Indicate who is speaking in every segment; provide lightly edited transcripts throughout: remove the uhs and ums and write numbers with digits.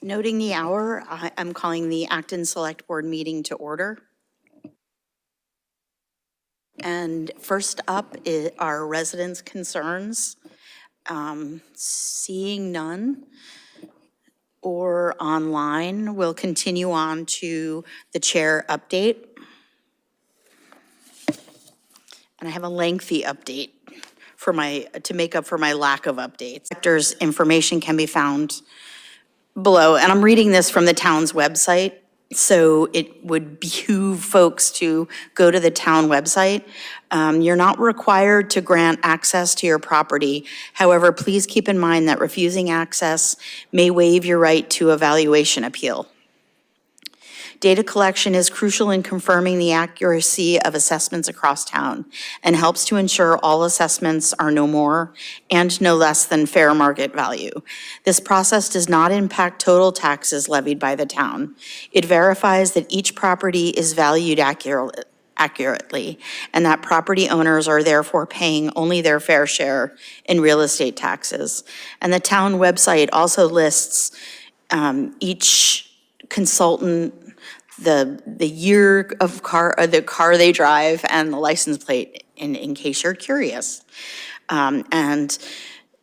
Speaker 1: Noting the hour, I'm calling the Acton Select Board meeting to order. And first up are residents' concerns. Seeing none or online, we'll continue on to the chair update. And I have a lengthy update to make up for my lack of updates. Sector's information can be found below, and I'm reading this from the town's website, so it would behoove folks to go to the town website. You're not required to grant access to your property. However, please keep in mind that refusing access may waive your right to a valuation appeal. Data collection is crucial in confirming the accuracy of assessments across town and helps to ensure all assessments are no more and no less than fair market value. This process does not impact total taxes levied by the town. It verifies that each property is valued accurately and that property owners are therefore paying only their fair share in real estate taxes. And the town website also lists each consultant, the year of the car they drive, and the license plate, in case you're curious. And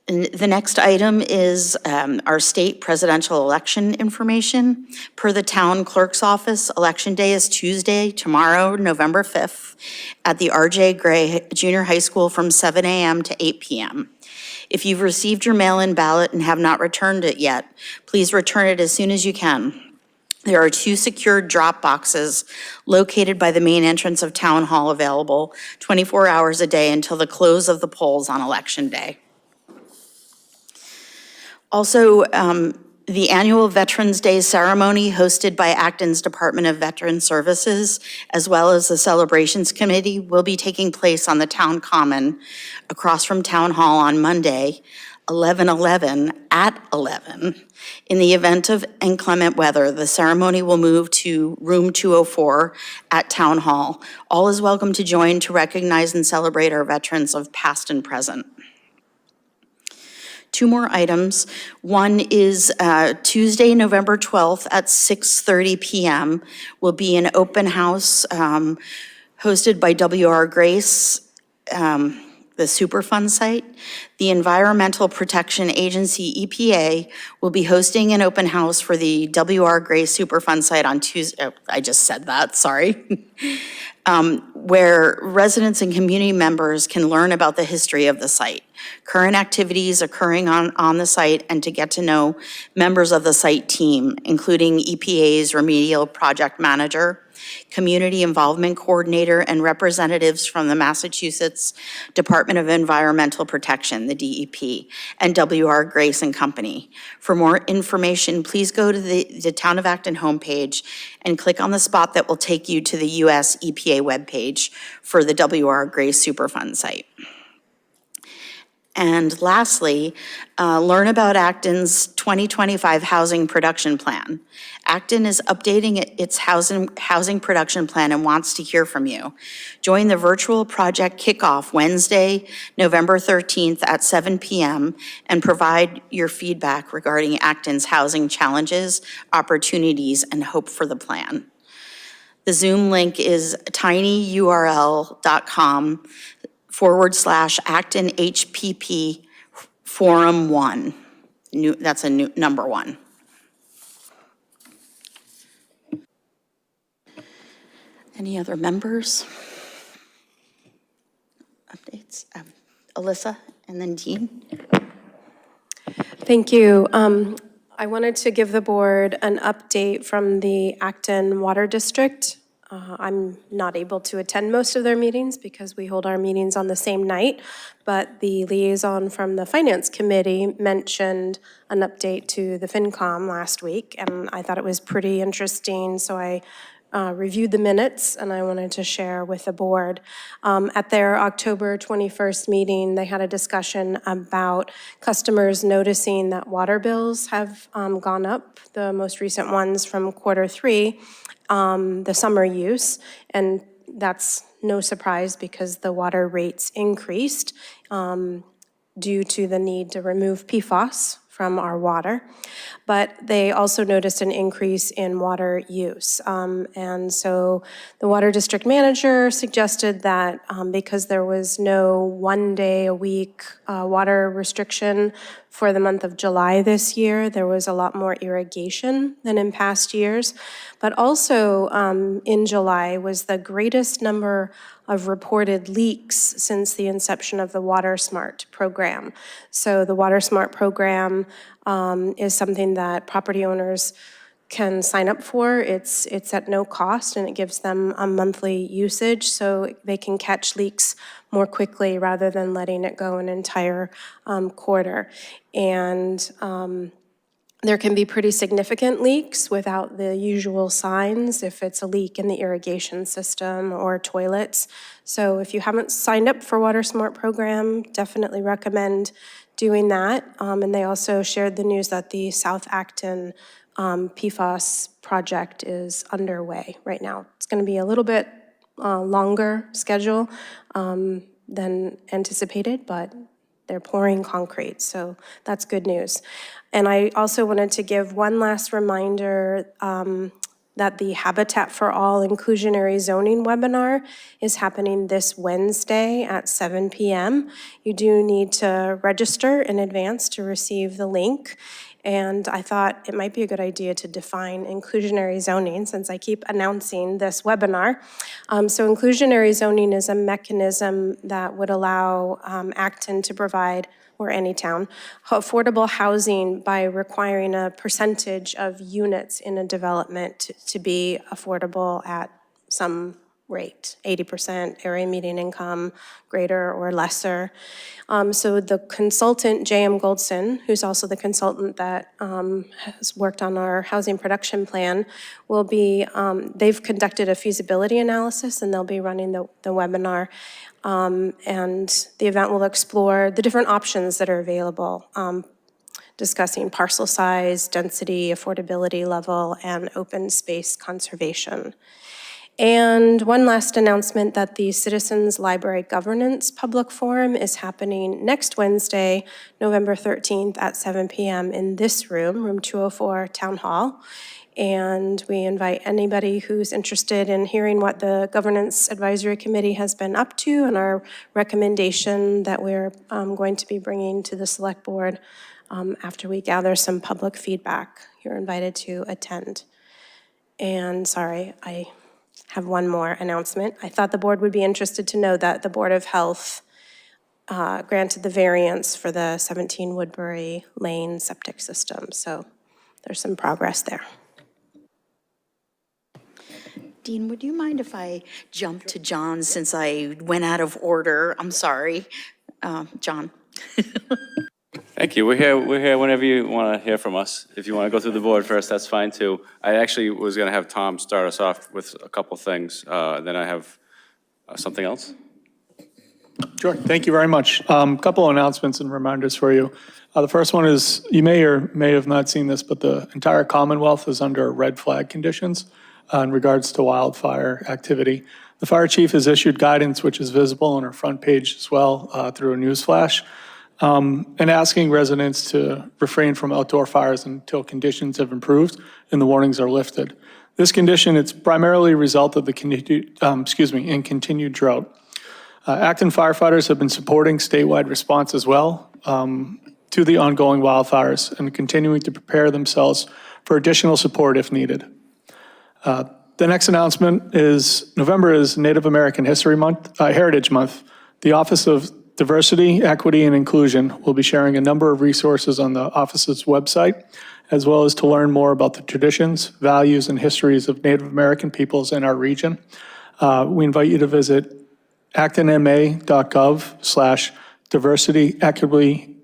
Speaker 1: the next item is our state presidential election information. Per the town clerk's office, election day is Tuesday, tomorrow, November 5th, at the R.J. Gray Junior High School from 7 a.m. to 8 p.m. If you've received your mail-in ballot and have not returned it yet, please return it as soon as you can. There are 2 secured drop boxes located by the main entrance of Town Hall available 24 hours a day until the close of the polls on Election Day. Also, the annual Veterans Day ceremony hosted by Acton's Department of Veteran Services, as well as the Celebrations Committee, will be taking place on the Town Common across from Town Hall on Monday, 11/11 at 11. In the event of inclement weather, the ceremony will move to room 204 at Town Hall. All is welcome to join to recognize and celebrate our veterans of past and present. 2 more items. One is Tuesday, November 12th at 6:30 p.m. will be an open house hosted by W.R. Grace, the Superfund site. The Environmental Protection Agency, EPA, will be hosting an open house for the W.R. Grace Superfund site on Tuesday. Oh, I just said that, sorry. Where residents and community members can learn about the history of the site, current activities occurring on the site, and to get to know members of the site team, including EPA's remedial project manager, community involvement coordinator, and representatives from the Massachusetts Department of Environmental Protection, the DEP, and W.R. Grace and Company. For more information, please go to the Town of Acton homepage and click on the spot that will take you to the US EPA webpage for the W.R. Grace Superfund site. And lastly, learn about Acton's 2025 housing production plan. Acton is updating its housing production plan and wants to hear from you. Join the virtual project kickoff Wednesday, November 13th at 7 p.m. and provide your feedback regarding Acton's housing challenges, opportunities, and hope for the plan. The Zoom link is tinyurl.com/Acton HPP Forum 1. That's a new number 1. Any other members? Updates? Alyssa and then Dean.
Speaker 2: Thank you. I wanted to give the board an update from the Acton Water District. I'm not able to attend most of their meetings because we hold our meetings on the same night, but the liaison from the Finance Committee mentioned an update to the FinCom last week, and I thought it was pretty interesting, so I reviewed the minutes and I wanted to share with the board. At their October 21st meeting, they had a discussion about customers noticing that water bills have gone up, the most recent ones from Q3, the summer use, and that's no surprise because the water rates increased due to the need to remove PFAS from our water. But they also noticed an increase in water use. And so the water district manager suggested that because there was no 1 day a week water restriction for the month of July this year, there was a lot more irrigation than in past years. But also in July was the greatest number of reported leaks since the inception of the Water Smart program. So the Water Smart program is something that property owners can sign up for. It's at no cost, and it gives them a monthly usage, so they can catch leaks more quickly rather than letting it go an entire quarter. And there can be pretty significant leaks without the usual signs if it's a leak in the irrigation system or toilets. So if you haven't signed up for Water Smart program, definitely recommend doing that. And they also shared the news that the South Acton PFAS project is underway right now. It's going to be a little bit longer schedule than anticipated, but they're pouring concrete, so that's good news. And I also wanted to give one last reminder that the Habitat for All inclusionary zoning webinar is happening this Wednesday at 7 p.m. You do need to register in advance to receive the link. And I thought it might be a good idea to define inclusionary zoning since I keep announcing this webinar. So inclusionary zoning is a mechanism that would allow Acton to provide, or any town, affordable housing by requiring a percentage of units in a development to be affordable at some rate, 80% area median income, greater or lesser. So the consultant, J.M. Goldson, who's also the consultant that has worked on our housing production plan, will be, they've conducted a feasibility analysis and they'll be running the webinar. And the event will explore the different options that are available, discussing parcel size, density, affordability level, and open space conservation. And one last announcement that the Citizens Library Governance Public Forum is happening next Wednesday, November 13th at 7 p.m. in this room, room 204, Town Hall. And we invite anybody who's interested in hearing what the Governance Advisory Committee has been up to and our recommendation that we're going to be bringing to the Select Board after we gather some public feedback. You're invited to attend. And sorry, I have one more announcement. I thought the board would be interested to know that the Board of Health granted the variance for the 17 Woodbury Lane septic system. So there's some progress there.
Speaker 1: Dean, would you mind if I jump to John since I went out of order? I'm sorry. John.
Speaker 3: Thank you. We're here whenever you want to hear from us. If you want to go through the board first, that's fine too. I actually was going to have Tom start us off with a couple things. Then I have something else.
Speaker 4: Sure. Thank you very much. A couple of announcements and reminders for you. The first one is, you may or may have not seen this, but the entire Commonwealth is under red flag conditions in regards to wildfire activity. The fire chief has issued guidance, which is visible on our front page as well through a news flash, and asking residents to refrain from outdoor fires until conditions have improved and the warnings are lifted. This condition, it's primarily a result of the continued drought. Acton firefighters have been supporting statewide response as well to the ongoing wildfires and continuing to prepare themselves for additional support if needed. The next announcement is November is Native American Heritage Month. The Office of Diversity, Equity, and Inclusion will be sharing a number of resources on the office's website, as well as to learn more about the traditions, values, and histories of Native American peoples in our region. We invite you to visit actonma.gov/diversity, equity,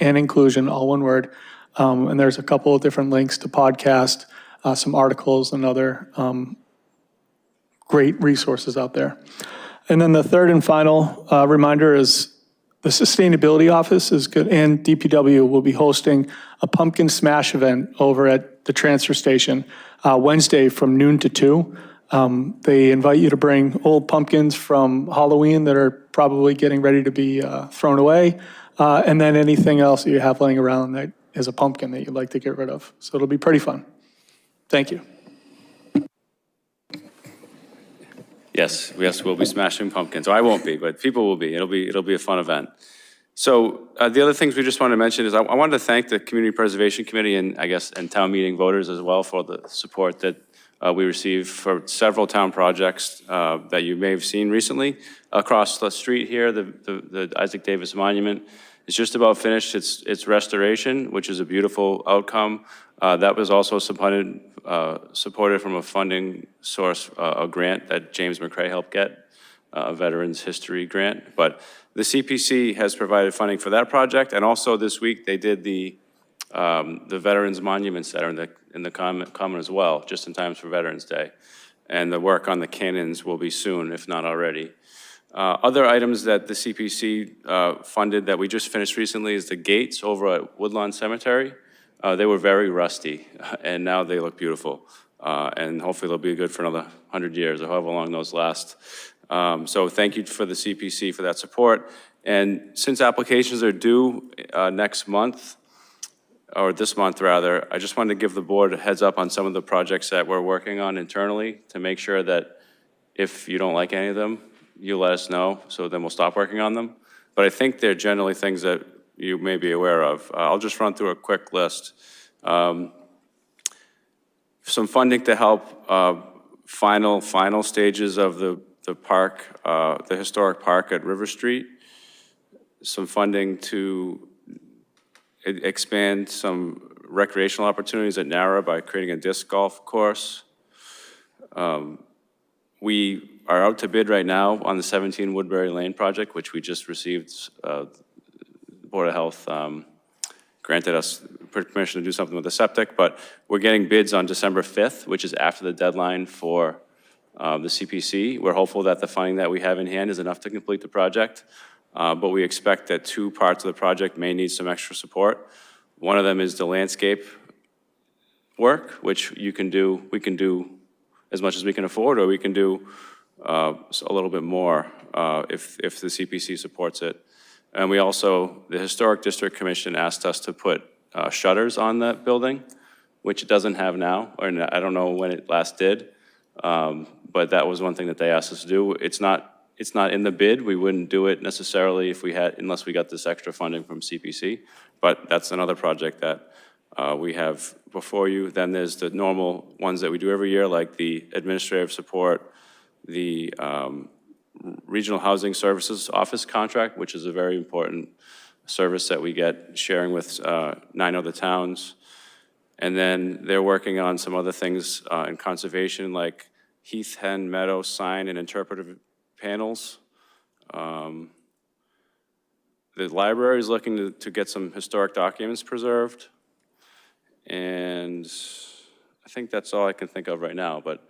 Speaker 4: and inclusion, all one word. And there's a couple of different links to podcast, some articles, and other great resources out there. And then the third and final reminder is the Sustainability Office is good, and DPW will be hosting a pumpkin smash event over at the transfer station Wednesday from noon to 2. They invite you to bring old pumpkins from Halloween that are probably getting ready to be thrown away, And then anything else that you have laying around that is a pumpkin that you'd like to get rid of. So it'll be pretty fun. Thank you.
Speaker 3: Yes, we'll be smashing pumpkins. So I won't be, but people will be. It'll be a fun event. So the other things we just wanted to mention is I wanted to thank the Community Preservation Committee and town meeting voters as well for the support that we received for several town projects that you may have seen recently. Across the street here, the Isaac Davis Monument is just about finished its restoration, which is a beautiful outcome. That was also supported from a funding source, a grant that James McCrae helped get, a Veterans History Grant. But the CPC has provided funding for that project, and also this week they did the Veterans Monuments that are in the common as well, just in time for Veterans Day. And the work on the cannons will be soon, if not already. Other items that the CPC funded that we just finished recently is the gates over at Woodlawn Cemetery. They were very rusty, and now they look beautiful. And hopefully they'll be good for another 100 years, or however long those last. So thank you for the CPC for that support. And since applications are due next month, or this month rather, I just wanted to give the board a heads up on some of the projects that we're working on internally to make sure that if you don't like any of them, you let us know, so then we'll stop working on them. But I think they're generally things that you may be aware of. I'll just run through a quick list. Some funding to help final stages of the park, the historic park at River Street. Some funding to expand some recreational opportunities at Nara by creating a disc golf course. We are out to bid right now on the 17 Woodbury Lane project, which we just received. The Board of Health granted us permission to do something with the septic, but we're getting bids on December 5th, which is after the deadline for the CPC. We're hopeful that the funding that we have in hand is enough to complete the project, but we expect that two parts of the project may need some extra support. One of them is the landscape work, which we can do as much as we can afford, or we can do a little bit more if the CPC supports it. And we also, the Historic District Commission asked us to put shutters on that building, which it doesn't have now, or I don't know when it last did, but that was one thing that they asked us to do. It's not in the bid. We wouldn't do it necessarily unless we got this extra funding from CPC, but that's another project that we have before you. Then there's the normal ones that we do every year, like the administrative support, the Regional Housing Services Office contract, which is a very important service that we get sharing with 9 other towns. And then they're working on some other things in conservation, like Heath Hen Meadow sign and interpretive panels. The library is looking to get some historic documents preserved. And I think that's all I can think of right now, but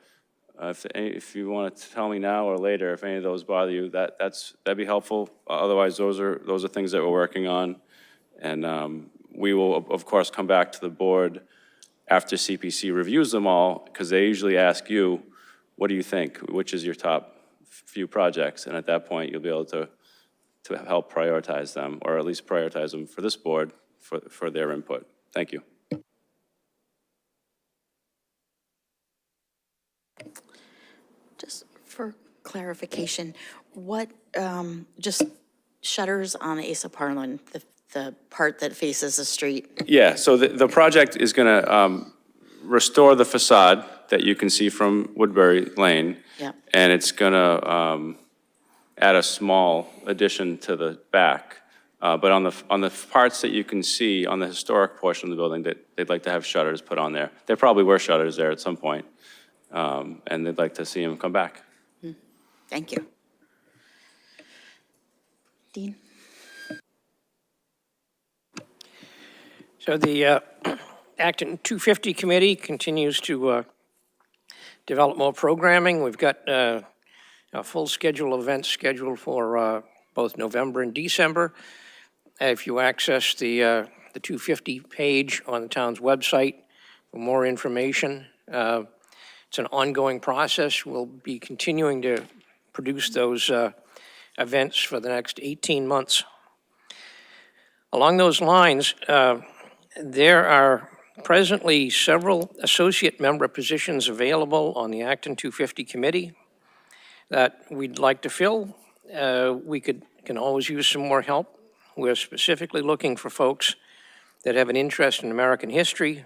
Speaker 3: if you want to tell me now or later, if any of those bother you, that'd be helpful. Otherwise, those are things that we're working on. And we will, of course, come back to the board after CPC reviews them all, because they usually ask you, what do you think? Which is your top few projects? And at that point, you'll be able to help prioritize them, or at least prioritize them for this board for their input. Thank you.
Speaker 1: Just for clarification, what, just shutters on Asa Parlin, the part that faces the street?
Speaker 3: Yeah, so the project is going to restore the facade that you can see from Woodbury Lane.
Speaker 1: Yep.
Speaker 3: And it's going to add a small addition to the back. But on the parts that you can see on the historic portion of the building, that they'd like to have shutters put on there. There probably were shutters there at some point. And they'd like to see them come back.
Speaker 1: Thank you. Dean?
Speaker 5: So the Acton 250 Committee continues to develop more programming. We've got a full schedule of events scheduled for both November and December. If you access the 250 page on the town's website for more information, it's an ongoing process. We'll be continuing to produce those events for the next 18 months. Along those lines, there are presently several associate member positions available on the Acton 250 committee that we'd like to fill. We can always use some more help. We're specifically looking for folks that have an interest in American history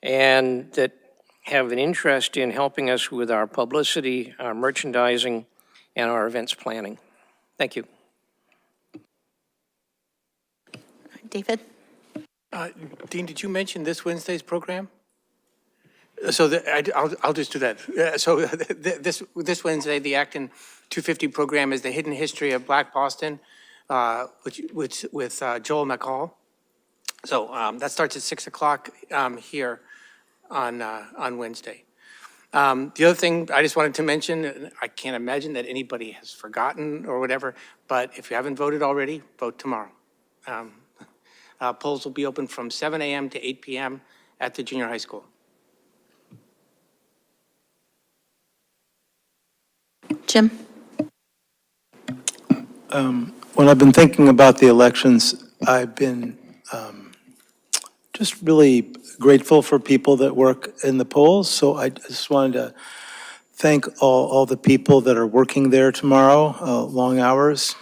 Speaker 5: and that have an interest in helping us with our publicity, our merchandising, and our events planning. Thank you.
Speaker 1: David?
Speaker 6: Dean, did you mention this Wednesday's program? So I'll just do that. So this Wednesday, the Acton 250 program is the Hidden History of Black Boston, which with Joel McCall. So that starts at 6 o'clock here on Wednesday. The other thing I just wanted to mention, and I can't imagine that anybody has forgotten or whatever, but if you haven't voted already, vote tomorrow. Polls will be open from 7 a.m. to 8 p.m. at the junior high school.
Speaker 1: Jim?
Speaker 7: When I've been thinking about the elections, I've been just really grateful for people that work in the polls. So I just wanted to thank all the people that are working there tomorrow, long hours,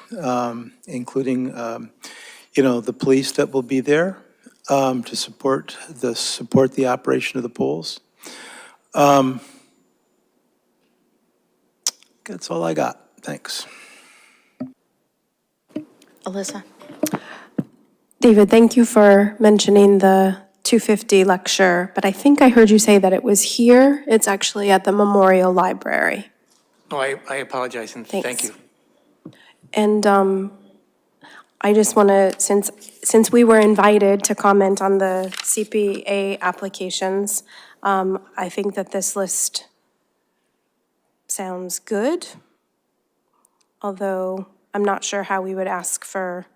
Speaker 7: including, the police that will be there to support the operation of the polls. That's all I got. Thanks.
Speaker 1: Alyssa?
Speaker 2: David, thank you for mentioning the 250 lecture, but I think I heard you say that it was here. It's actually at the Memorial Library.
Speaker 6: Oh, I apologize, and thank
Speaker 2: Thanks.
Speaker 6: you.
Speaker 2: And I just want to, since we were invited to comment on the CPA applications, I think that this list sounds good, although I'm not sure how we would ask for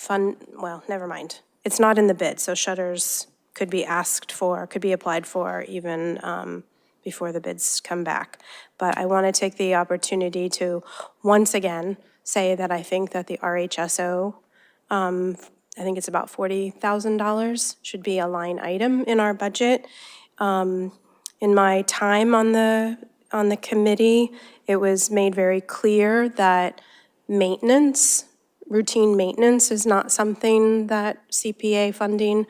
Speaker 2: well, never mind. It's not in the bid, so shutters could be asked for, could be applied for even before the bids come back. But I want to take the opportunity to once again say that I think that the RHSO, I think it's about $40,000, should be a line item in our budget. In my time on the committee, it was made very clear that routine maintenance is not something that CPA funding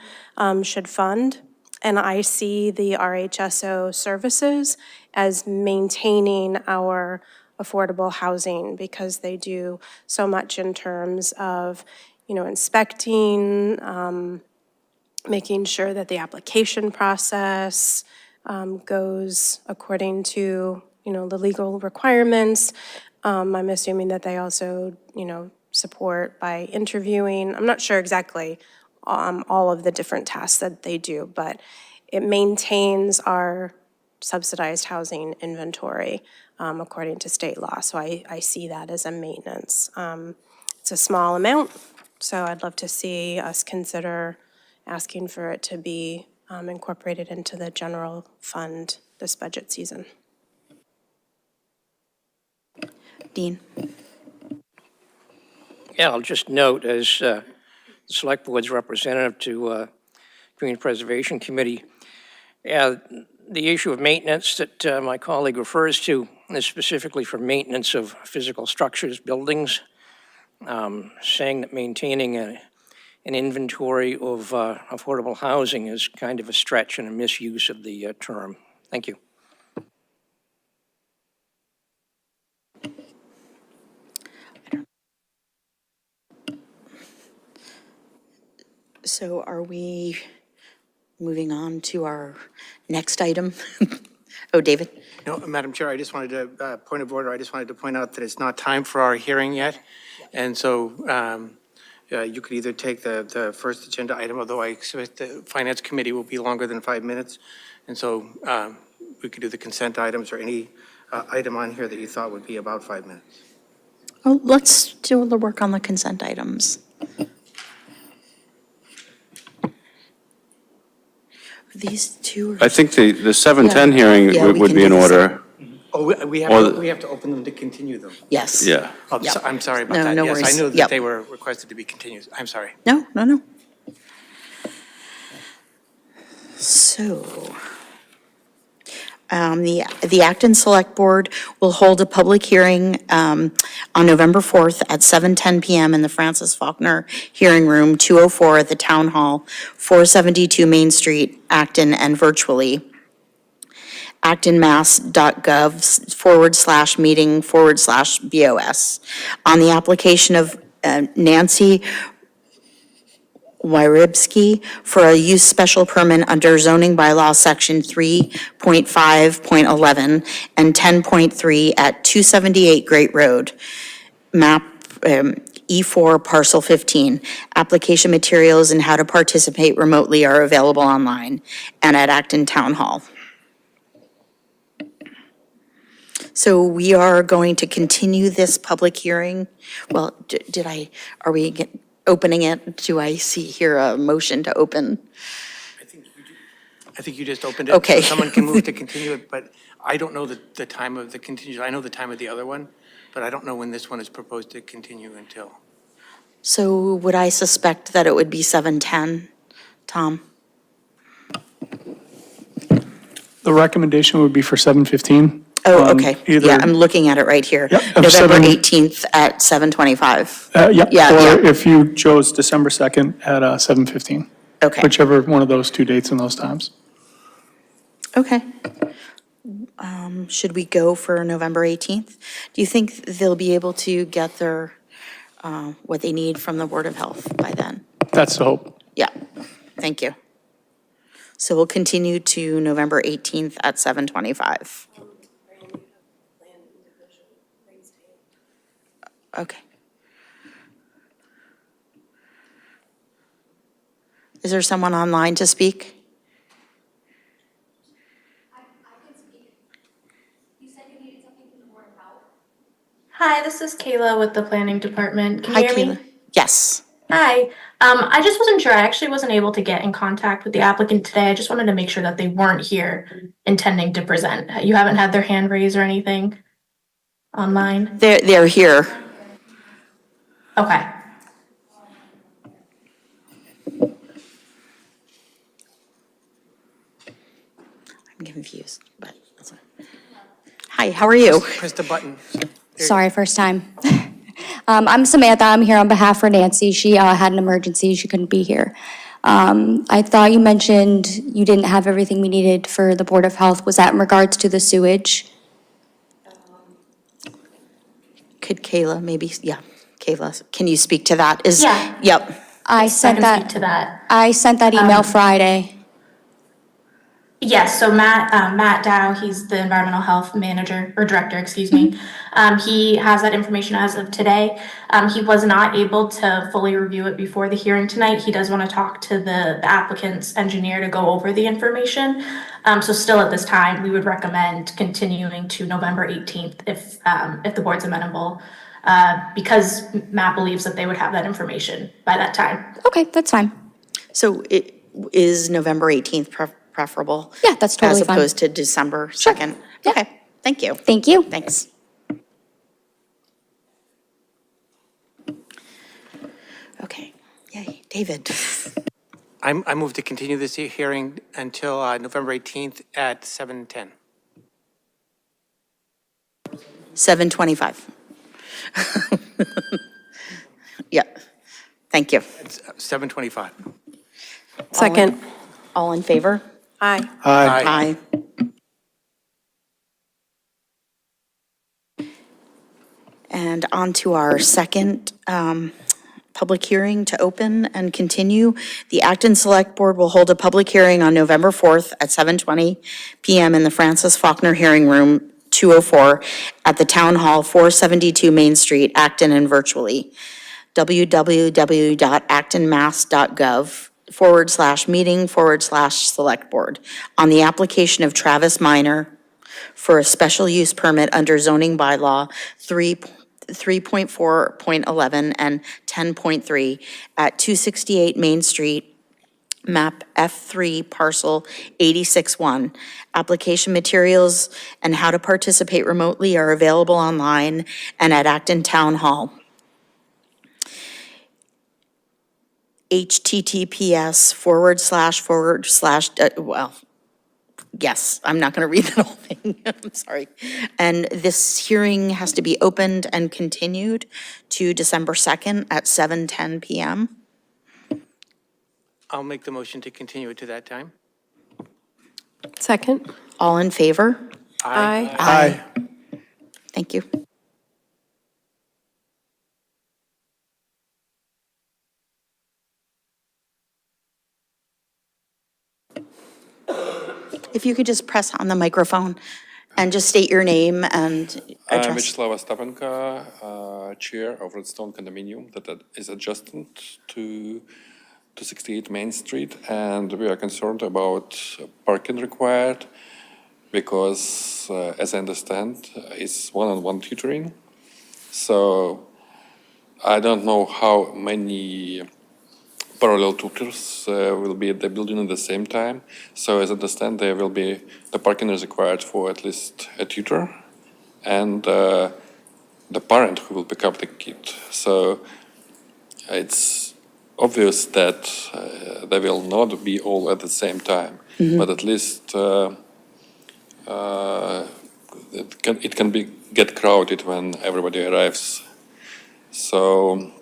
Speaker 2: should fund. And I see the RHSO services as maintaining our affordable housing because they do so much in terms of, inspecting, making sure that the application process goes according to, the legal requirements. I'm assuming that they also, support by interviewing. I'm not sure exactly all of the different tasks that they do, but it maintains our subsidized housing inventory according to state law. So I see that as a maintenance. It's a small amount, so I'd love to see us consider asking for it to be incorporated into the general fund this budget season.
Speaker 1: Dean?
Speaker 5: Yeah, I'll just note as the Select Board's representative to Community Preservation Committee, the issue of maintenance that my colleague refers to is specifically for maintenance of physical structures, buildings, saying that maintaining an inventory of affordable housing is kind of a stretch and a misuse of the term. Thank you.
Speaker 1: So are we moving on to our next item? Oh, David?
Speaker 6: No, Madam Chair, I just wanted to, point of order, I just wanted to point out that it's not time for our hearing yet. And so you could either take the first agenda item, although I expect the Finance Committee will be longer than 5 minutes. And so we could do the consent items or any item on here that you thought would be about 5 minutes.
Speaker 1: Oh, let's do the work on the consent items. These two are...
Speaker 3: I think the 7:10 hearing
Speaker 1: Yeah, we
Speaker 3: would
Speaker 1: can
Speaker 3: be
Speaker 1: do
Speaker 3: in
Speaker 1: the
Speaker 3: order.
Speaker 6: Oh, we
Speaker 3: Or-
Speaker 6: have to open them to continue them.
Speaker 1: Yes.
Speaker 3: Yeah.
Speaker 6: Oh,
Speaker 1: Yep.
Speaker 6: I'm sorry about
Speaker 1: No,
Speaker 6: that.
Speaker 1: no
Speaker 6: Yes, I
Speaker 1: worries.
Speaker 6: knew
Speaker 1: Yep.
Speaker 6: that they were requested to be continued. I'm sorry.
Speaker 1: No, no, no. So, the Acton Select Board will hold a public hearing on November 4th at 7:10 PM in the Francis Faulkner Hearing Room, 204 at the Town Hall, 472 Main Street, Acton, and virtually. actonmass.gov/meeting/BOS on the application of Nancy Wyribski for a use special permit under zoning bylaw section 3.5.11 and 10.3 at 278 Great Road, map E4 parcel 15. Application materials and how to participate remotely are available online and at Acton Town Hall. So we are going to continue this public hearing. Well, are we opening it? Do I see here a motion to open?
Speaker 6: I think you just opened it.
Speaker 1: Okay.
Speaker 6: So someone can move to continue it, but I don't know the time of the continue. I know the time of the other one, but I don't know when this one is proposed to continue until.
Speaker 1: So would I suspect that it would be 7:10, Tom?
Speaker 4: The recommendation would be for 7:15.
Speaker 1: Oh, okay.
Speaker 4: Either,
Speaker 1: Yeah, I'm looking at it right here.
Speaker 4: Yep, of
Speaker 1: November
Speaker 4: 7
Speaker 1: 18th at 7:25.
Speaker 4: Yeah,
Speaker 1: Yeah,
Speaker 4: or
Speaker 1: yeah.
Speaker 4: if you chose December 2nd at 7:15.
Speaker 1: Okay.
Speaker 4: Whichever one of those two dates and those times.
Speaker 1: Okay. Should we go for November 18th? Do you think they'll be able to get their, what they need from the Board of Health by then?
Speaker 4: That's the hope.
Speaker 1: Yeah, thank you. So we'll continue to November 18th at 7:25. Okay. Is there someone online to speak?
Speaker 8: Hi, this is Kayla with the planning department. Can
Speaker 1: Hi,
Speaker 8: you hear
Speaker 1: Kayla.
Speaker 8: me?
Speaker 1: Yes.
Speaker 8: Hi. I just wasn't sure. I actually wasn't able to get in contact with the applicant today. I just wanted to make sure that they weren't here intending to present. You haven't had their hand raised or anything online?
Speaker 1: They're here.
Speaker 8: Okay.
Speaker 1: I'm confused, but that's fine. Hi, how are you?
Speaker 6: Press the button.
Speaker 9: Sorry, first time. I'm Samantha. I'm here on behalf of Nancy. She had an emergency. She couldn't be here. I thought you mentioned you didn't have everything we needed for the Board of Health. Was that in regards to the sewage?
Speaker 1: Could Kayla maybe, yeah, Kayla, can you speak to that?
Speaker 8: Yeah.
Speaker 1: Yep.
Speaker 9: I
Speaker 8: I
Speaker 9: sent
Speaker 8: can speak
Speaker 9: that.
Speaker 8: to that.
Speaker 9: I sent that email Friday.
Speaker 8: Yes, so Matt Dow, he's the environmental health manager or director, excuse me. He has that information as of today. He was not able to fully review it before the hearing tonight. He does want to talk to the applicant's engineer to go over the information. So still at this time, we would recommend continuing to November 18th if the board's amenable, because Matt believes that they would have that information by that time.
Speaker 9: Okay, that's fine.
Speaker 1: So is November 18th preferable?
Speaker 9: Yeah, that's totally fine.
Speaker 1: As opposed to December 2nd?
Speaker 9: Yeah.
Speaker 1: Okay, thank you.
Speaker 9: Thank you.
Speaker 1: Thanks. Okay, yay, David.
Speaker 6: I move to continue this hearing until November 18th at 7:10.
Speaker 1: 7:25. Yeah, thank you.
Speaker 6: It's 7:25.
Speaker 2: Second.
Speaker 1: All in favor?
Speaker 2: Aye.
Speaker 6: Aye.
Speaker 1: And on to our second public hearing to open and continue. The Acton Select Board will hold a public hearing on November 4th at 7:20 PM in the Francis Faulkner Hearing Room, 204 at the Town Hall, 472 Main Street, Acton, and virtually. www.actonmass.gov/meeting/select board on the application of Travis Minor for a special use permit under zoning bylaw 3.4.11 and 10.3 at 268 Main Street, map F3, parcel 86-1. Application materials and how to participate remotely are available online and at Acton Town Hall. https:// well, yes, I'm not going to read the whole thing. I'm sorry. And this hearing has to be opened and continued to December 2nd at 7:10 PM.
Speaker 6: I'll make the motion to continue it to that time.
Speaker 2: Second?
Speaker 1: All in favor?
Speaker 2: Aye.
Speaker 4: Aye.
Speaker 1: Thank you. If you could just press on the microphone and just state your name and address.
Speaker 10: Vyacheslava Stepanka, Chair of Redstone Condominium that is adjacent to 268 Main Street, and we are concerned about parking required because, as I understand, it's one-on-one tutoring. So I don't know how many parallel tutors will be at the building at the same time. So as I understand, there will be, the parking is required for at least a tutor and the parent who will pick up the kid. So it's obvious that they will not be all at the same time, but at least it can get crowded when everybody arrives. So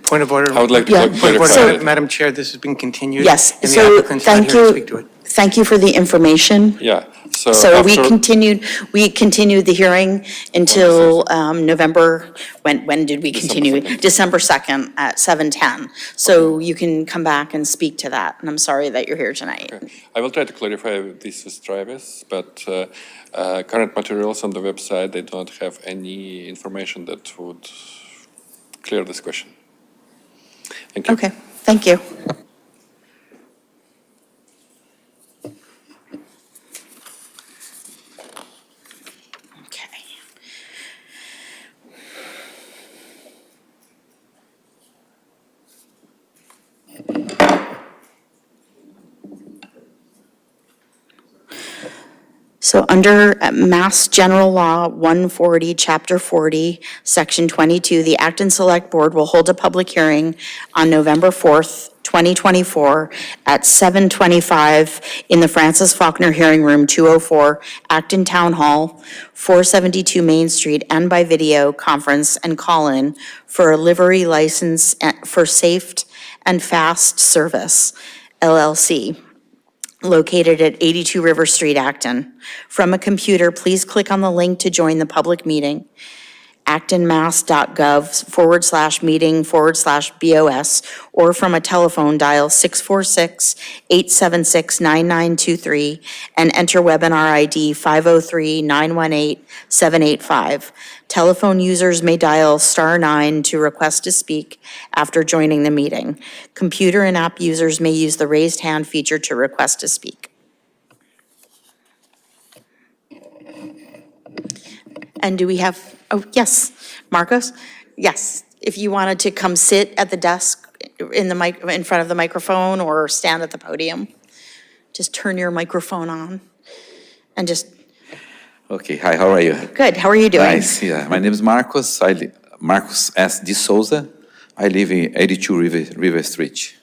Speaker 6: Point of order.
Speaker 10: I would like to
Speaker 1: Yeah.
Speaker 6: Point of
Speaker 10: clarify
Speaker 6: order,
Speaker 10: that.
Speaker 6: Madam Chair, this has been continued.
Speaker 1: Yes,
Speaker 6: And the
Speaker 1: so
Speaker 6: applicant's not
Speaker 1: thank
Speaker 6: here to
Speaker 1: you.
Speaker 6: speak to it.
Speaker 1: Thank you for the information.
Speaker 10: Yeah, so
Speaker 1: So we
Speaker 10: after,
Speaker 1: continued the hearing until November, when did we continue?
Speaker 10: 2nd.
Speaker 1: December 2nd at 7:10. So you can come back and speak to that, and I'm sorry that you're here tonight.
Speaker 10: I will try to clarify this with Travis, but current materials on the website, they don't have any information that would clear this question. Thank you.
Speaker 1: Okay, thank you. Okay. So under Mass General Law 140, Chapter 40, Section 22, the Acton Select Board will hold a public hearing on November 4th, 2024 at 7:25 in the Francis Faulkner Hearing Room, 204, Acton Town Hall, 472 Main Street, and by video conference and call-in for a livery license for Safe and Fast Service, LLC, located at 82 River Street, Acton. From a computer, please click on the link to join the public meeting, actonmass.gov/meeting/BOS, or from a telephone, dial 646-876-9923 and enter webinar ID 503-918-785. Telephone users may dial *9 to request to speak after joining the meeting. Computer and app users may use the raised hand feature to request to speak. And do we have, oh, yes, Marcos? Yes, if you wanted to come sit at the desk in front of the microphone or stand at the podium, just turn your microphone on and just,
Speaker 11: Okay, hi, how are you?
Speaker 1: good, how are you doing?
Speaker 11: Nice, yeah. My name is Marcos. Marcos S. De Souza. I live in 82 River Street,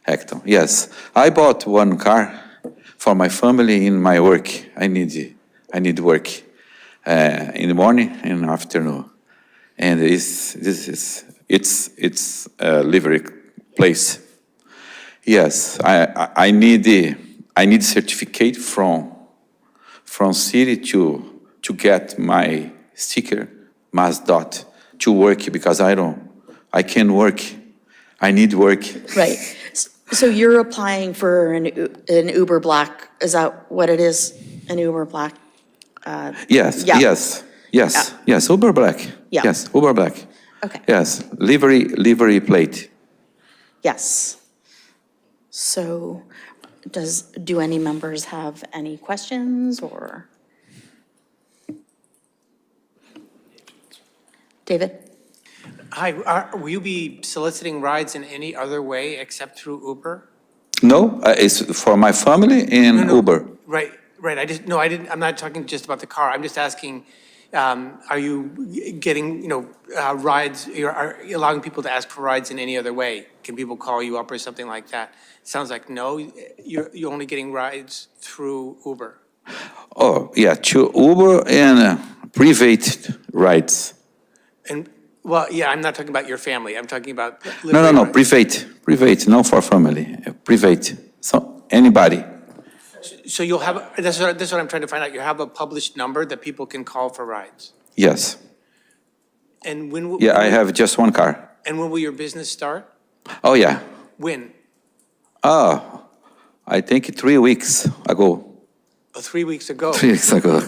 Speaker 11: Acton. Yes, I bought one car for my family in my work. I need work in the morning and afternoon, and it's a livery place. Yes, I need certificate from city to get my sticker, Mass dot, to work because I can't work. I need work.
Speaker 1: Right, so you're applying for an Uber Black, is that what it is? An Uber Black?
Speaker 11: Yes,
Speaker 1: Yeah.
Speaker 11: yes, Uber Black.
Speaker 1: Yeah.
Speaker 11: Yes, Uber Black.
Speaker 1: Okay.
Speaker 11: Yes, livery plate.
Speaker 1: Yes. So do any members have any questions or? David?
Speaker 6: Hi, will you be soliciting rides in any other way except through Uber?
Speaker 11: No, it's for my family in Uber.
Speaker 6: Right, right. I'm not talking just about the car. I'm just asking, are you getting, rides, are you allowing people to ask for rides in any other way? Can people call you up or something like that? Sounds like no, you're only getting rides through Uber.
Speaker 11: Oh, yeah, to Uber and private rides.
Speaker 6: And, well, yeah, I'm not talking about your family. I'm talking about.
Speaker 11: No,
Speaker 6: rides.
Speaker 11: private, not for family, private. So anybody.
Speaker 6: So you'll have, that's what I'm trying to find out. You have a published number that people can call for rides.
Speaker 11: Yes.
Speaker 6: And when?
Speaker 11: Yeah, I have just one car.
Speaker 6: And when will your business start?
Speaker 11: Oh, yeah.
Speaker 6: When?
Speaker 11: Oh, I think 3 weeks ago.
Speaker 6: 3 weeks ago.
Speaker 11: 3 weeks ago.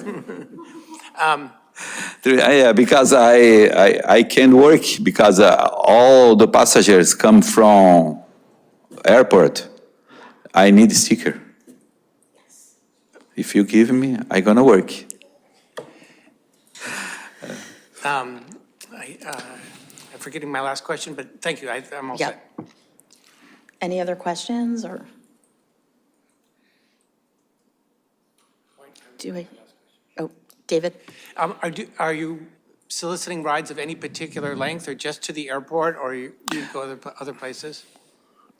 Speaker 11: Yeah, because I can't work because all the passengers come from airport. I need a sticker. If you give me, I'm gonna work.
Speaker 6: I'm forgetting my last question, but thank you. I'm all
Speaker 1: Yep.
Speaker 6: set.
Speaker 1: Any other questions, or? David?
Speaker 6: Are you soliciting rides of any particular length or just to the airport, or you go other places?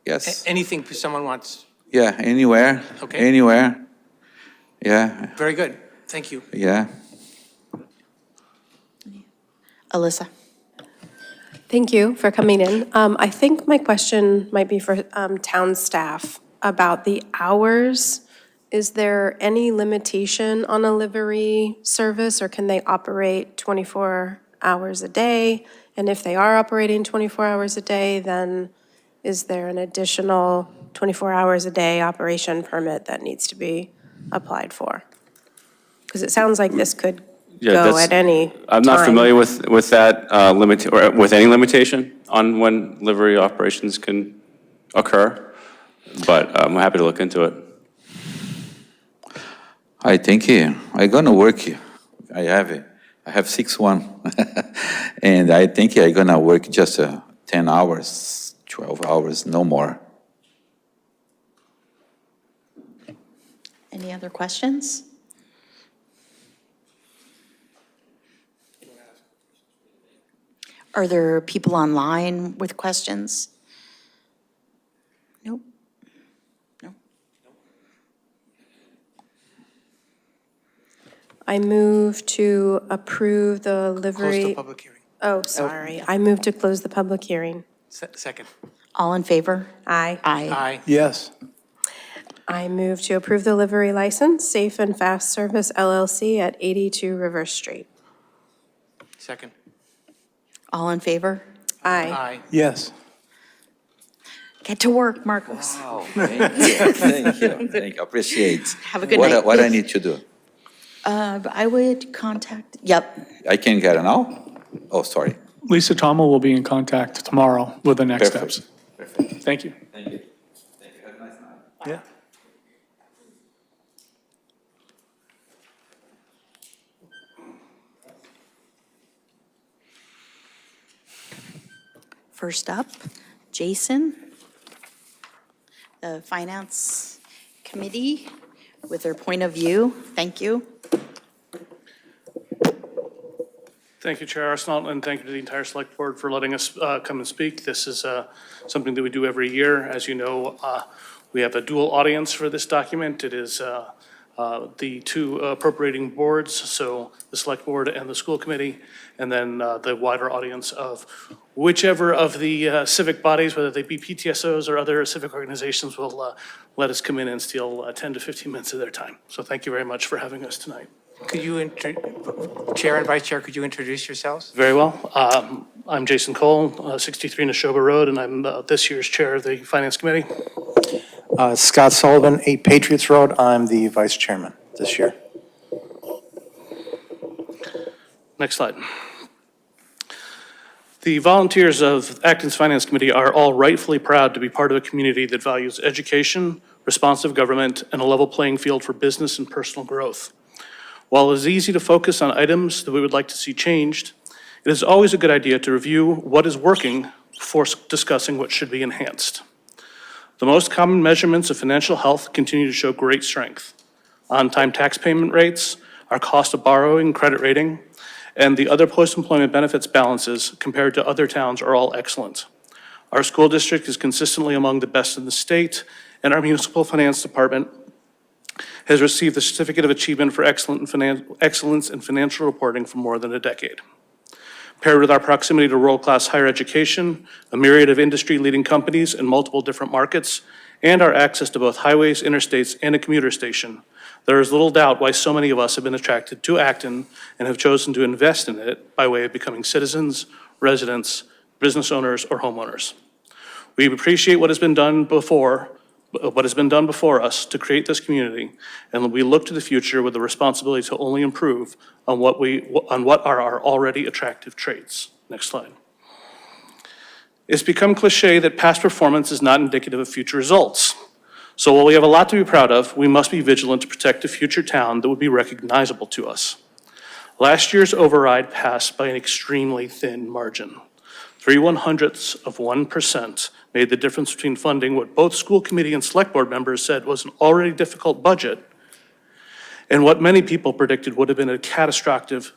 Speaker 11: Yes.
Speaker 6: Anything someone wants?
Speaker 11: Yeah, anywhere.
Speaker 6: Okay.
Speaker 11: Anywhere. Yeah,
Speaker 6: Very good. Thank you.
Speaker 11: yeah.
Speaker 1: Alyssa?
Speaker 2: Thank you for coming in. I think my question might be for town staff about the hours. Is there any limitation on a livery service, or can they operate 24 hours a day? And if they are operating 24 hours a day, then is there an additional 24 hours a day operation permit that needs to be applied for? Because it sounds like this could
Speaker 3: Yeah,
Speaker 2: go
Speaker 3: that's-
Speaker 2: at any
Speaker 3: I'm not
Speaker 2: time.
Speaker 3: familiar with that limit, or with any limitation on when livery operations can occur, but I'm happy to look into it.
Speaker 11: I think I'm gonna work. I have 6-1, and I think I'm gonna work just 10 hours, 12 hours, no more.
Speaker 1: Any other questions? Are there people online with questions? Nope. No.
Speaker 2: I move to approve the
Speaker 6: Close
Speaker 2: livery.
Speaker 6: the public hearing.
Speaker 2: Oh, sorry. I move to close the public hearing.
Speaker 6: Second.
Speaker 1: All in favor?
Speaker 2: Aye.
Speaker 1: Aye.
Speaker 6: Aye.
Speaker 7: Yes.
Speaker 2: I move to approve the livery license, Safe and Fast Service LLC at 82 River Street.
Speaker 6: Second.
Speaker 1: All in favor?
Speaker 2: Aye.
Speaker 6: Aye.
Speaker 7: Yes.
Speaker 1: Get to work, Marcos.
Speaker 11: Oh, thank you, appreciate.
Speaker 1: Have a good night.
Speaker 11: What I need to do?
Speaker 1: I would contact, yep.
Speaker 11: I can get it now? Oh, sorry.
Speaker 4: Lisa Tommel will be in contact tomorrow with the next
Speaker 11: Perfect.
Speaker 4: steps. Thank you.
Speaker 11: Thank you. Thank you. Have a nice night.
Speaker 7: Yeah.
Speaker 1: First up, Jason, the Finance Committee, with their point of view. Thank you.
Speaker 12: Thank you, Chair Arsenault, and thank you to the entire Select Board for letting us come and speak. This is something that we do every year. As you know, we have a dual audience for this document. It is the two appropriating boards, so the Select Board and the School Committee, and then the wider audience of whichever of the civic bodies, whether they be PTSOs or other civic organizations, will let us come in and steal 10 to 15 minutes of their time. So thank you very much for having us tonight.
Speaker 6: Could you, Chair and Vice Chair, could you introduce yourselves?
Speaker 12: Very well. I'm Jason Cole, 63 Neshoba Road, and I'm this year's chair of the Finance Committee.
Speaker 13: Scott Sullivan, 8 Patriots Road. I'm the vice chairman this year.
Speaker 12: Next slide. The volunteers of Acton's Finance Committee are all rightfully proud to be part of a community that values education, responsive government, and a level playing field for business and personal growth. While it is easy to focus on items that we would like to see changed, it is always a good idea to review what is working before discussing what should be enhanced. The most common measurements of financial health continue to show great strength. On-time tax payment rates, our cost of borrowing, credit rating, and the other post-employment benefits balances compared to other towns are all excellent. Our school district is consistently among the best in the state, and our municipal finance department has received the Certificate of Achievement for Excellence in Financial Reporting for more than a decade. Paired with our proximity to world-class higher education, a myriad of industry-leading companies in multiple different markets, and our access to both highways, interstates, and a commuter station, there is little doubt why so many of us have been attracted to Acton and have chosen to invest in it by way of becoming citizens, residents, business owners, or homeowners. We appreciate what has been done before us to create this community, and we look to the future with the responsibility to only improve on what are our already attractive traits. Next slide. It's become cliche that past performance is not indicative of future results. So while we have a lot to be proud of, we must be vigilant to protect a future town that would be recognizable to us. Last year's override passed by an extremely thin margin. 0.03% made the difference between funding what both school committee and select board members said was an already difficult budget and what many people predicted would have been a catastrophic,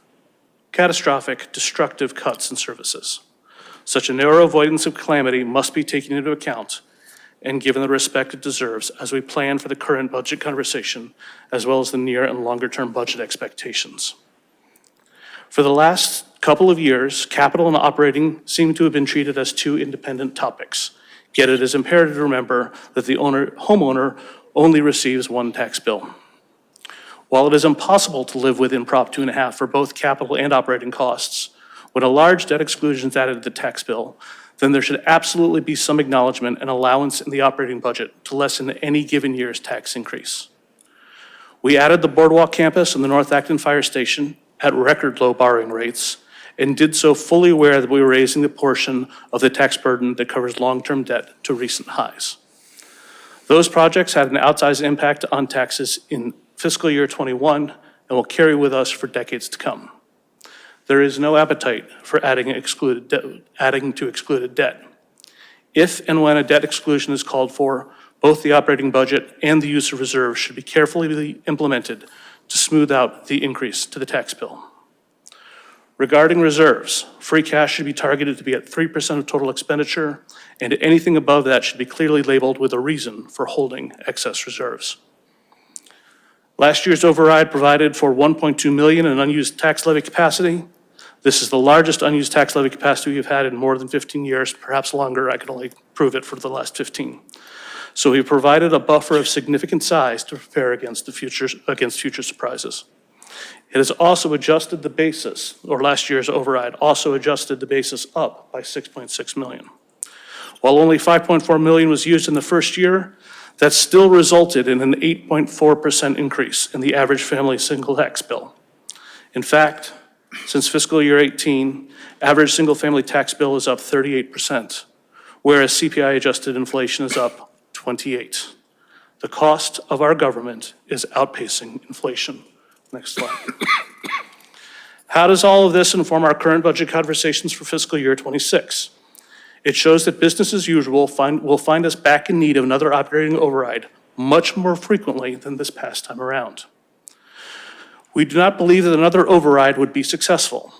Speaker 12: destructive cuts in services. Such a narrow avoidance of calamity must be taken into account and given the respect it deserves as we plan for the current budget conversation, as well as the near and longer-term budget expectations. For the last couple of years, capital and operating seem to have been treated as two independent topics. Yet it is imperative to remember that the homeowner only receives one tax bill. While it is impossible to live within Prop 2.5 for both capital and operating costs, when a large debt exclusion is added to the tax bill, then there should absolutely be some acknowledgement and allowance in the operating budget to lessen any given year's tax increase. We added the Boardwalk campus and the North Acton Fire Station at record low borrowing rates and did so fully aware that we were raising the portion of the tax burden that covers long-term debt to recent highs. Those projects had an outsized impact on taxes in fiscal year 21 and will carry with us for decades to come. There is no appetite for adding to excluded debt. If and when a debt exclusion is called for, both the operating budget and the use of reserves should be carefully implemented to smooth out the increase to the tax bill. Regarding reserves, free cash should be targeted to be at 3% of total expenditure, and anything above that should be clearly labeled with a reason for holding excess reserves. Last year's override provided for $1.2 million in unused tax levy capacity. This is the largest unused tax levy capacity we've had in more than 15 years, perhaps longer. I can only prove it for the last 15. So we provided a buffer of significant size to prepare against future surprises. It has also adjusted the basis, or last year's override also adjusted the basis up by $6.6 million. While only $5.4 million was used in the first year, that still resulted in an 8.4% increase in the average family single tax bill. In fact, since fiscal year 18, average single family tax bill is up 38%, whereas CPI adjusted inflation is up 28%. The cost of our government is outpacing inflation. Next slide. How does all of this inform our current budget conversations for fiscal year 26? It shows that business as usual will find us back in need of another operating override much more frequently than this past time around. We do not believe that another override would be successful,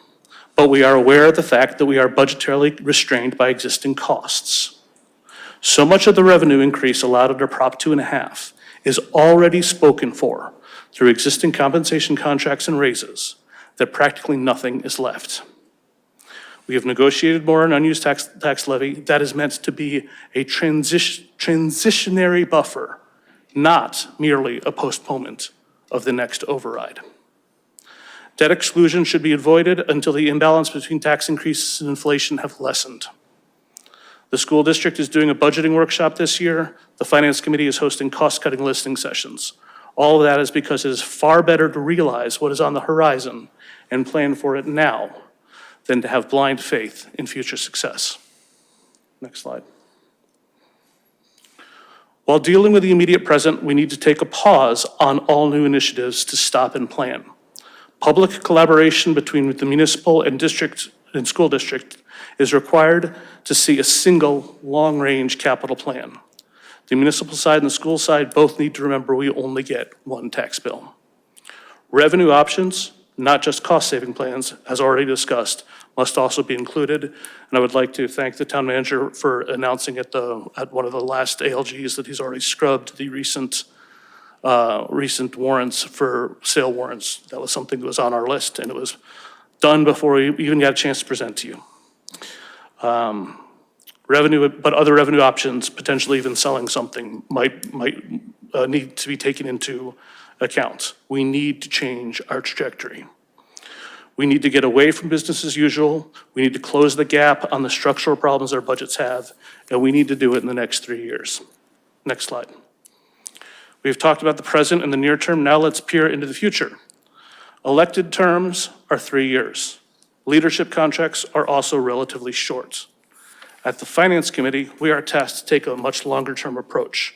Speaker 12: but we are aware of the fact that we are budgetarily restrained by existing costs. So much of the revenue increase allowed under Prop 2.5 is already spoken for through existing compensation contracts and raises that practically nothing is left. We have negotiated more in unused tax levy that is meant to be a transitionary buffer, not merely a postponement of the next override. Debt exclusion should be avoided until the imbalance between tax increases and inflation have lessened. The school district is doing a budgeting workshop this year. The finance committee is hosting cost-cutting listening sessions. All of that is because it is far better to realize what is on the horizon and plan for it now than to have blind faith in future success. Next slide. While dealing with the immediate present, we need to take a pause on all new initiatives to stop and plan. Public collaboration between the municipal and school district is required to see a single long-range capital plan. The municipal side and the school side both need to remember we only get one tax bill. Revenue options, not just cost-saving plans, as already discussed, must also be included. And I would like to thank the town manager for announcing at one of the last ALGs that he's already scrubbed the recent warrants for sale warrants. That was something that was on our list, and it was done before we even got a chance to present to you. Revenue, but other revenue options, potentially even selling something, might need to be taken into account. We need to change our trajectory. We need to get away from business as usual. We need to close the gap on the structural problems our budgets have, and we need to do it in the next 3 years. Next slide. We've talked about the present and the near term. Now let's peer into the future. Elected terms are 3 years. Leadership contracts are also relatively short. At the Finance Committee, we are tasked to take a much longer term approach.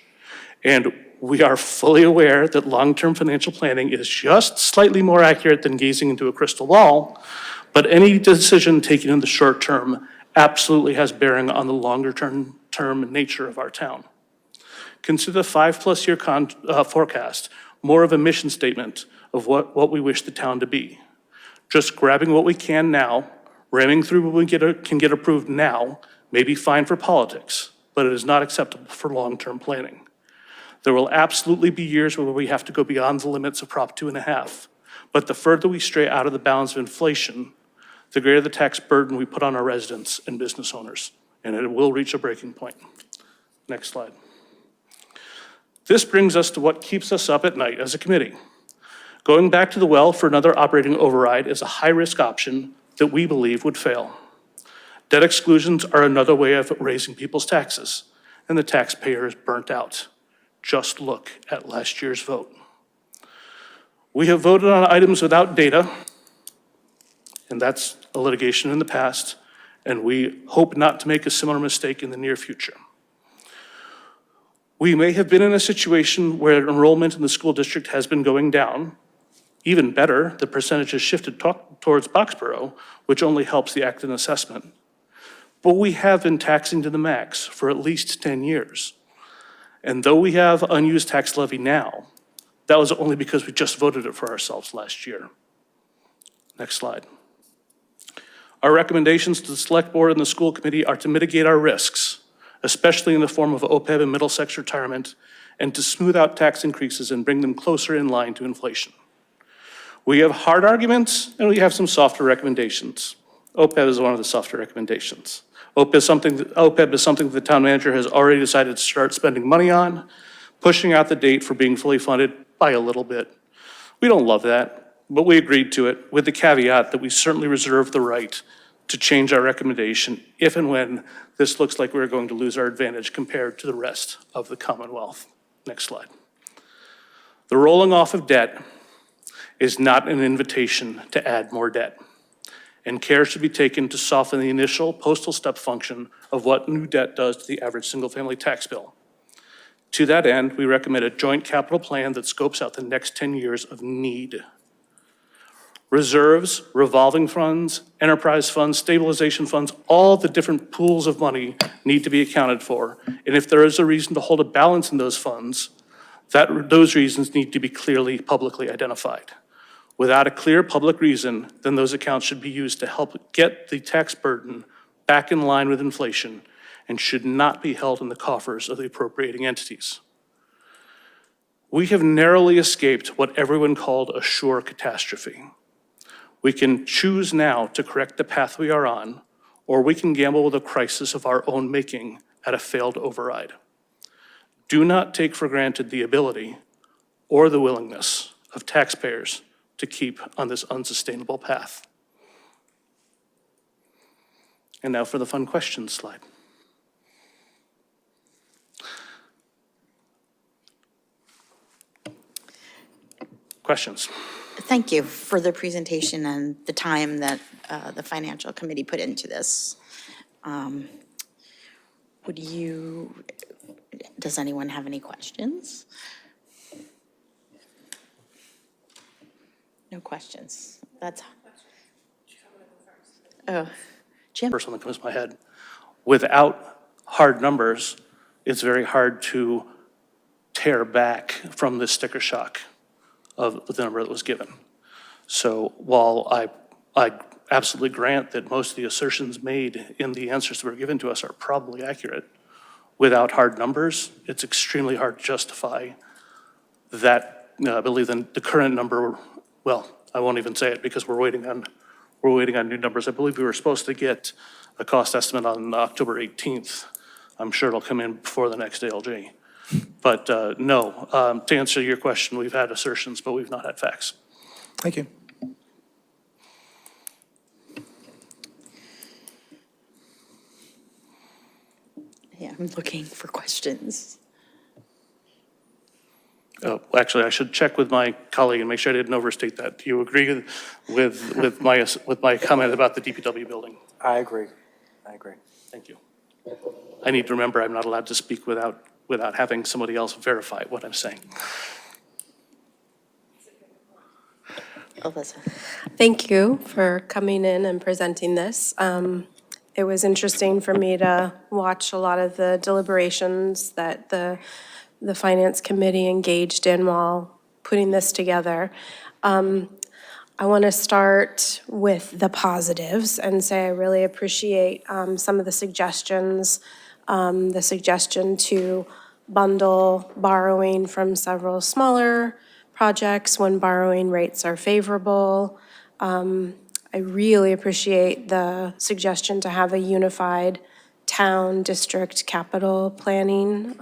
Speaker 12: And we are fully aware that long-term financial planning is just slightly more accurate than gazing into a crystal ball, but any decision taken in the short term absolutely has bearing on the longer term nature of our town. Consider the 5+ year forecast more of a mission statement of what we wish the town to be. Just grabbing what we can now, ramming through what we can get approved now, may be fine for politics, but it is not acceptable for long-term planning. There will absolutely be years where we have to go beyond the limits of Prop 2.5, but the further we stray out of the bounds of inflation, the greater the tax burden we put on our residents and business owners, and it will reach a breaking point. Next slide. This brings us to what keeps us up at night as a committee. Going back to the well for another operating override is a high-risk option that we believe would fail. Debt exclusions are another way of raising people's taxes, and the taxpayer is burnt out. Just look at last year's vote. We have voted on items without data, and that's a litigation in the past, and we hope not to make a similar mistake in the near future. We may have been in a situation where enrollment in the school district has been going down. Even better, the percentage has shifted towards Boxborough, which only helps the Acton assessment. But we have been taxing to the max for at least 10 years. And though we have unused tax levy now, that was only because we just voted it for ourselves last year. Next slide. Our recommendations to the select board and the school committee are to mitigate our risks, especially in the form of OPEB and Middlesex retirement, and to smooth out tax increases and bring them closer in line to inflation. We have hard arguments and we have some softer recommendations. OPEB is one of the softer recommendations. OPEB is something that the town manager has already decided to start spending money on, pushing out the date for being fully funded by a little bit. We don't love that, but we agreed to it with the caveat that we certainly reserve the right to change our recommendation if and when this looks like we're going to lose our advantage compared to the rest of the Commonwealth. Next slide. The rolling off of debt is not an invitation to add more debt, and care should be taken to soften the initial postal step function of what new debt does to the average single-family tax bill. To that end, we recommend a joint capital plan that scopes out the next 10 years of need. Reserves, revolving funds, enterprise funds, stabilization funds, all the different pools of money need to be accounted for. And if there is a reason to hold a balance in those funds, those reasons need to be clearly publicly identified. Without a clear public reason, then those accounts should be used to help get the tax burden back in line with inflation and should not be held in the coffers of the appropriating entities. We have narrowly escaped what everyone called a sure catastrophe. We can choose now to correct the path we are on, or we can gamble with a crisis of our own making at a failed override. Do not take for granted the ability or the willingness of taxpayers to keep on this unsustainable path. And now for the fun questions slide. Questions?
Speaker 1: Thank you for the presentation and the time that the Financial Committee put into this. Does anyone have any questions? No questions. That's. Oh, Jim.
Speaker 12: First one that comes to my head. Without hard numbers, it's very hard to tear back from this sticker shock of the number that was given. So while I absolutely grant that most of the assertions made in the answers that were given to us are probably accurate, without hard numbers, it's extremely hard to justify that. I believe the current number, well, I won't even say it because we're waiting on new numbers. I believe we were supposed to get a cost estimate on October 18th. I'm sure it'll come in before the next ALJ. But no, to answer your question, we've had assertions, but we've not had facts.
Speaker 13: Thank you.
Speaker 1: Yeah, I'm looking for questions.
Speaker 12: Actually, I should check with my colleague and make sure I didn't overstate that. Do you agree with my comment about the DPW building?
Speaker 13: I agree. I agree.
Speaker 12: Thank you. I need to remember I'm not allowed to speak without having somebody else verify what I'm saying.
Speaker 1: Alyssa.
Speaker 2: Thank you for coming in and presenting this. It was interesting for me to watch a lot of the deliberations that the Finance Committee engaged in while putting this together. I want to start with the positives and say I really appreciate some of the suggestions, the suggestion to bundle borrowing from several smaller projects when borrowing rates are favorable. I really appreciate the suggestion to have a unified town district capital planning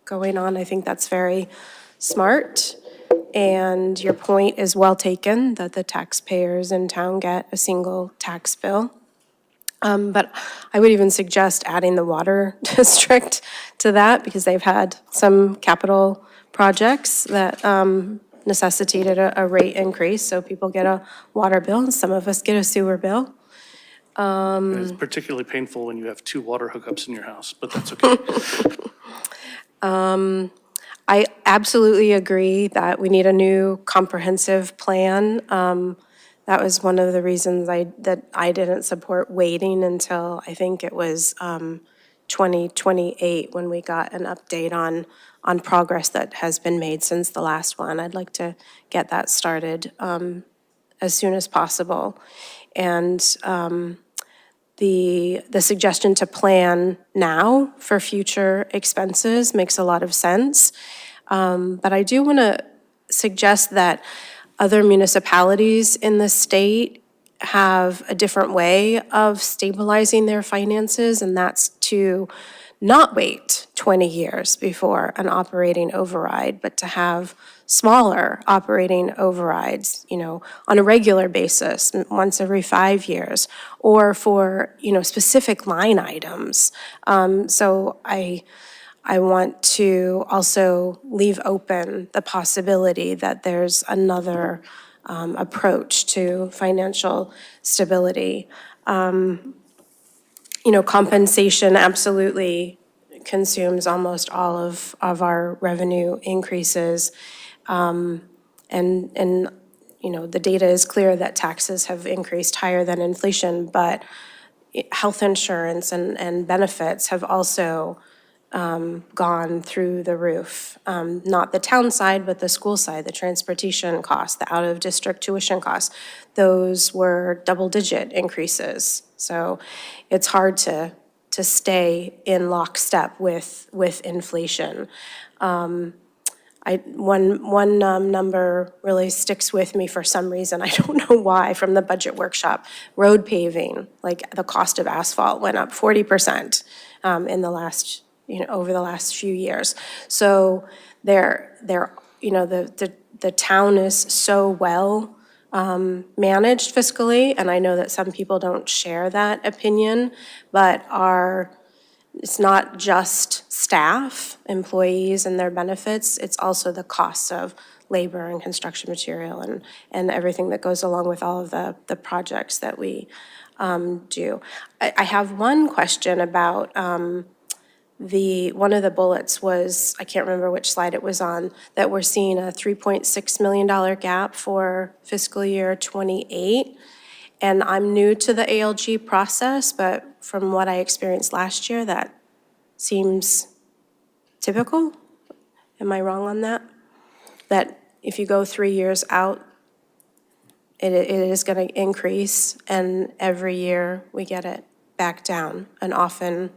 Speaker 2: going on. I think that's very smart. And your point is well taken, that the taxpayers in town get a single tax bill. But I would even suggest adding the water district to that, because they've had some capital projects that necessitated a rate increase, so people get a water bill and some of us get a sewer bill.
Speaker 12: And it's particularly painful when you have 2 water hookups in your house, but that's okay.
Speaker 2: I absolutely agree that we need a new comprehensive plan. That was one of the reasons that I didn't support waiting until, I think it was 2028, when we got an update on progress that has been made since the last one. I'd like to get that started as soon as possible. And the suggestion to plan now for future expenses makes a lot of sense. But I do want to suggest that other municipalities in the state have a different way of stabilizing their finances, and that's to not wait 20 years before an operating override, but to have smaller operating overrides, on a regular basis, once every 5 years, or for, specific line items. So I want to also leave open the possibility that there's another approach to financial stability. Compensation absolutely consumes almost all of our revenue increases. And the data is clear that taxes have increased higher than inflation, but health insurance and benefits have also gone through the roof. Not the town side, but the school side, the transportation costs, the out-of-district tuition costs. Those were double-digit increases. So it's hard to stay in lockstep with inflation. One number really sticks with me for some reason. I don't know why, from the budget workshop. Road paving, like the cost of asphalt went up 40% in the last, over the last few years. So the town is so well managed fiscally, and I know that some people don't share that opinion, but it's not just staff, employees and their benefits, it's also the costs of labor and construction material and everything that goes along with all of the projects that we do. I have one question about one of the bullets was, I can't remember which slide it was on, that we're seeing a $3.6 million gap for fiscal year '28. And I'm new to the ALG process, but from what I experienced last year, that seems typical? Am I wrong on that? That if you go 3 years out, it is going to increase, and every year we get it back down, and often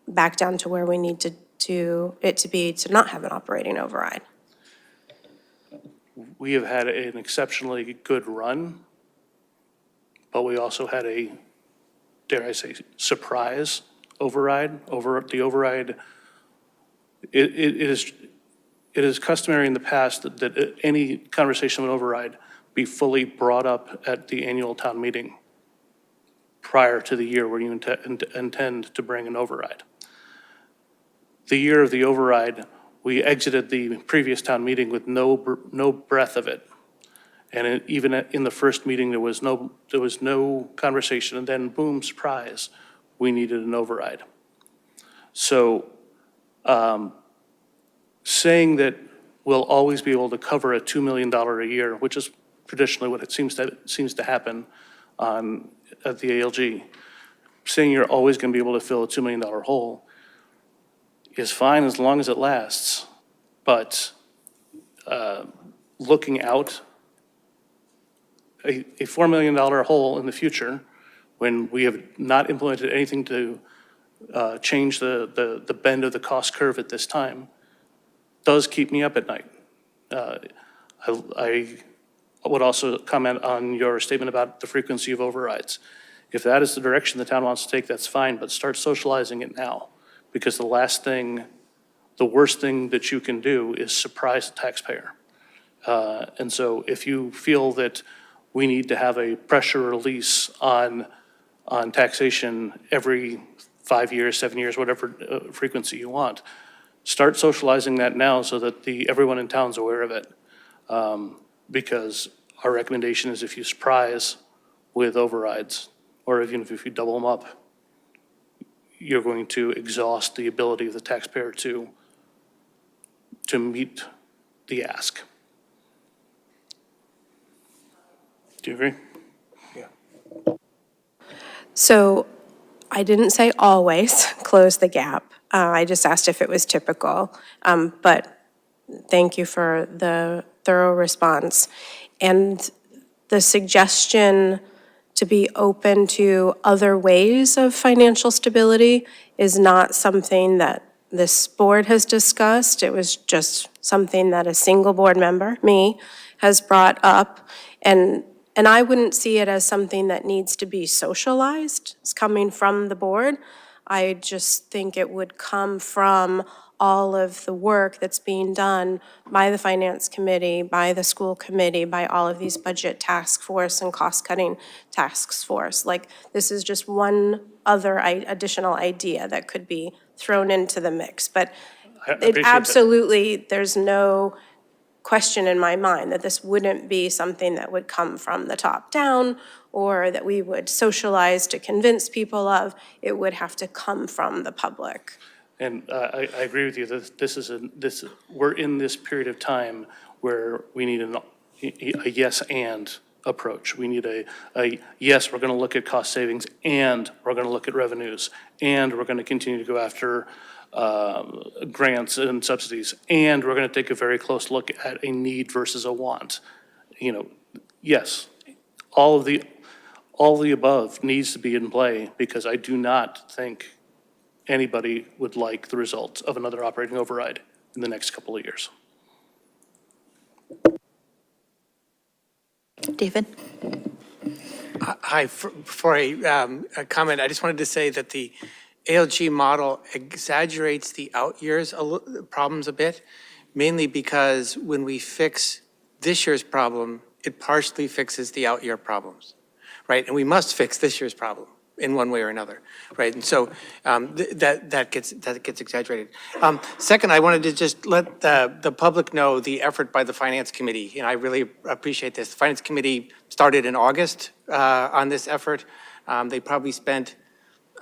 Speaker 2: back down to where we need to be to not have an operating override.
Speaker 12: We have had an exceptionally good run, but we also had a, dare I say, surprise override. The override, it is customary in the past that any conversation of an override be fully brought up at the annual town meeting prior to the year where you intend to bring an override. The year of the override, we exited the previous town meeting with no breath of it. And even in the first meeting, there was no conversation, and then boom, surprise, we needed an override. So saying that we'll always be able to cover a $2 million a year, which is traditionally what it seems to happen at the ALG, saying you're always going to be able to fill a $2 million hole is fine as long as it lasts. But looking out, a $4 million hole in the future, when we have not implemented anything to change the bend of the cost curve at this time, does keep me up at night. I would also comment on your statement about the frequency of overrides. If that is the direction the town wants to take, that's fine, but start socializing it now. Because the worst thing that you can do is surprise the taxpayer. And so if you feel that we need to have a pressure release on taxation every 5 years, 7 years, whatever frequency you want, start socializing that now so that everyone in town's aware of it. Because our recommendation is if you surprise with overrides, or even if you double them up, you're going to exhaust the ability of the taxpayer to meet the ask. Do you agree?
Speaker 6: Yeah.
Speaker 2: So I didn't say always close the gap. I just asked if it was typical. But thank you for the thorough response. And the suggestion to be open to other ways of financial stability is not something that this board has discussed. It was just something that a single board member, me, has brought up. And I wouldn't see it as something that needs to be socialized. It's coming from the board. I just think it would come from all of the work that's being done by the finance committee, by the school committee, by all of these budget task force and cost-cutting task force. Like, this is just one other additional idea that could be thrown into the mix. But it absolutely, there's no question in my mind that this wouldn't be something that would come from the top down or that we would socialize to convince people of. It would have to come from the public.
Speaker 12: And I agree with you that we're in this period of time where we need a yes and approach. We need a yes, we're going to look at cost savings, and we're going to look at revenues, and we're going to continue to go after grants and subsidies, and we're going to take a very close look at a need versus a want. Yes, all of the above needs to be in play, because I do not think anybody would like the results of another operating override in the next couple of years.
Speaker 1: David?
Speaker 6: Hi, before I comment, I just wanted to say that the ALG model exaggerates the out years problems a bit, mainly because when we fix this year's problem, it partially fixes the out year problems, right? And we must fix this year's problem in one way or another, right? And so that gets exaggerated. Second, I wanted to just let the public know the effort by the Finance Committee. I really appreciate this. The Finance Committee started in August on this effort. They probably spent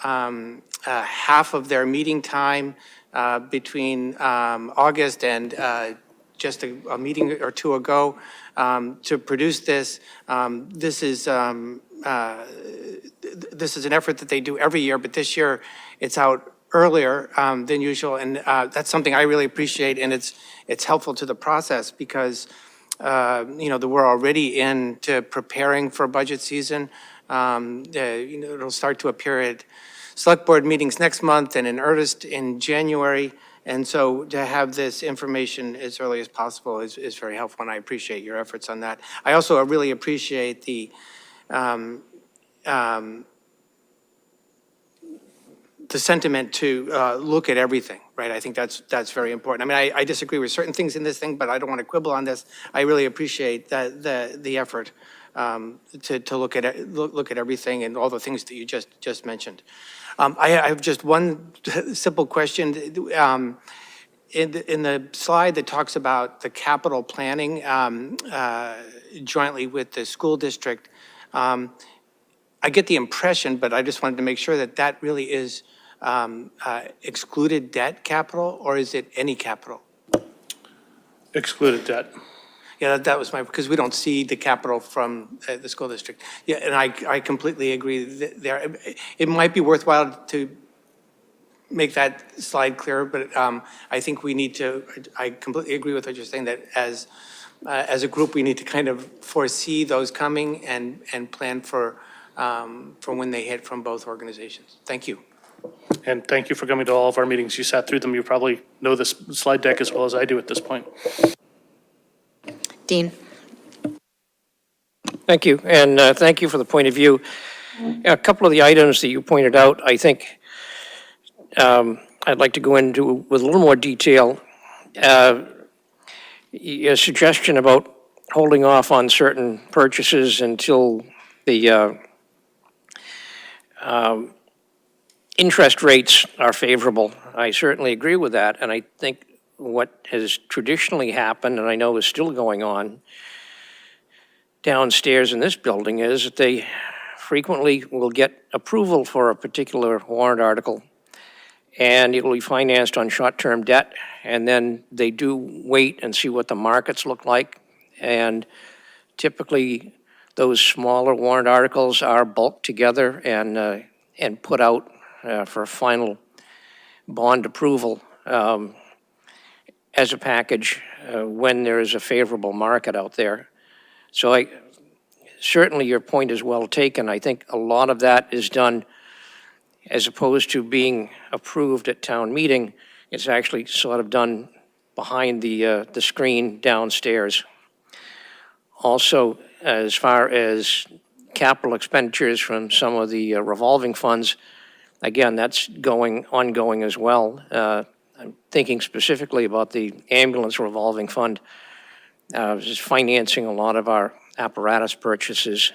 Speaker 6: half of their meeting time between August and just a meeting or two ago to produce this. This is an effort that they do every year, but this year it's out earlier than usual, and that's something I really appreciate, and it's helpful to the process because, we're already into preparing for budget season. It'll start to appear at select board meetings next month and in earnest in January. And so to have this information as early as possible is very helpful, and I appreciate your efforts on that. I also really appreciate the sentiment to look at everything, right? I think that's very important. I mean, I disagree with certain things in this thing, but I don't want to quibble on this. I really appreciate the effort to look at everything and all the things that you just mentioned. I have just one simple question. In the slide that talks about the capital planning jointly with the school district, I get the impression, but I just wanted to make sure that that really is excluded debt capital, or is it any capital?
Speaker 12: Excluded debt.
Speaker 6: Yeah, that was because we don't see the capital from the school district. Yeah, and I completely agree there. It might be worthwhile to make that slide clearer, but I think we need to, I completely agree with what you're saying, that as a group, we need to kind of foresee those coming and plan for when they hit from both organizations. Thank you.
Speaker 12: And thank you for coming to all of our meetings. You sat through them. You probably know this slide deck as well as I do at this point.
Speaker 1: Dean?
Speaker 5: Thank you, and thank you for the point of view. A couple of the items that you pointed out, I think I'd like to go into with a little more detail. A suggestion about holding off on certain purchases until the interest rates are favorable. I certainly agree with that, and I think what has traditionally happened, and I know is still going on downstairs in this building, is that they frequently will get approval for a particular warrant article, and it will be financed on short-term debt, and then they do wait and see what the markets look like, and typically those smaller warrant articles are bulked together and put out for final bond approval as a package when there is a favorable market out there. So certainly your point is well taken. I think a lot of that is done as opposed to being approved at town meeting. It's actually sort of done behind the screen downstairs. Also, as far as capital expenditures from some of the revolving funds, again, that's ongoing as well. I'm thinking specifically about the ambulance revolving fund, just financing a lot of our apparatus purchases.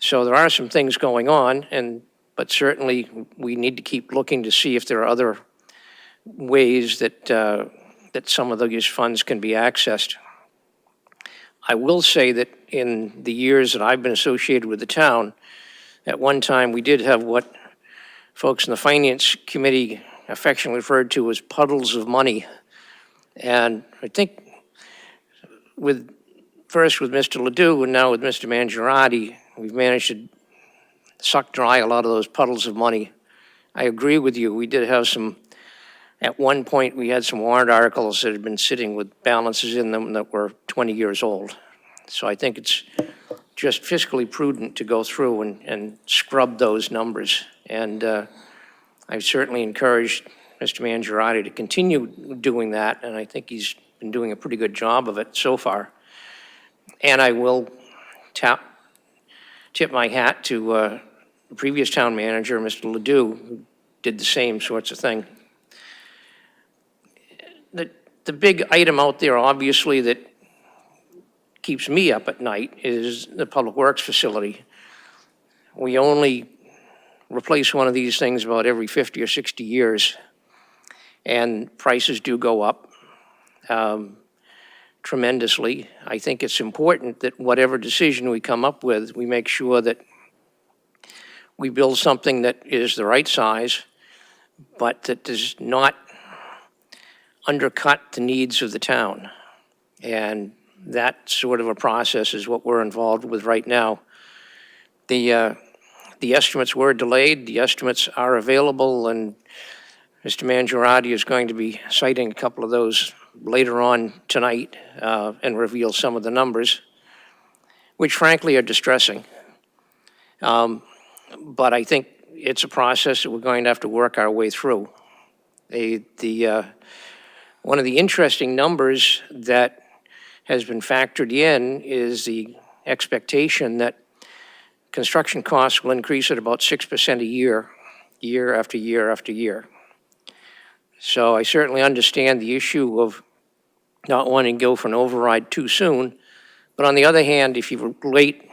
Speaker 5: So there are some things going on, but certainly we need to keep looking to see if there are other ways that some of those funds can be accessed. I will say that in the years that I've been associated with the town, at one time we did have what folks in the Finance Committee affectionately referred to as puddles of money. And I think first with Mr. Ledoux and now with Mr. Mangiarotti, we've managed to suck dry a lot of those puddles of money. I agree with you. We did have at one point we had some warrant articles that had been sitting with balances in them that were 20 years old. So I think it's just fiscally prudent to go through and scrub those numbers. And I've certainly encouraged Mr. Mangiarotti to continue doing that, and I think he's been doing a pretty good job of it so far. And I will tip my hat to the previous town manager, Mr. Ledoux, who did the same sorts of thing. The big item out there, obviously, that keeps me up at night is the Public Works facility. We only replace one of these things about every 50 or 60 years, and prices do go up tremendously. I think it's important that whatever decision we come up with, we make sure that we build something that is the right size, but that does not undercut the needs of the town. And that sort of a process is what we're involved with right now. The estimates were delayed. The estimates are available, and Mr. Mangiarotti is going to be citing a couple of those later on tonight and reveal some of the numbers, which frankly are distressing. But I think it's a process that we're going to have to work our way through. One of the interesting numbers that has been factored in is the expectation that construction costs will increase at about 6% a year, year after year after year. So I certainly understand the issue of not wanting to go for an override too soon. But on the other hand, if you wait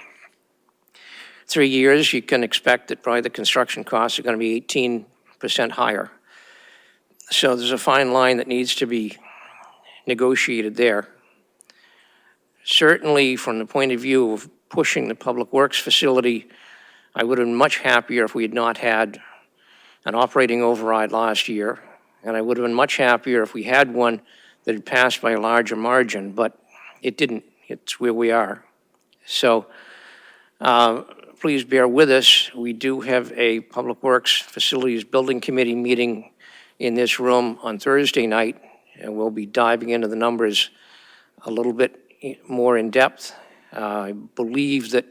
Speaker 5: 3 years, you can expect that probably the construction costs are going to be 18% higher. So there's a fine line that needs to be negotiated there. Certainly, from the point of view of pushing the Public Works facility, I would have been much happier if we had not had an operating override last year, and I would have been much happier if we had one that had passed by a larger margin, but it didn't. It's where we are. So please bear with us. We do have a Public Works Facilities Building Committee meeting in this room on Thursday night, and we'll be diving into the numbers a little bit more in depth. I believe that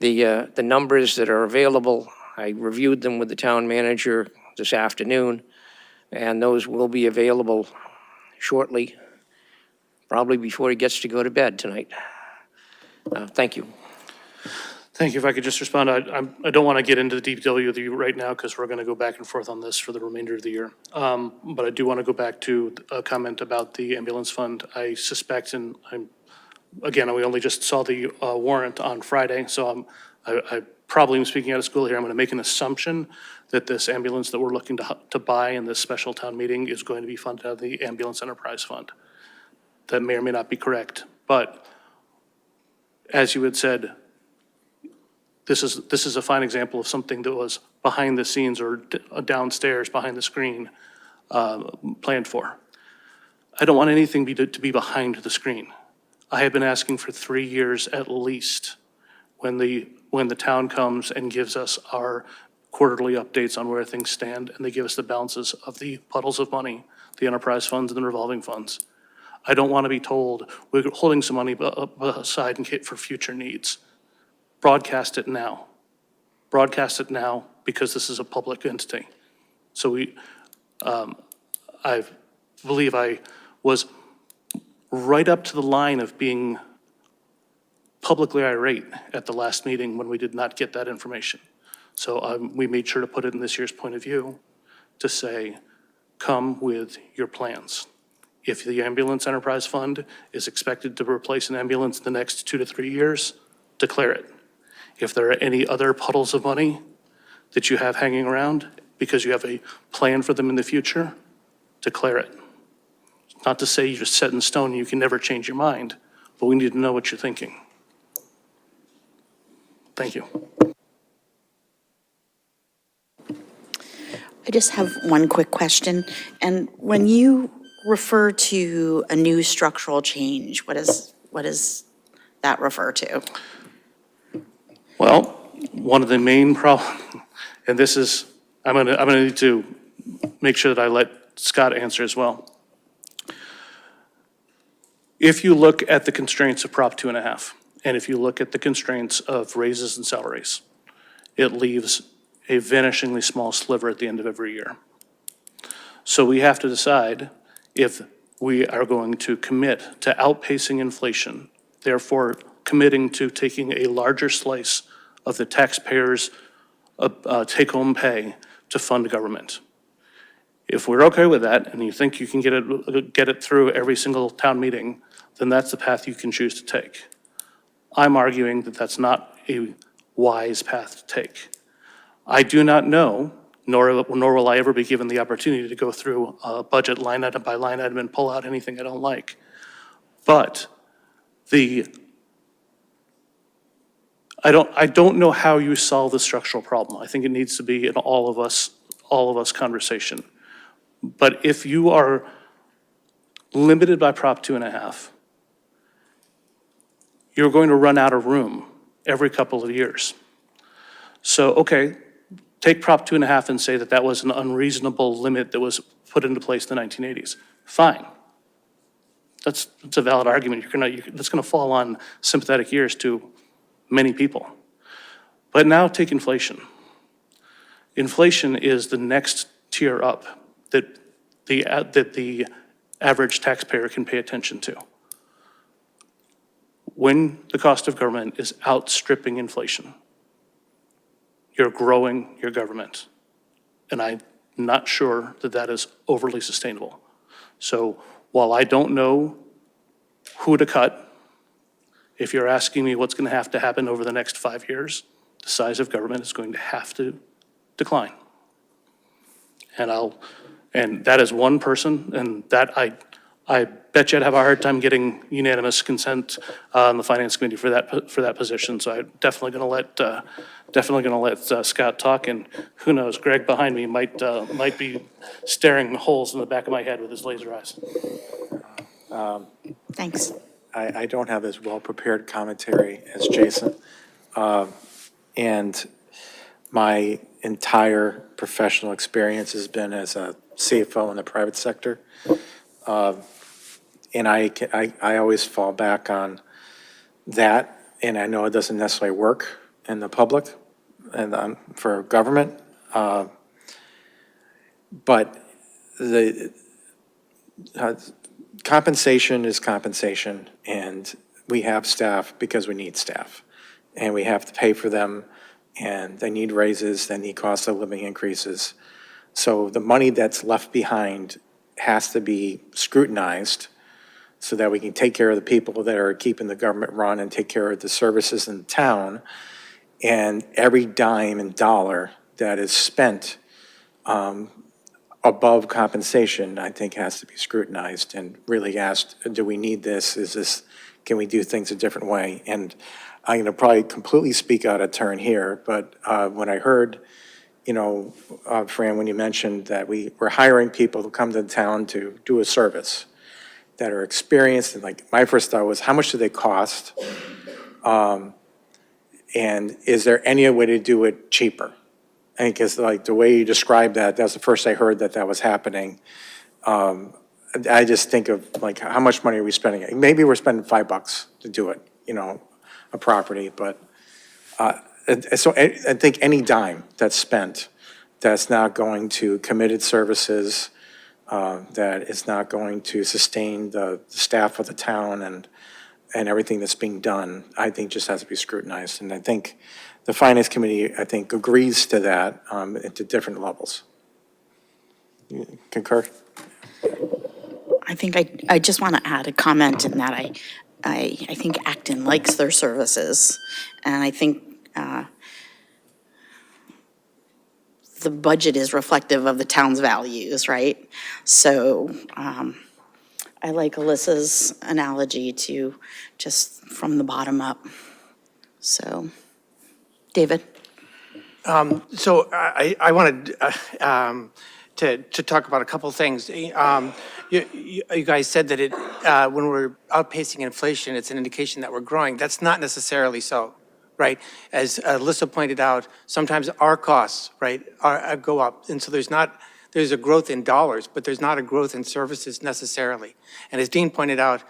Speaker 5: the numbers that are available, I reviewed them with the town manager this afternoon, and those will be available shortly, probably before he gets to go to bed tonight. Thank you.
Speaker 12: Thank you. If I could just respond, I don't want to get into the DPW with you right now because we're going to go back and forth on this for the remainder of the year. But I do want to go back to a comment about the ambulance fund. I suspect, and again, we only just saw the warrant on Friday, so I probably am speaking out of school here. I'm going to make an assumption that this ambulance that we're looking to buy in this special town meeting is going to be funded out of the ambulance enterprise fund. That may or may not be correct, but as you had said, this is a fine example of something that was behind the scenes or downstairs behind the screen planned for. I don't want anything to be behind the screen. I have been asking for 3 years at least when the town comes and gives us our quarterly updates on where things stand, and they give us the balances of the puddles of money, the enterprise funds and the revolving funds. I don't want to be told we're holding some money aside for future needs. Broadcast it now. Broadcast it now because this is a public entity. So I believe I was right up to the line of being publicly irate at the last meeting when we did not get that information. So we made sure to put it in this year's point of view to say, come with your plans. If the ambulance enterprise fund is expected to replace an ambulance in the next 2 to 3 years, declare it. If there are any other puddles of money that you have hanging around because you have a plan for them in the future, declare it. Not to say you're set in stone and you can never change your mind, but we need to know what you're thinking. Thank you.
Speaker 1: I just have one quick question. And when you refer to a new structural change, what does that refer to?
Speaker 12: Well, one of the main problems, and this is, I'm gonna need to make sure that I let Scott answer as well. If you look at the constraints of Prop 2.5, and if you look at the constraints of raises and salaries, it leaves a vanishingly small sliver at the end of every year. So we have to decide if we are going to commit to outpacing inflation, therefore committing to taking a larger slice of the taxpayers' take-home pay to fund government. If we're okay with that, and you think you can get it through every single town meeting, then that's the path you can choose to take. I'm arguing that that's not a wise path to take. I do not know, nor will I ever be given the opportunity to go through a budget line item by line item and pull out anything I don't like. But I don't know how you solve the structural problem. I think it needs to be an all of us conversation. But if you are limited by Prop 2.5, you're going to run out of room every couple of years. So, okay, take Prop 2.5 and say that that was an unreasonable limit that was put into place in the 1980s. Fine. That's a valid argument. That's going to fall on sympathetic ears to many people. But now take inflation. Inflation is the next tier up that the average taxpayer can pay attention to. When the cost of government is outstripping inflation, you're growing your government. And I'm not sure that that is overly sustainable. So while I don't know who to cut, if you're asking me what's going to have to happen over the next 5 years, the size of government is going to have to decline. And that is one person, and that I bet you I'd have a hard time getting unanimous consent on the Finance Committee for that position. So I'm definitely going to let Scott talk, and who knows, Greg behind me might be staring holes in the back of my head with his laser eyes.
Speaker 1: Thanks.
Speaker 13: I don't have as well-prepared commentary as Jason. And my entire professional experience has been as a CFO in the private sector. And I always fall back on that, and I know it doesn't necessarily work in the public and for government. But the compensation is compensation, and we have staff because we need staff. And we have to pay for them, and they need raises, they need cost of living increases. So the money that's left behind has to be scrutinized so that we can take care of the people that are keeping the government run and take care of the services in the town. And every dime and dollar that is spent above compensation, I think, has to be scrutinized and really asked, do we need this? Can we do things a different way? And I'm going to probably completely speak out of turn here, but when I heard, Fran, when you mentioned that we were hiring people to come to the town to do a service that are experienced, and like my first thought was, how much do they cost? And is there any way to do it cheaper? And because like the way you described that, that's the first I heard that was happening. I just think of like, how much money are we spending? Maybe we're spending $5 to do it, a property, but so I think any dime that's spent that's not going to committed services, that is not going to sustain the staff of the town and everything that's being done, I think just has to be scrutinized. And I think the Finance Committee, I think, agrees to that at different levels. You concur?
Speaker 1: I think I just want to add a comment in that I think Acton likes their services, and I think the budget is reflective of the town's values, right? So I like Alyssa's analogy to just from the bottom up. So, David?
Speaker 6: So I wanted to talk about a couple things. You guys said that when we're outpacing inflation, it's an indication that we're growing. That's not necessarily so, right? As Alyssa pointed out, sometimes our costs, right, go up. And so there's a growth in dollars, but there's not a growth in services necessarily. And as Dean pointed out,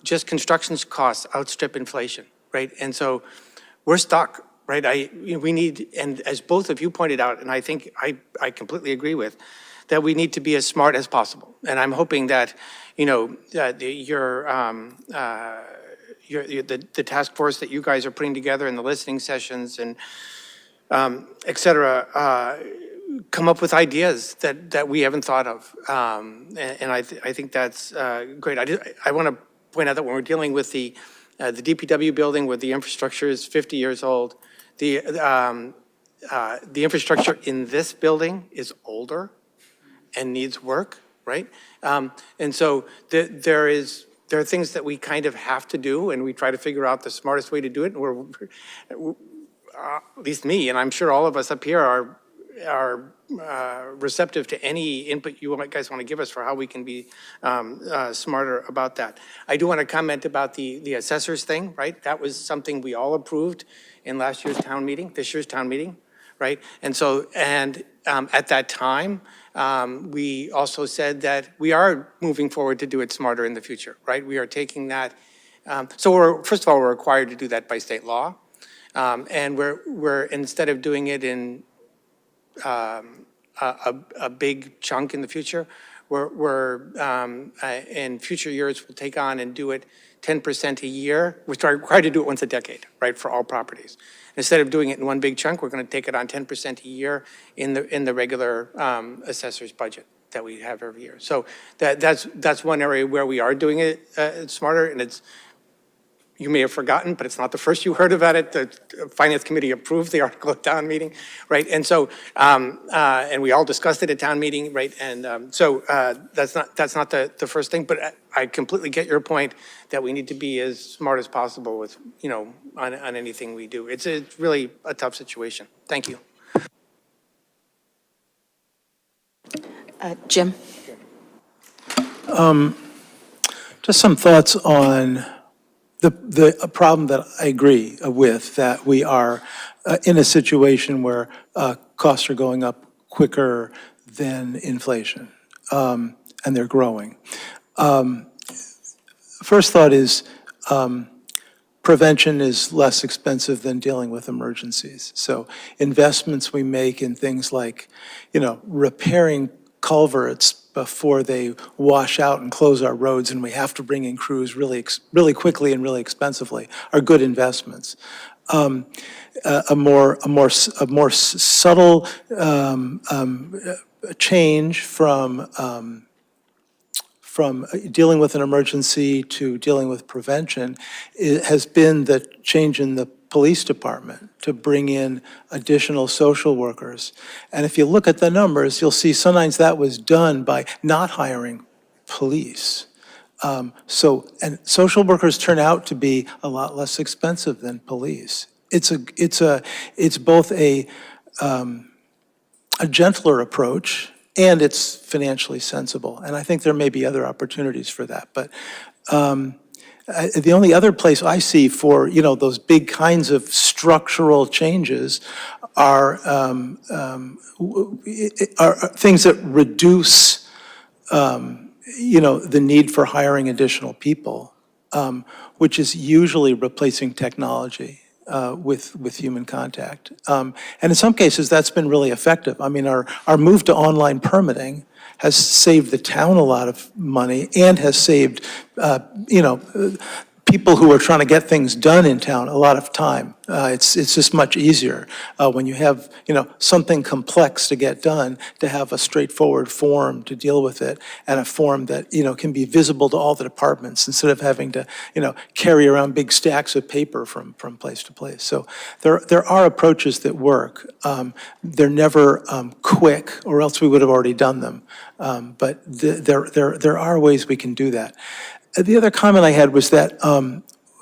Speaker 6: just construction costs outstrip inflation, right? And so we're stuck, right? We need, and as both of you pointed out, and I think I completely agree with, that we need to be as smart as possible. And I'm hoping that, the task force that you guys are putting together and the listening sessions and et cetera, come up with ideas that we haven't thought of. And I think that's great. I want to point out that when we're dealing with the DPW building where the infrastructure is 50 years old, the infrastructure in this building is older and needs work, right? And so there are things that we kind of have to do, and we try to figure out the smartest way to do it. And at least me, and I'm sure all of us up here are receptive to any input you guys want to give us for how we can be smarter about that. I do want to comment about the assessors thing, right? That was something we all approved in last year's town meeting, this year's town meeting, right? And so, at that time, we also said that we are moving forward to do it smarter in the future, right? We are taking that, first of all, we're required to do that by state law. And we're instead of doing it in a big chunk in the future, in future years, we'll take on and do it 10% a year. We're required to do it once a decade, right, for all properties. Instead of doing it in one big chunk, we're going to take it on 10% a year in the regular assessor's budget that we have every year. So that's one area where we are doing it smarter, and it's, you may have forgotten, but it's not the first you heard about it. The Finance Committee approved the article at town meeting, right? And so, and we all discussed it at town meeting, right? And that's not the first thing, but I completely get your point that we need to be as smart as possible with, on anything we do. It's really a tough situation. Thank you.
Speaker 1: Jim?
Speaker 7: Just some thoughts on the problem that I agree with, that we are in a situation where costs are going up quicker than inflation, and they're growing. First thought is prevention is less expensive than dealing with emergencies. So investments we make in things like, repairing culverts before they wash out and close our roads, and we have to bring in crews really quickly and really expensively, are good investments. A more subtle change from dealing with an emergency to dealing with prevention has been the change in the police department to bring in additional social workers. And if you look at the numbers, you'll see sometimes that was done by not hiring police. And social workers turn out to be a lot less expensive than police. It's both a gentler approach, and it's financially sensible. And I think there may be other opportunities for that. But the only other place I see for, those big kinds of structural changes are things that reduce, the need for hiring additional people, which is usually replacing technology with human contact. And in some cases, that's been really effective. I mean, our move to online permitting has saved the town a lot of money and has saved, people who are trying to get things done in town a lot of time. It's just much easier when you have, something complex to get done, to have a straightforward form to deal with it, and a form that, can be visible to all the departments instead of having to, carry around big stacks of paper from place to place. So there are approaches that work. They're never quick, or else we would have already done them. But there are ways we can do that. The other comment I had was that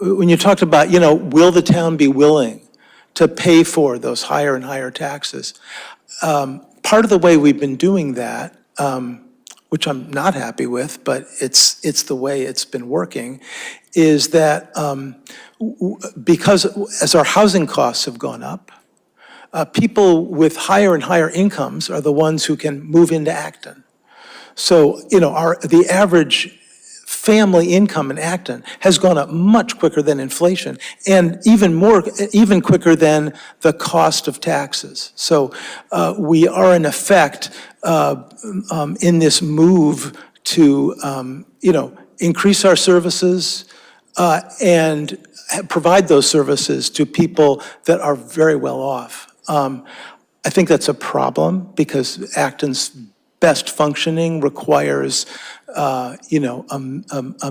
Speaker 7: when you talked about, will the town be willing to pay for those higher and higher taxes? Part of the way we've been doing that, which I'm not happy with, but it's the way it's been working, is that because as our housing costs have gone up, people with higher and higher incomes are the ones who can move into Acton. So, the average family income in Acton has gone up much quicker than inflation, and even quicker than the cost of taxes. So we are in effect in this move to increase our services and provide those services to people that are very well off. I think that's a problem because Acton's best functioning requires, a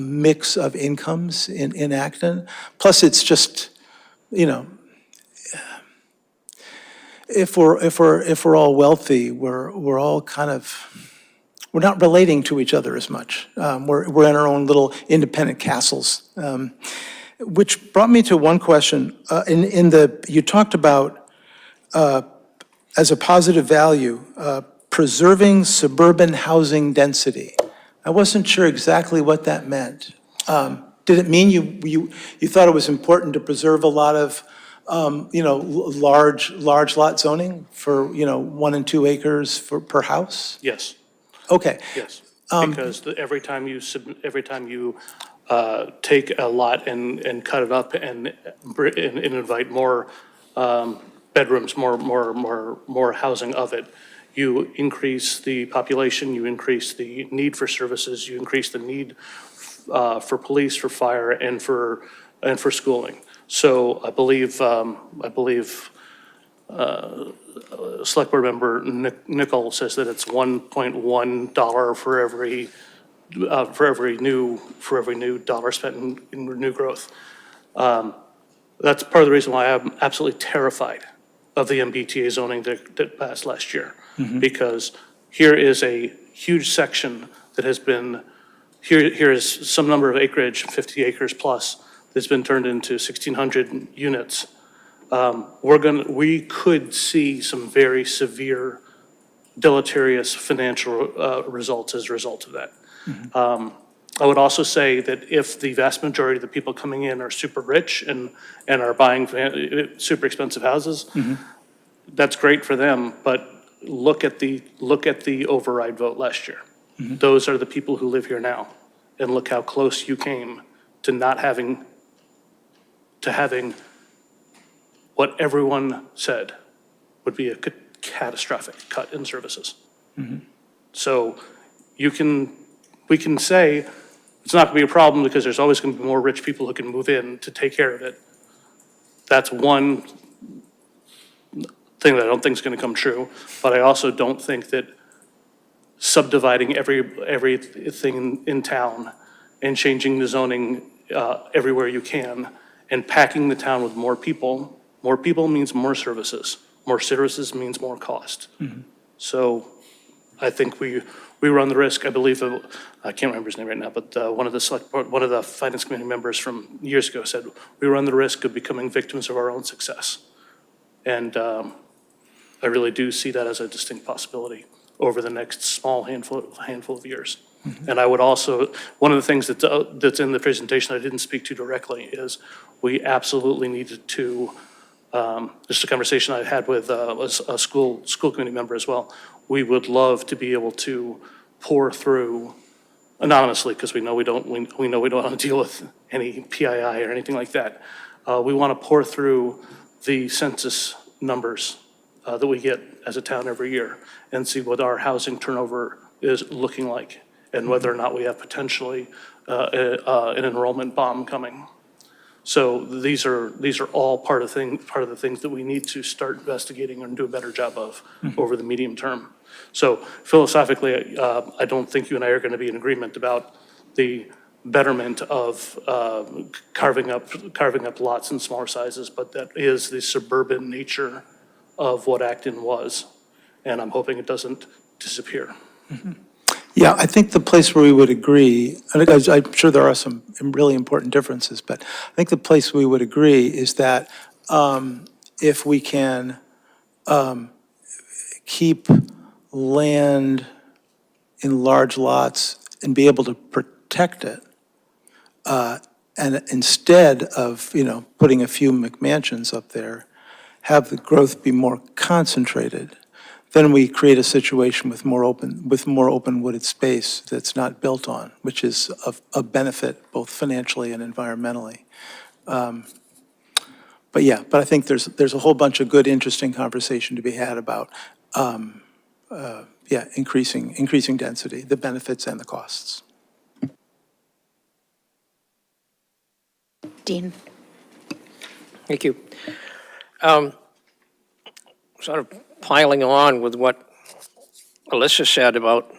Speaker 7: mix of incomes in Acton. Plus, it's just, if we're all wealthy, we're all kind of, we're not relating to each other as much. We're in our own little independent castles. Which brought me to one question. You talked about as a positive value, preserving suburban housing density. I wasn't sure exactly what that meant. Did it mean you thought it was important to preserve a lot of large lot zoning for, 1 and 2 acres per house?
Speaker 12: Yes,
Speaker 7: Okay.
Speaker 12: yes. Because every time you take a lot and cut it up and invite more bedrooms, more housing of it, you increase the population, you increase the need for services, you increase the need for police, for fire, and for schooling. So I believe Select Board Member Nickel says that it's $1.1 for every new dollar spent in new growth. That's part of the reason why I'm absolutely terrified of the MBTA zoning that passed last year. Because here is a huge section that has been, here is some number of acreage, 50 acres plus, that's been turned into 1,600 units. We could see some very severe deleterious financial results as a result of that. I would also say that if the vast majority of the people coming in are super rich and are buying super expensive houses, that's great for them, but look at the override vote last year. Those are the people who live here now, and look how close you came to not having what everyone said would be a catastrophic cut in services. So we can say it's not going to be a problem because there's always going to be more rich people who can move in to take care of it. That's one thing that I don't think is going to come true, but I also don't think that subdividing everything in town and changing the zoning everywhere you can and packing the town with more people means more services. More services means more cost. So I think we run the risk, I believe, I can't remember his name right now, but one of the Finance Committee members from years ago said, we run the risk of becoming victims of our own success. And I really do see that as a distinct possibility over the next small handful of years. And I would also, one of the things that's in the presentation I didn't speak to directly is we absolutely needed to, just a conversation I had with a school committee member as well. We would love to be able to pour through anonymously, because we know we don't want to deal with any PII or anything like that. We want to pour through the census numbers that we get as a town every year and see what our housing turnover is looking like and whether or not we have potentially an enrollment bomb coming. So these are all part of the things that we need to start investigating and do a better job of over the medium term. So philosophically, I don't think you and I are going to be in agreement about the betterment of carving up lots in smaller sizes, but that is the suburban nature of what Acton was, and I'm hoping it doesn't disappear.
Speaker 7: Yeah, I think the place where we would agree, and I'm sure there are some really important differences, but I think the place we would agree is that if we can keep land in large lots and be able to protect it, and instead of, putting a few McMansions up there, have the growth be more concentrated, then we create a situation with more open wooded space that's not built on, which is a benefit both financially and environmentally. But I think there's a whole bunch of good, interesting conversation to be had about, increasing density, the benefits and the costs.
Speaker 1: Dean?
Speaker 5: Thank you. Sort of piling on with what Alyssa said about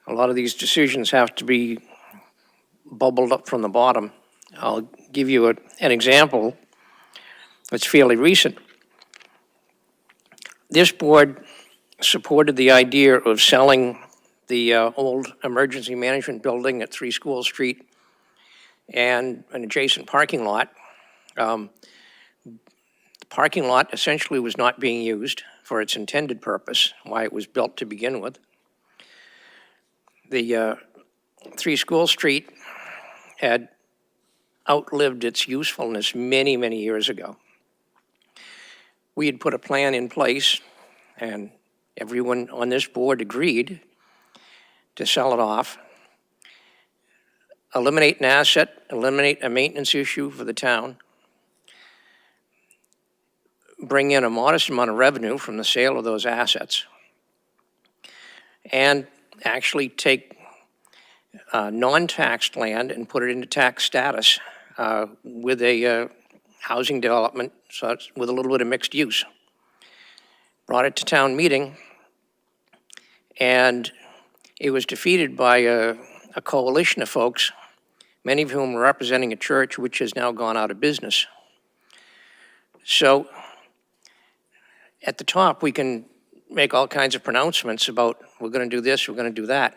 Speaker 5: a lot of these decisions have to be bubbled up from the bottom. I'll give you an example that's fairly recent. This board supported the idea of selling the old emergency management building at 3 School Street and an adjacent parking lot. The parking lot essentially was not being used for its intended purpose, why it was built to begin with. The 3 School Street had outlived its usefulness many, many years ago. we had put a plan in place, and everyone on this board agreed to sell it off, eliminate an asset, eliminate a maintenance issue for the town, bring in a modest amount of revenue from the sale of those assets, and actually take non-taxed land and put it into tax status with a housing development with a little bit of mixed use. Brought it to town meeting, and it was defeated by a coalition of folks, many of whom were representing a church which has now gone out of business. So at the top, we can make all kinds of pronouncements about we're going to do this, we're going to do that.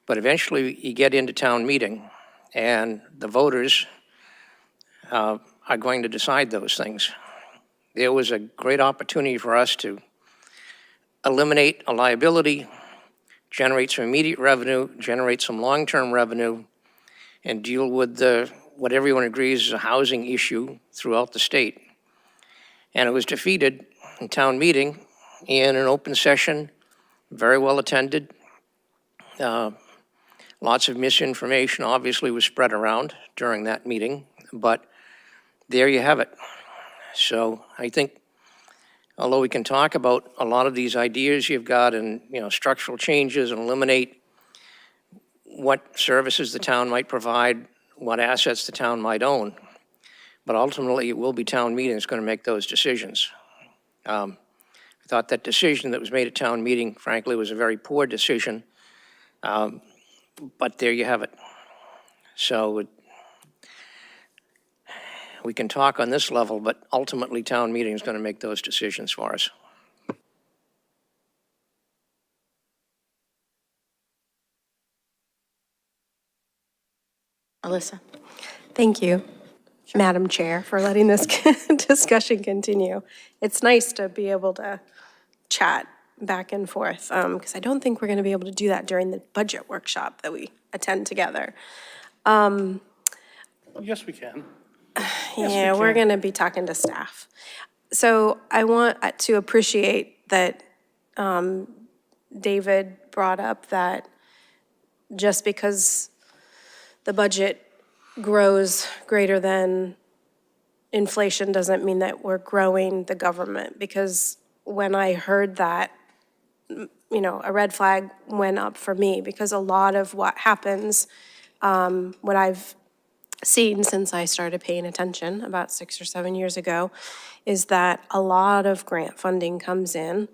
Speaker 5: But eventually, you get into town meeting, and the voters are going to decide those things. There was a great opportunity for us to eliminate a liability, generate some immediate revenue, generate some long-term revenue, and deal with what everyone agrees is a housing issue throughout the state. And it was defeated in town meeting in an open session, very well attended. Lots of misinformation obviously was spread around during that meeting, but there you have it. So I think, although we can talk about a lot of these ideas you've got and, structural changes and eliminate what services the town might provide, what assets the town might own, but ultimately it will be town meeting that's going to make those decisions. I thought that decision that was made at town meeting, frankly, was a very poor decision. But there you have it. So we can talk on this level, but ultimately town meeting is going to make those decisions for us.
Speaker 1: Alyssa?
Speaker 2: Thank you, Madam Chair, for letting this discussion continue. It's nice to be able to chat back and forth, because I don't think we're going to be able to do that during the budget workshop that we attend together.
Speaker 12: Yes, we can.
Speaker 2: Yeah, we're going to be talking to staff. So I want to appreciate that David brought up that just because the budget grows greater than inflation doesn't mean that we're growing the government, because when I heard that, a red flag went up for me, because a lot of what happens, what I've seen since I started paying attention about 6 or 7 years ago, is that a lot of grant funding comes in,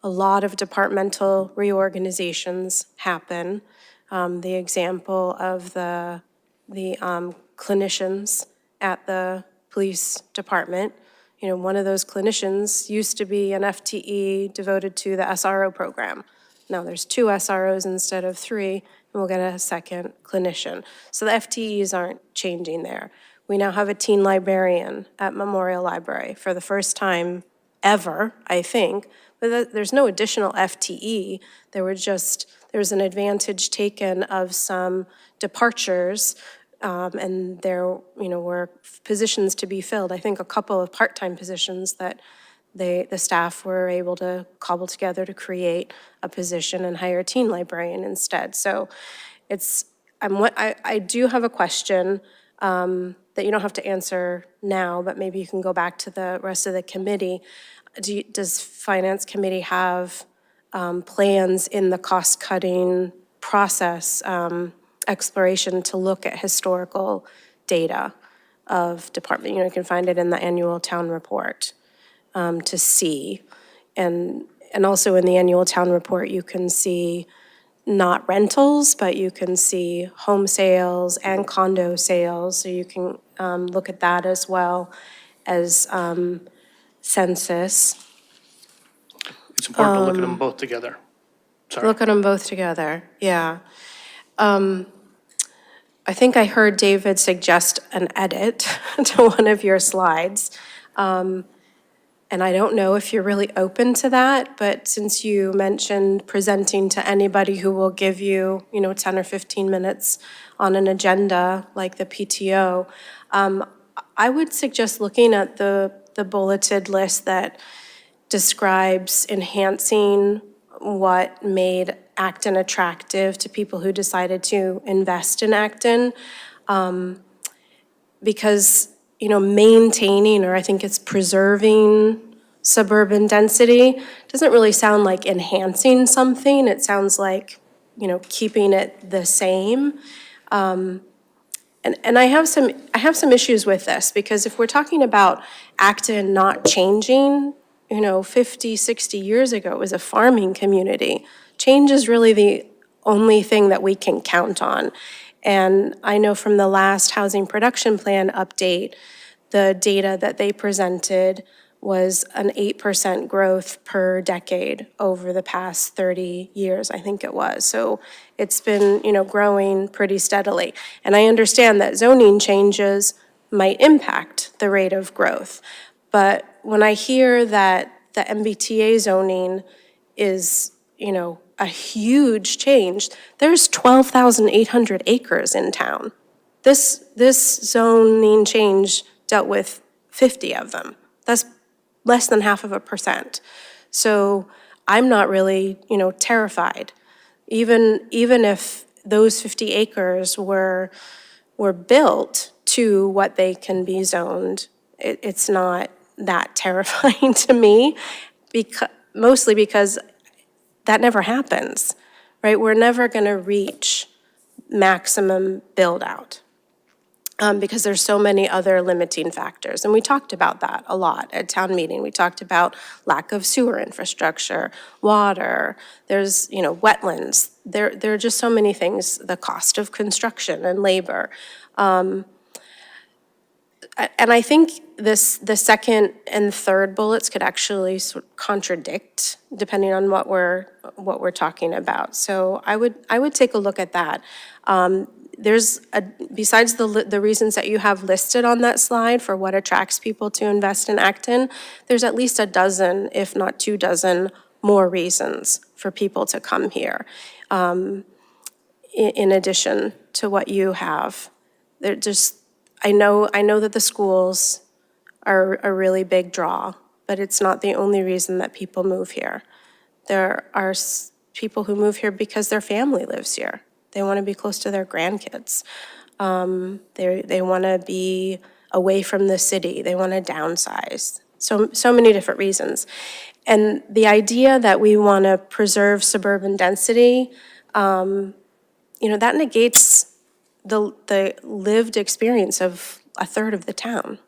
Speaker 2: a lot of departmental reorganizations happen. The example of the clinicians at the police department, one of those clinicians used to be an FTE devoted to the SRO program. Now there's 2 SROs instead of 3, and we'll get a second clinician. So the FTEs aren't changing there. We now have a teen librarian at Memorial Library for the first time ever, I think, but there's no additional FTE. There was an advantage taken of some departures, and there, were positions to be filled. I think a couple of part-time positions that the staff were able to cobble together to create a position and hire a teen librarian instead. So I do have a question that you don't have to answer now, but maybe you can go back to the rest of the committee. Does Finance Committee have plans in the cost-cutting process exploration to look at historical data of department? You can find it in the annual town report to see. And also in the annual town report, you can see not rentals, but you can see home sales and condo sales. So you can look at that as well as census.
Speaker 12: It's important to look at them both together. Sorry.
Speaker 2: Look at them both together, yeah. I think I heard David suggest an edit to one of your slides. And I don't know if you're really open to that, but since you mentioned presenting to anybody who will give you, 10 or 15 minutes on an agenda like the PTO, I would suggest looking at the the bulleted list that describes enhancing what made Acton attractive to people who decided to invest in Acton. Because, maintaining, or I think it's preserving suburban density, doesn't really sound like enhancing something. It sounds like, keeping it the same. And I have some issues with this, because if we're talking about Acton not changing, 50, 60 years ago, it was a farming community. Change is really the only thing that we can count on. And I know from the last housing production plan update, the data that they presented was an 8% growth per decade over the past 30 years, I think it was. So it's been, growing pretty steadily. And I understand that zoning changes might impact the rate of growth. But when I hear that the MBTA zoning is, a huge change, there's 12,800 acres in town. This zoning change dealt with 50 of them. That's less than 0.5%. So I'm not really, terrified. Even if those 50 acres were built to what they can be zoned, it's not that terrifying to me, mostly because that never happens, right? We're never going to reach maximum build out. Because there's so many other limiting factors. And we talked about that a lot at town meeting. We talked about lack of sewer infrastructure, water, there's, wetlands. There are just so many things, the cost of construction and labor. And I think the second and third bullets could actually sort of contradict, depending on what we're talking about. So I would take a look at that. Besides the reasons that you have listed on that slide for what attracts people to invest in Acton, there's at least a dozen, if not 24, more reasons for people to come here, in addition to what you have. I know that the schools are a really big draw, but it's not the only reason that people move here. There are people who move here because their family lives here. They want to be close to their grandkids. They want to be away from the city. They want to downsize. So many different reasons. And the idea that we want to preserve suburban density, that negates the lived experience of a third of the town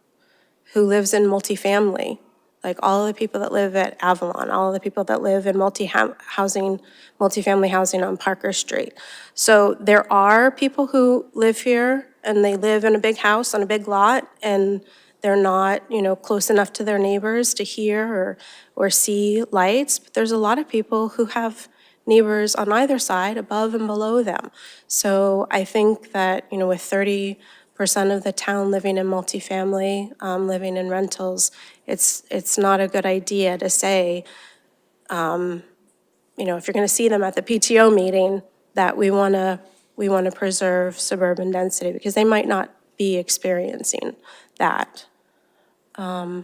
Speaker 2: who lives in multifamily. Like all of the people that live at Avalon, all of the people that live in multifamily housing on Parker Street. So there are people who live here and they live in a big house on a big lot, and they're not, close enough to their neighbors to hear or see lights. But there's a lot of people who have neighbors on either side, above and below them. So I think that, with 30% of the town living in multifamily, living in rentals, it's not a good idea to say, if you're going to see them at the PTO meeting, that we want to preserve suburban density, because they might not be experiencing that. I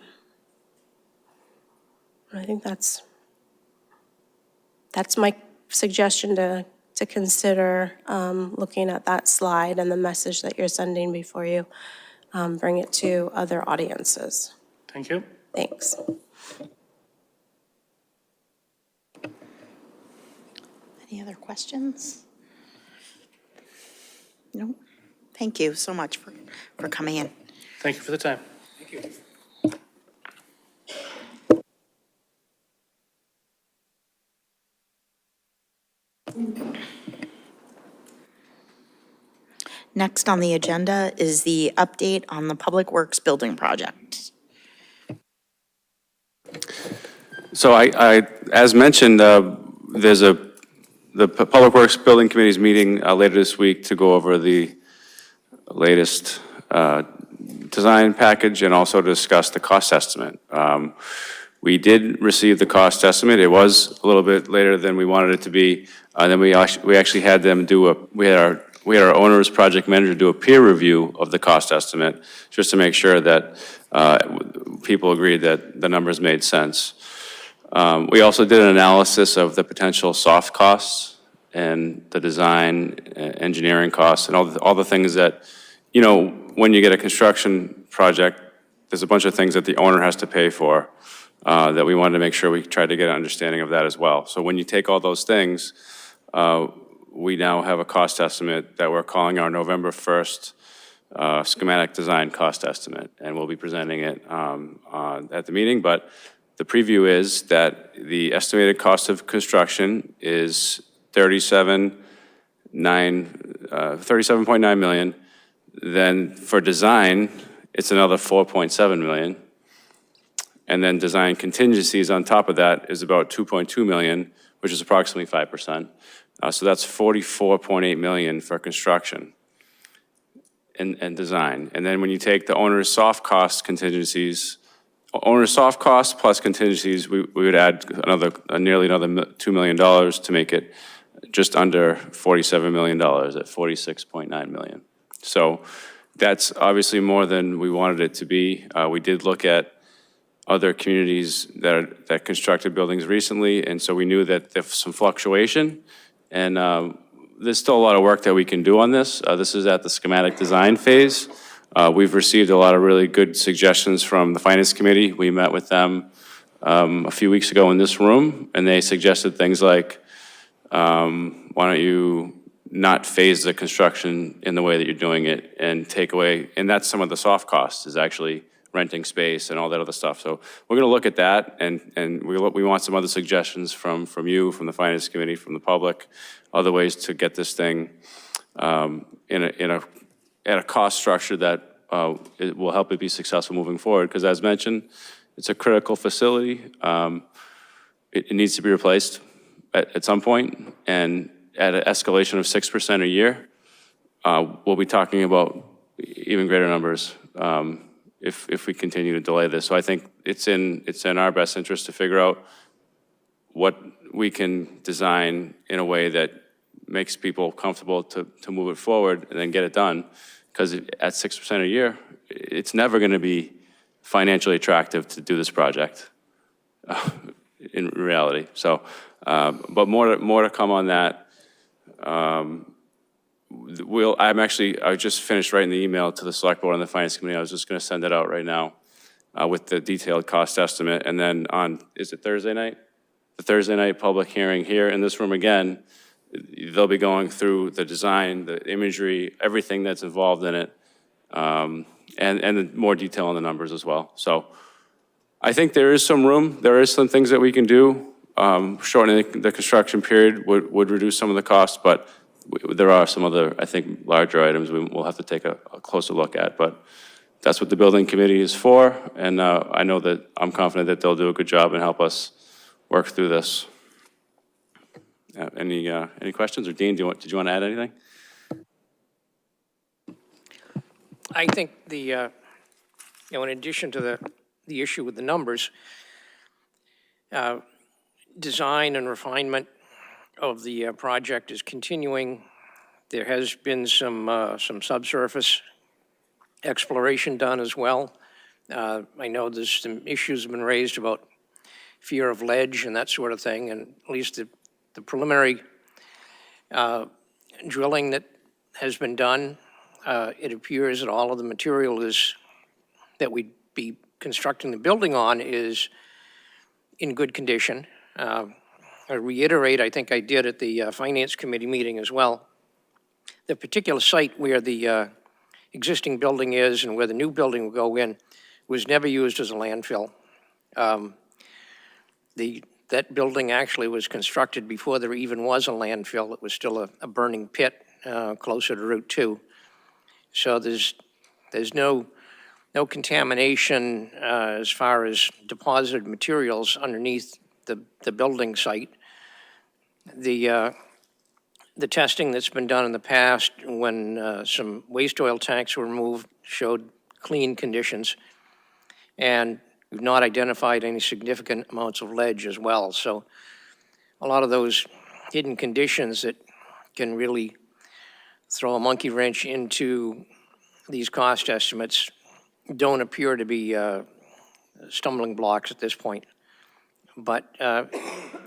Speaker 2: think that's my suggestion to consider, looking at that slide and the message that you're sending before you bring it to other audiences.
Speaker 12: Thank you.
Speaker 2: Thanks.
Speaker 1: Any other questions? No? Thank you so much for coming in.
Speaker 12: Thank you for the time.
Speaker 5: Thank you.
Speaker 1: Next on the agenda is the update on the Public Works building project.
Speaker 3: So I as mentioned, there's the Public Works Building Committee is meeting later this week to go over the latest design package and also discuss the cost estimate. We did receive the cost estimate. It was a little bit later than we wanted it to be. Then we actually had them do we had we had our owner's project manager do a peer review of the cost estimate, just to make sure that people agreed that the numbers made sense. We also did an analysis of the potential soft costs and the design, engineering costs, and all the things that, you know, when you get a construction project, there's a bunch of things that the owner has to pay for, that we wanted to make sure we tried to get an understanding of that as well. So when you take all those things, we now have a cost estimate that we're calling our November 1st schematic design cost estimate, and we'll be presenting it at the meeting. But the preview is that the estimated cost of construction is $37.9 million. Then for design, it's another $4.7 million. And then design contingencies on top of that is about $2.2 million, which is approximately 5%. So that's $44.8 million for construction and design. And then when you take the owner's soft cost contingencies, owner's soft costs plus contingencies, we would add nearly another $2 million to make it just under $47 million at $46.9 million. So that's obviously more than we wanted it to be. We did look at other communities that constructed buildings recently, and so we knew that there's some fluctuation, and there's still a lot of work that we can do on this. This is at the schematic design phase. We've received a lot of really good suggestions from the Finance Committee. We met with them a few weeks ago in this room, and they suggested things like, why don't you not phase the construction in the way that you're doing it and take away, and that's some of the soft costs, is actually renting space and all that other stuff. So we're going to look at that, and we want some other suggestions from you, from the Finance Committee, from the public, other ways to get this thing at a cost structure that it will help it be successful moving forward. Because as mentioned, it's a critical facility. It needs to be replaced at some point, and at an escalation of 6% a year, we'll be talking about even greater numbers if we continue to delay this. So I think it's in our best interest to figure out what we can design in a way that makes people comfortable to move it forward and then get it done. Because at 6% a year, it's never going to be financially attractive to do this project in reality. So, but more to come on that. I just finished writing the email to the Select Board and the Finance Committee. I was just going to send it out right now with the detailed cost estimate. And then is it Thursday night? The Thursday night public hearing here in this room again, they'll be going through the design, the imagery, everything that's involved in it, and more detail on the numbers as well. So I think there is some room. There is some things that we can do. Shortening the construction period would reduce some of the costs, but there are some other, I think, larger items we'll have to take a closer look at. But that's what the building committee is for, and I know that I'm confident that they'll do a good job and help us work through this. Any questions? Or Dean, did you want to add anything?
Speaker 5: I think in addition to the issue with the numbers, design and refinement of the project is continuing. There has been some subsurface exploration done as well. I know there's some issues have been raised about fear of ledge and that sort of thing, and at least the preliminary drilling that has been done, it appears that all of the material that we'd be constructing the building on is in good condition. I reiterate, I think I did at the Finance Committee meeting as well, the particular site where the existing building is and where the new building will go in was never used as a landfill. That building actually was constructed before there even was a landfill. It was still a burning pit closer to Route 2. So there's no contamination as far as deposited materials underneath the building site. The testing that's been done in the past when some waste oil tanks were removed showed clean conditions, and we've not identified any significant amounts of ledge as well. So a lot of those hidden conditions that can really throw a monkey wrench into these cost estimates don't appear to be stumbling blocks at this point. But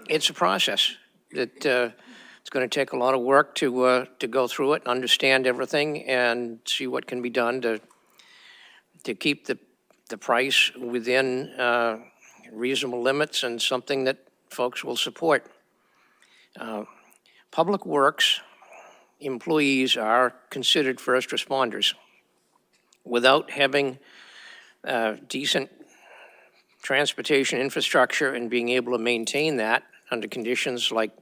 Speaker 5: it's a process that it's going to take a lot of work to go through it, understand everything, and see what can be done to keep the price within reasonable limits and something that folks will support. Public Works employees are considered first responders. Without having decent transportation infrastructure and being able to maintain that under conditions like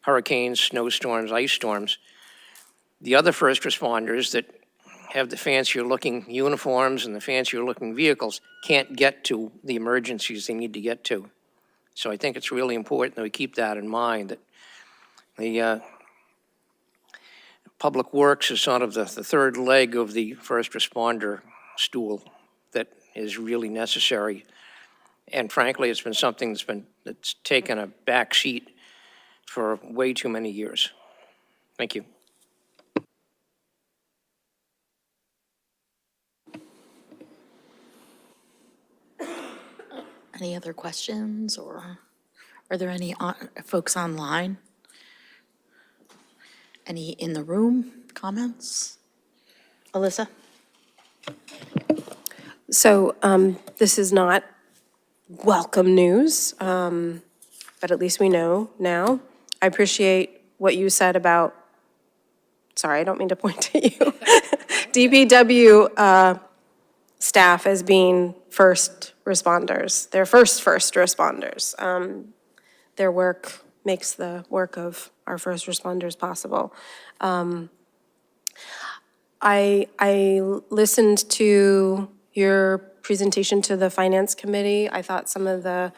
Speaker 5: hurricanes, snowstorms, ice storms, the other first responders that have the fancier looking uniforms and the fancier looking vehicles can't get to the emergencies they need to get to. So I think it's really important that we keep that in mind, that the Public Works is sort of the third leg of the first responder stool that is really necessary. And frankly, it's been something that's taken a back seat for way too many years. Thank you.
Speaker 1: Any other questions, or are there any folks online? Any in the room comments? Alyssa?
Speaker 2: So this is not welcome news, but at least we know now. I appreciate what you said about, sorry, I don't mean to point at you, DPW staff as being first responders. They're first responders. Their work makes the work of our first responders possible. I listened to your presentation to the Finance Committee. I thought some of the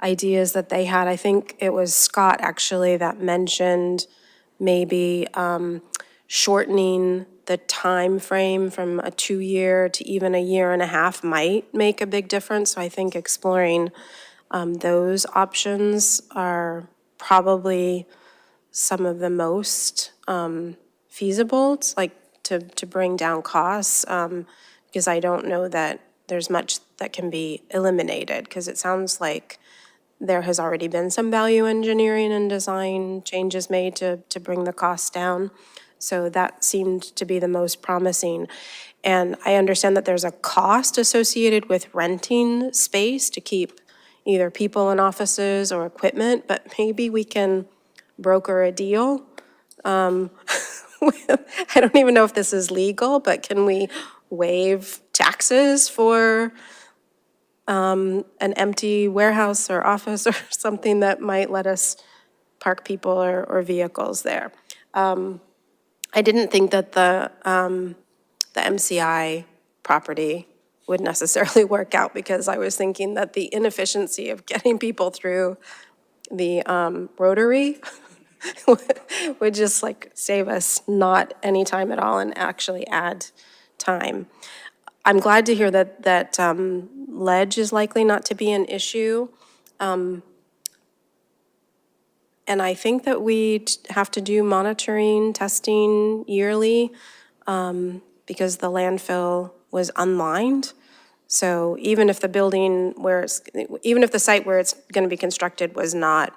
Speaker 2: ideas that they had, I think it was Scott actually that mentioned maybe shortening the time frame from a 2-year to even a 1.5 years might make a big difference. So I think exploring those options are probably some of the most feasible. It's like to bring down costs, because I don't know that there's much that can be eliminated, because it sounds like there has already been some value engineering and design changes made to bring the costs down. So that seemed to be the most promising. And I understand that there's a cost associated with renting space to keep either people in offices or equipment, but maybe we can broker a deal. I don't even know if this is legal, but can we waive taxes for an empty warehouse or office or something that might let us park people or vehicles there? I didn't think that the MCI property would necessarily work out, because I was thinking that the inefficiency of getting people through the Rotary would just like save us not any time at all and actually add time. I'm glad to hear that ledge is likely not to be an issue. And I think that we have to do monitoring, testing yearly, because the landfill was unlined. So even if the building even if the site where it's going to be constructed was not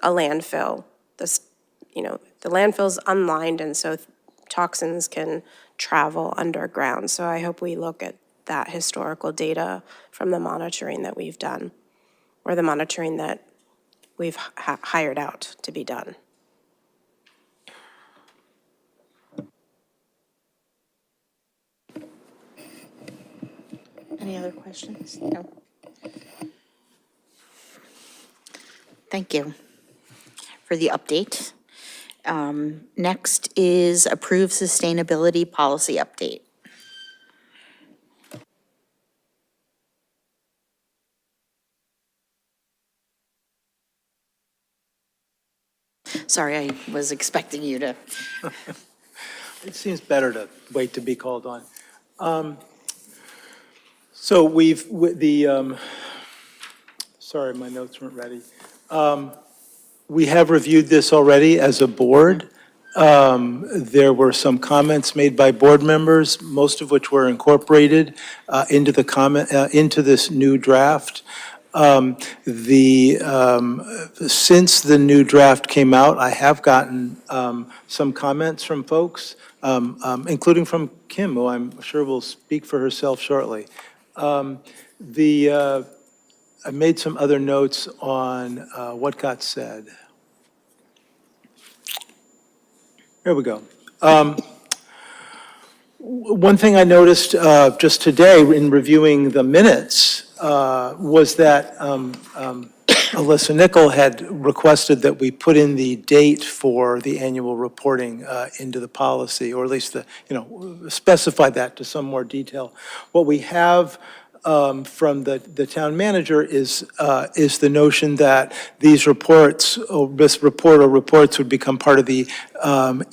Speaker 2: a landfill, the landfill's unlined, and so toxins can travel underground. So I hope we look at that historical data from the monitoring that we've done, or the monitoring that we've hired out to be done.
Speaker 1: Any other questions? No. Thank you for the update. Next is approved sustainability policy update. Sorry, I was expecting you to.
Speaker 7: It seems better to wait to be called on. So sorry, my notes weren't ready. We have reviewed this already as a board. There were some comments made by board members, most of which were incorporated into the into this new draft. Since the new draft came out, I have gotten some comments from folks, including from Kim, who I'm sure will speak for herself shortly. I made some other notes on what got said. Here we go. One thing I noticed just today in reviewing the minutes was that Alyssa Nichol had requested that we put in the date for the annual reporting into the policy, or at least specify that to some more detail. What we have from the town manager is the notion that these reports, or this report or reports would become part of the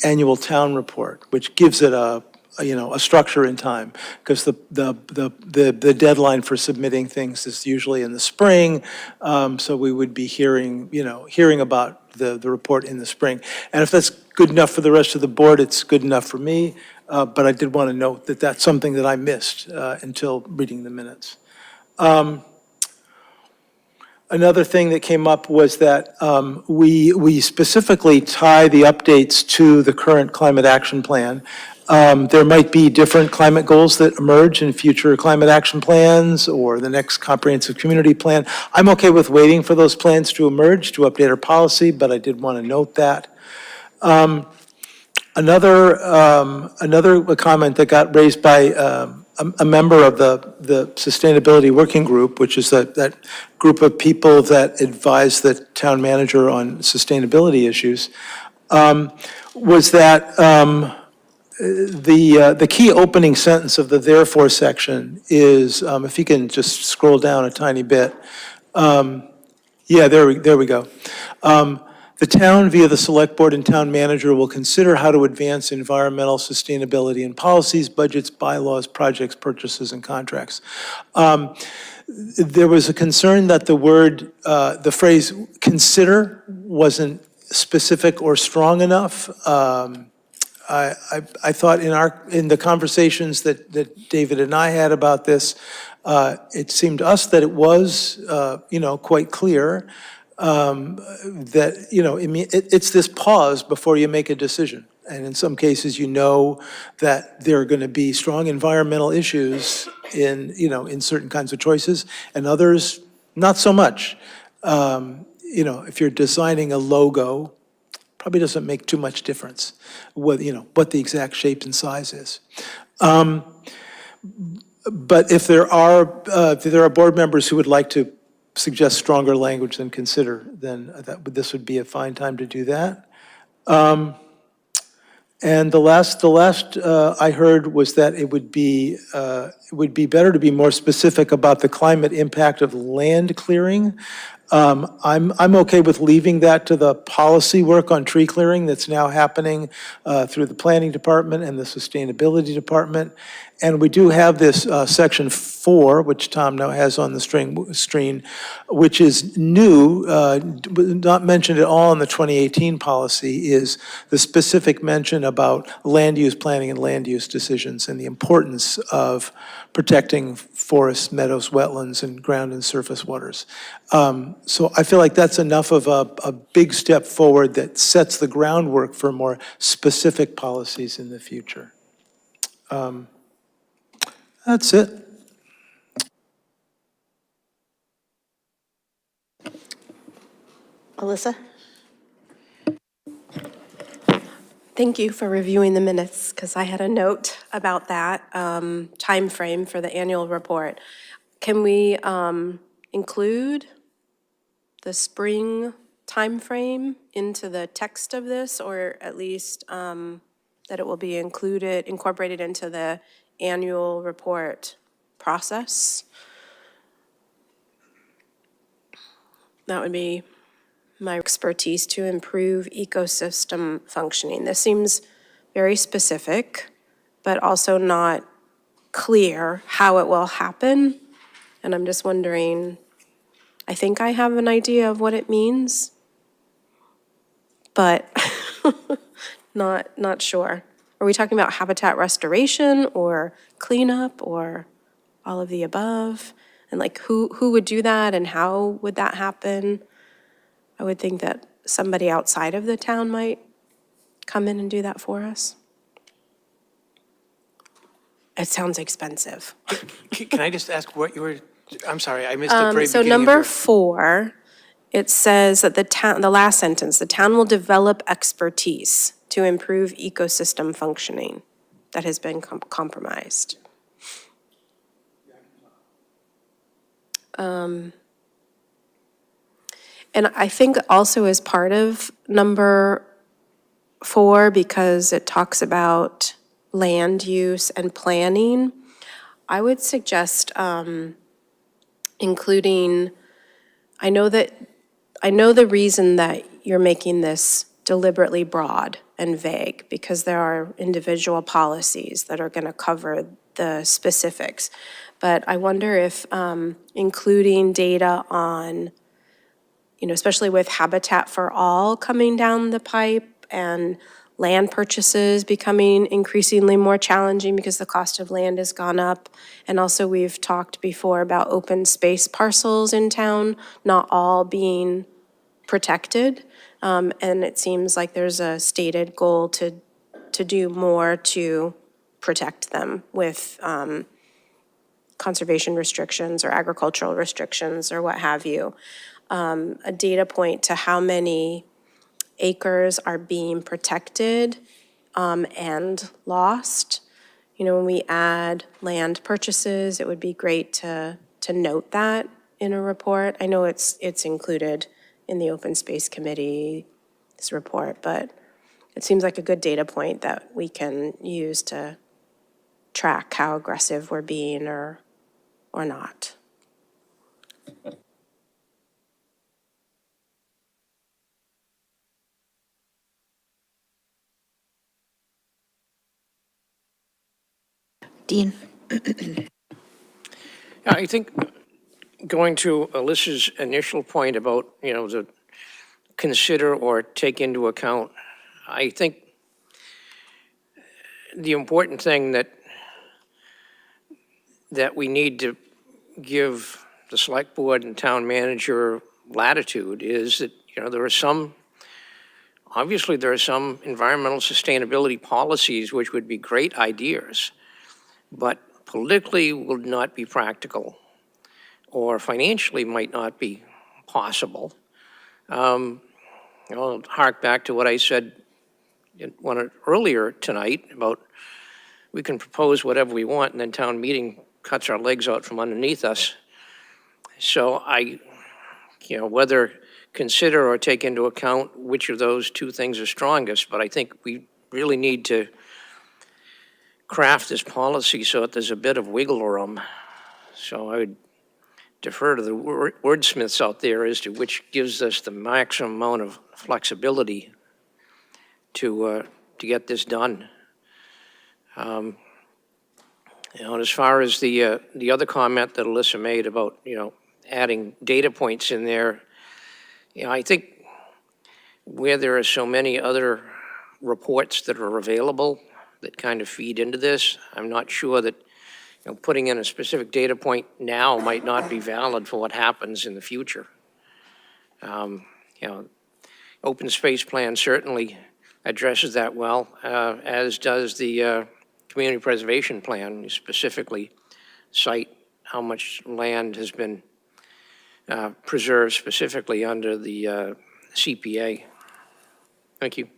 Speaker 7: annual town report, which gives it a structure in time, because the deadline for submitting things is usually in the spring, so we would be hearing about the report in the spring. And if that's good enough for the rest of the board, it's good enough for me, but I did want to note that that's something that I missed until reading the minutes. Another thing that came up was that we specifically tie the updates to the current climate action plan. There might be different climate goals that emerge in future climate action plans or the next comprehensive community plan. I'm okay with waiting for those plans to emerge to update our policy, but I did want to note that. Another comment that got raised by a member of the Sustainability Working Group, which is that group of people that advise the town manager on sustainability issues, was that the key opening sentence of the therefore section is, if you can just scroll down a tiny bit. Yeah, there we go. The town, via the select board and town manager, will consider how to advance environmental sustainability in policies, budgets, bylaws, projects, purchases, and contracts. There was a concern that the phrase consider wasn't specific or strong enough. I thought in the conversations that David and I had about this, it seemed to us that it was, quite clear that, it's this pause before you make a decision. And in some cases, that there are going to be strong environmental issues in certain kinds of choices, and others, not so much. If you're designing a logo, probably doesn't make too much difference what the exact shape and size is. But if there are board members who would like to suggest stronger language than consider, then this would be a fine time to do that. And the last I heard was that it would be better to be more specific about the climate impact of land clearing. I'm okay with leaving that to the policy work on tree clearing that's now happening through the planning department and the sustainability department. And we do have this section 4, which Tom now has on the screen, which is new, not mentioned at all in the 2018 policy, is the specific mention about land use planning and land use decisions and the importance of protecting forests, meadows, wetlands, and ground and surface waters. So I feel like that's enough of a big step forward that sets the groundwork for more specific policies in the future. That's it.
Speaker 1: Alyssa?
Speaker 2: Thank you for reviewing the minutes, because I had a note about that time frame for the annual report. Can we include the spring time frame into the text of this, or at least that it will be incorporated into the annual report process? That would be my expertise to improve ecosystem functioning. This seems very specific, but also not clear how it will happen. And I'm just wondering, I think I have an idea of what it means, but Not sure. Are we talking about habitat restoration or cleanup or all of the above? And like who would do that and how would that happen? I would think that somebody outside of the town might come in and do that for us. It sounds expensive.
Speaker 6: Can I just ask what you were, I'm sorry, I missed the very
Speaker 2: So
Speaker 6: beginning of
Speaker 2: number
Speaker 6: your.
Speaker 2: 4, it says that the last sentence, the town will develop expertise to improve ecosystem functioning that has been compromised. And I think also as part of number 4, because it talks about land use and planning, I would suggest including, I know the reason that you're making this deliberately broad and vague, because there are individual policies that are going to cover the specifics. But I wonder if including data on, especially with Habitat for All coming down the pipe and land purchases becoming increasingly more challenging because the cost of land has gone up. And also we've talked before about open space parcels in town, not all being protected. And it seems like there's a stated goal to do more to protect them with conservation restrictions or agricultural restrictions or what have you. A data point to how many acres are being protected and lost. When we add land purchases, it would be great to note that in a report. I know it's included in the Open Space Committee's report, but it seems like a good data point that we can use to track how aggressive we're being or not.
Speaker 1: Dean?
Speaker 5: I think going to Alyssa's initial point about, the consider or take into account, I think the important thing that we need to give the select board and town manager latitude is that, obviously there are some environmental sustainability policies which would be great ideas, but politically would not be practical or financially might not be possible. I'll hark back to what I said earlier tonight about we can propose whatever we want and then town meeting cuts our legs out from underneath us. So whether consider or take into account which of those two things are strongest, but I think we really need to craft this policy so that there's a bit of wiggle room. So I would defer to the wordsmiths out there as to which gives us the maximum amount of flexibility to get this done. And as far as the other comment that Alyssa made about, adding data points in there, I think where there are so many other reports that are available that kind of feed into this, I'm not sure that putting in a specific data point now might not be valid for what happens in the future. Open space plan certainly addresses that well, as does the community preservation plan. You specifically cite how much land has been preserved specifically under the CPA. Thank you.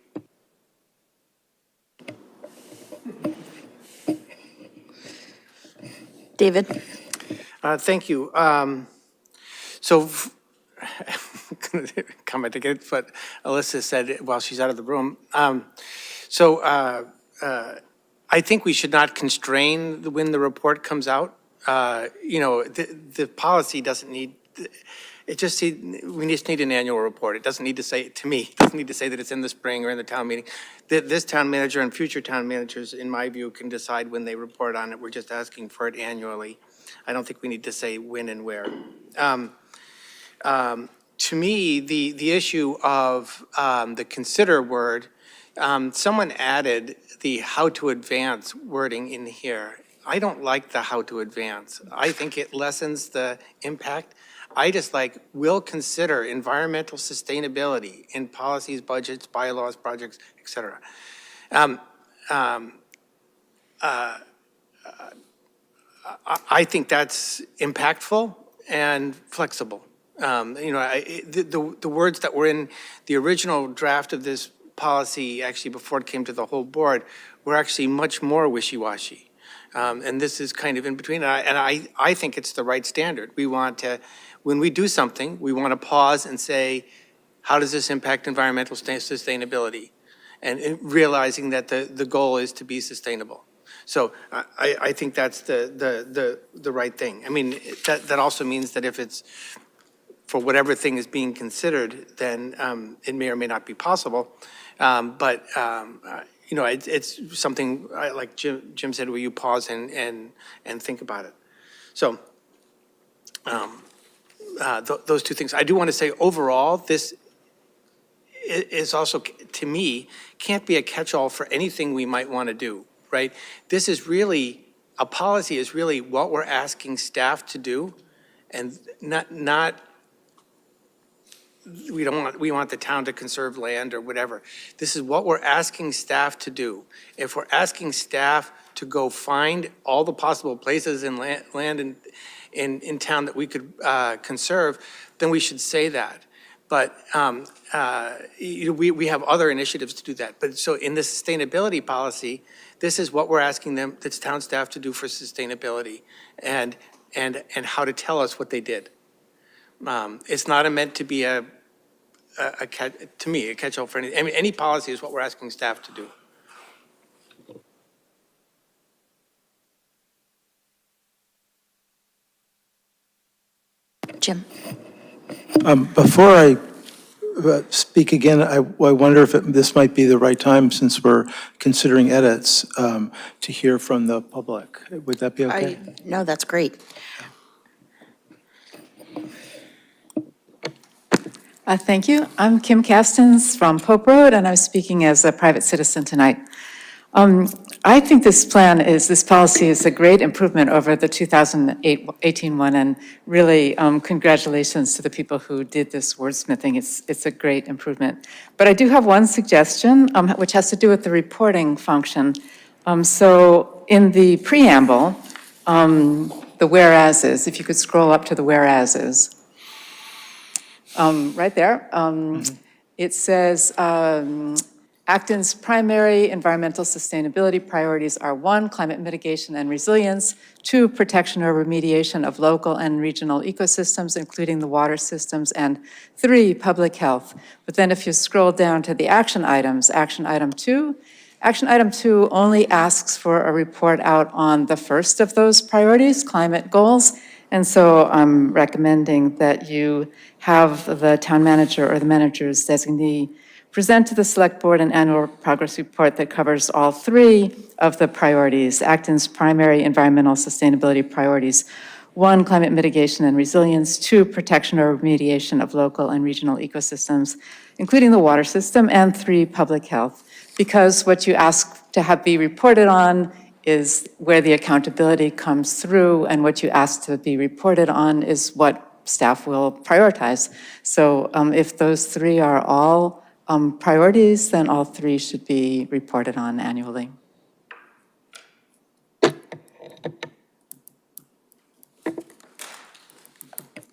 Speaker 1: David?
Speaker 6: Thank you. So, comment again, but Alyssa said while she's out of the room. I think we should not constrain when the report comes out. The policy doesn't need, we just need an annual report. It doesn't need to say, to me, it doesn't need to say that it's in the spring or in the town meeting. This town manager and future town managers, in my view, can decide when they report on it. We're just asking for it annually. I don't think we need to say when and where. To me, the issue of the consider word, Someone added the how to advance wording in here. I don't like the how to advance. I think it lessens the impact. I just like, will consider environmental sustainability in policies, budgets, bylaws, projects, et cetera. I think that's impactful and flexible. The words that were in the original draft of this policy, actually before it came to the whole board, were actually much more wishy-washy. And this is kind of in between. And I think it's the right standard. We want to, when we do something, we want to pause and say, how does this impact environmental sustainability? And realizing that the goal is to be sustainable. So I think that's the right thing. I mean, that also means that if it's for whatever thing is being considered, then it may or may not be possible. But it's something like Jim said, where you pause and think about it. So those two things. I do want to say overall, this is also, to me, can't be a catch-all for anything we might want to do. Right? This is really, a policy is really what we're asking staff to do, and not we want the town to conserve land or whatever. This is what we're asking staff to do. If we're asking staff to go find all the possible places in land in town that we could conserve, then we should say that. But we have other initiatives to do that. But so in the sustainability policy, this is what we're asking them, the town staff, to do for sustainability, and how to tell us what they did. It's not meant to be to me, a catch-all for anything. I mean, any policy is what we're asking staff to do.
Speaker 1: Jim?
Speaker 7: Before I speak again, I wonder if this might be the right time, since we're considering edits, to hear from the public. Would that be okay?
Speaker 1: No, that's great.
Speaker 14: Thank you. I'm Kim Castens from Pope Road, and I'm speaking as a private citizen tonight. I think this policy is a great improvement over the 2018 one, and really congratulations to the people who did this wordsmithing. It's a great improvement. But I do have one suggestion, which has to do with the reporting function. So in the preamble, the whereases, if you could scroll up to the whereases, right there, it says, Acton's primary environmental sustainability priorities are 1, climate mitigation and resilience, 2, protection or remediation of local and regional ecosystems, including the water systems, and 3, public health. But then if you scroll down to the action items, action item 2 only asks for a report out on the first of those priorities, climate goals. And so I'm recommending that you have the town manager or the manager's designee present to the select board an annual progress report that covers all 3 of the priorities, Acton's primary environmental sustainability priorities. 1, climate mitigation and resilience. 2, protection or remediation of local and regional ecosystems, including the water system. And 3, public health. Because what you ask to have be reported on is where the accountability comes through, and what you ask to be reported on is what staff will prioritize. So if those 3 are all priorities, then all 3 should be reported on annually.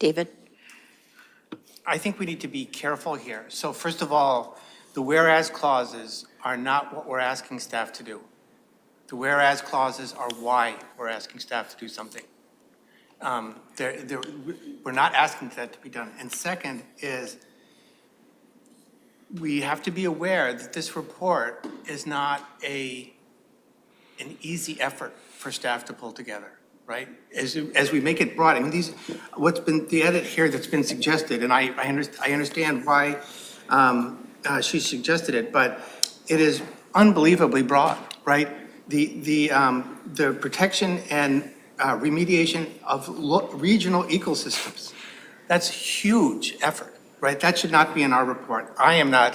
Speaker 1: David?
Speaker 6: I think we need to be careful here. So first of all, the whereas clauses are not what we're asking staff to do. The whereas clauses are why we're asking staff to do something. We're not asking that to be done. And second is, we have to be aware that this report is not an easy effort for staff to pull together, right? As we make it broad, I mean, the edit here that's been suggested, and I understand why she suggested it, but it is unbelievably broad, right? The protection and remediation of regional ecosystems, that's huge effort. Right, that should not be in our report. I am not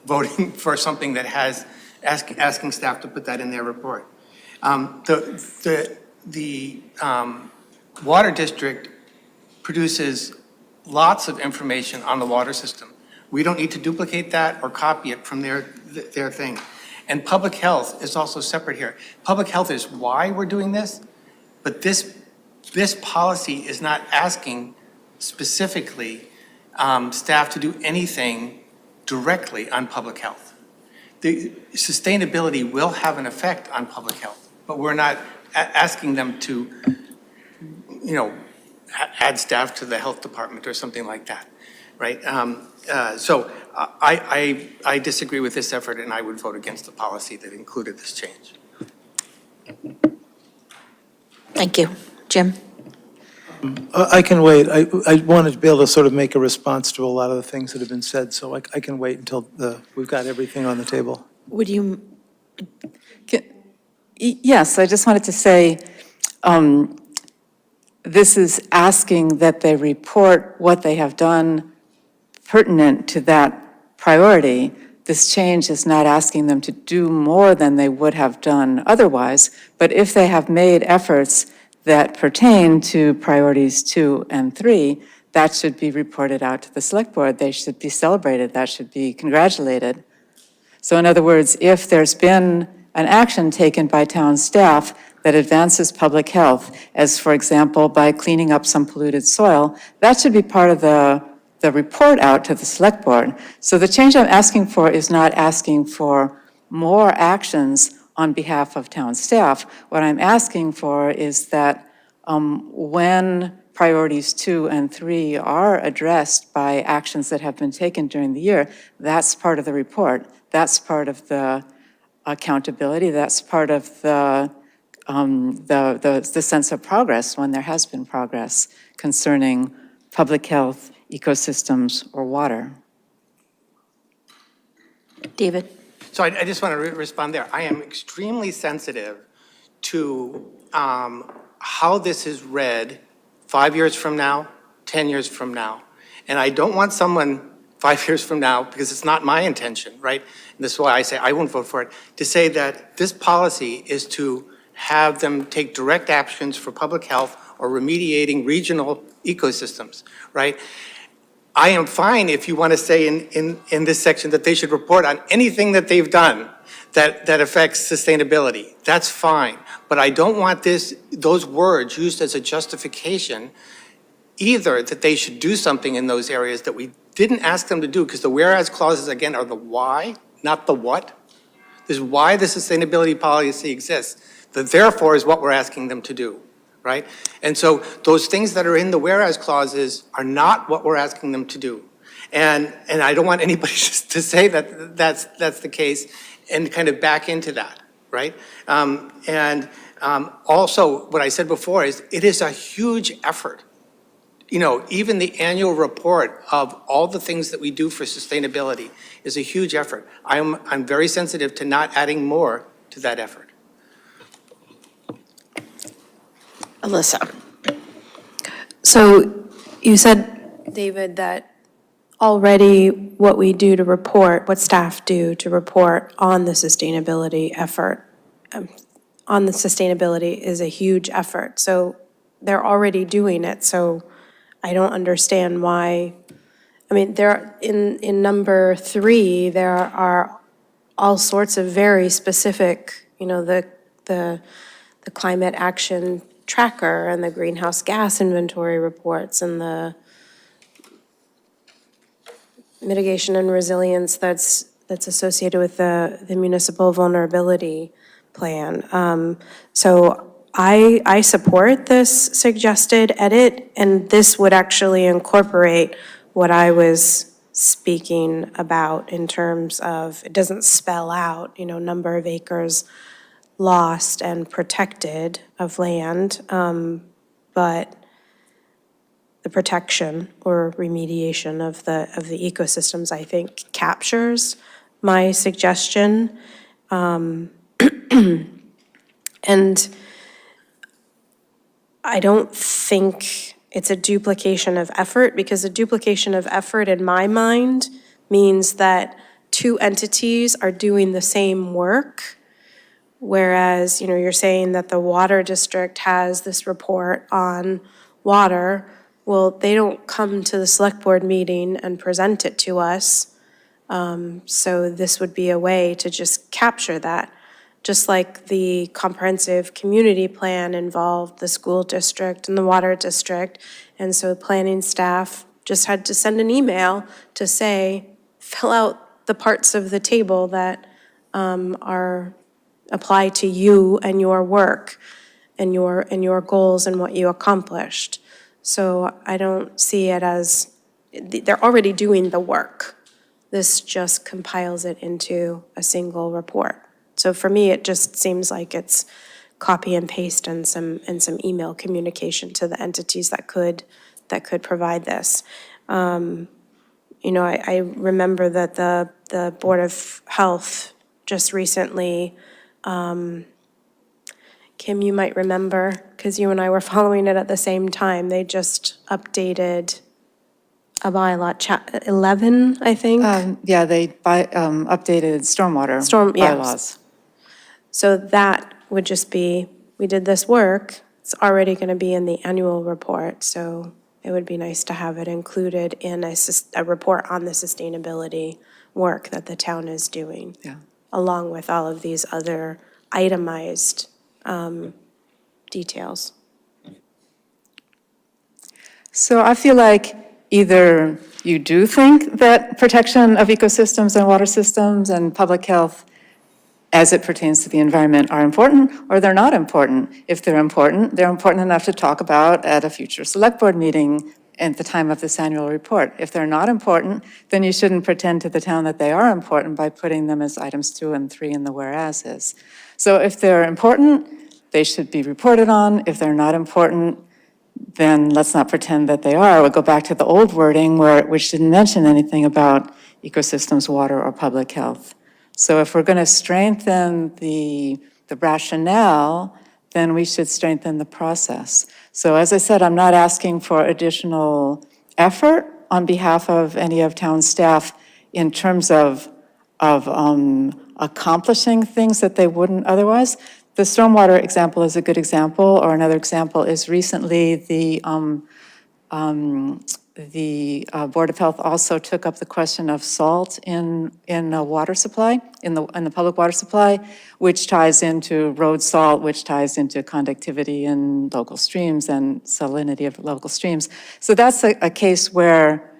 Speaker 6: voting for something that has, asking staff to put that in their report. The water district produces lots of information on the water system. We don't need to duplicate that or copy it from their thing. And public health is also separate here. Public health is why we're doing this, but this policy is not asking specifically staff to do anything directly on public health. The sustainability will have an effect on public health, but we're not asking them to, add staff to the health department or something like that, right? So I disagree with this effort, and I would vote against the policy that included this change.
Speaker 1: Thank you. Jim?
Speaker 7: I can wait. I wanted to be able to sort of make a response to a lot of the things that have been said, so I can wait until we've got everything on the table.
Speaker 1: Would you?
Speaker 14: Yes, I just wanted to say, this is asking that they report what they have done pertinent to that priority. This change is not asking them to do more than they would have done otherwise, but if they have made efforts that pertain to priorities 2 and 3, that should be reported out to the select board. They should be celebrated. That should be congratulated. So in other words, if there's been an action taken by town staff that advances public health, as for example, by cleaning up some polluted soil, that should be part of the report out to the select board. So the change I'm asking for is not asking for more actions on behalf of town staff. What I'm asking for is that when priorities 2 and 3 are addressed by actions that have been taken during the year, that's part of the report. That's part of the accountability. That's part of the sense of progress when there has been progress concerning public health, ecosystems, or water.
Speaker 1: David?
Speaker 6: So I just want to respond there. I am extremely sensitive to how this is read 5 years from now, 10 years from now. And I don't want someone 5 years from now, because it's not my intention, right? And this is why I say I won't vote for it, to say that this policy is to have them take direct actions for public health or remediating regional ecosystems, right? I am fine if you want to say in this section that they should report on anything that they've done that affects sustainability. That's fine. But I don't want those words used as a justification either that they should do something in those areas that we didn't ask them to do, because the whereas clauses, again, are the why, not the what. This is why the sustainability policy exists. The therefore is what we're asking them to do, right? And so those things that are in the whereas clauses are not what we're asking them to do. And I don't want anybody just to say that that's the case and kind of back into that, right? Also, what I said before is it is a huge effort. You know, even the annual report of all the things that we do for sustainability is a huge effort. I'm very sensitive to not adding more to that effort.
Speaker 1: Alyssa?
Speaker 2: So you said, David, that already what we do to report, what staff do to report on the sustainability effort, on the sustainability is a huge effort. So they're already doing it. So I don't understand why. I mean, in number 3, there are all sorts of very specific, the climate action tracker and the greenhouse gas inventory reports and the mitigation and resilience that's associated with the municipal vulnerability plan. So I support this suggested edit, and this would actually incorporate what I was speaking about in terms of, it doesn't spell out, number of acres lost and protected of land, but the protection or remediation of the ecosystems, I think, captures my suggestion. And I don't think it's a duplication of effort, because a duplication of effort in my mind means that two entities are doing the same work. Whereas, you're saying that the water district has this report on water. Well, they don't come to the select board meeting and present it to us. So this would be a way to just capture that. Just like the comprehensive community plan involved the school district and the water district. And so planning staff just had to send an email to say, fill out the parts of the table that apply to you and your work and your goals and what you accomplished. So I don't see it as, they're already doing the work. This just compiles it into a single report. So for me, it just seems like it's copy and paste and some email communication to the entities that could provide this. I remember that the Board of Health just recently, Kim, you might remember, because you and I were following it at the same time, they just updated a bylaw, 11, I think.
Speaker 14: Yeah, they updated stormwater bylaws.
Speaker 2: So that would just be, we did this work, it's already going to be in the annual report, so it would be nice to have it included in a report on the sustainability work that the town is doing.
Speaker 14: Yeah.
Speaker 2: Along with all of these other itemized details.
Speaker 14: So I feel like either you do think that protection of ecosystems and water systems and public health as it pertains to the environment are important, or they're not important. If they're important enough to talk about at a future select board meeting at the time of this annual report. If they're not important, then you shouldn't pretend to the town that they are important by putting them as items 2 and 3 in the whereases. So if they're important, they should be reported on. If they're not important, then let's not pretend that they are. We'll go back to the old wording which didn't mention anything about ecosystems, water, or public health. So if we're going to strengthen the rationale, then we should strengthen the process. So as I said, I'm not asking for additional effort on behalf of any of town staff in terms of accomplishing things that they wouldn't otherwise. The stormwater example is a good example, or another example is recently the Board of Health also took up the question of salt in the water supply, in the public water supply, which ties into road salt, which ties into conductivity in local streams and salinity of local streams. So that's a case where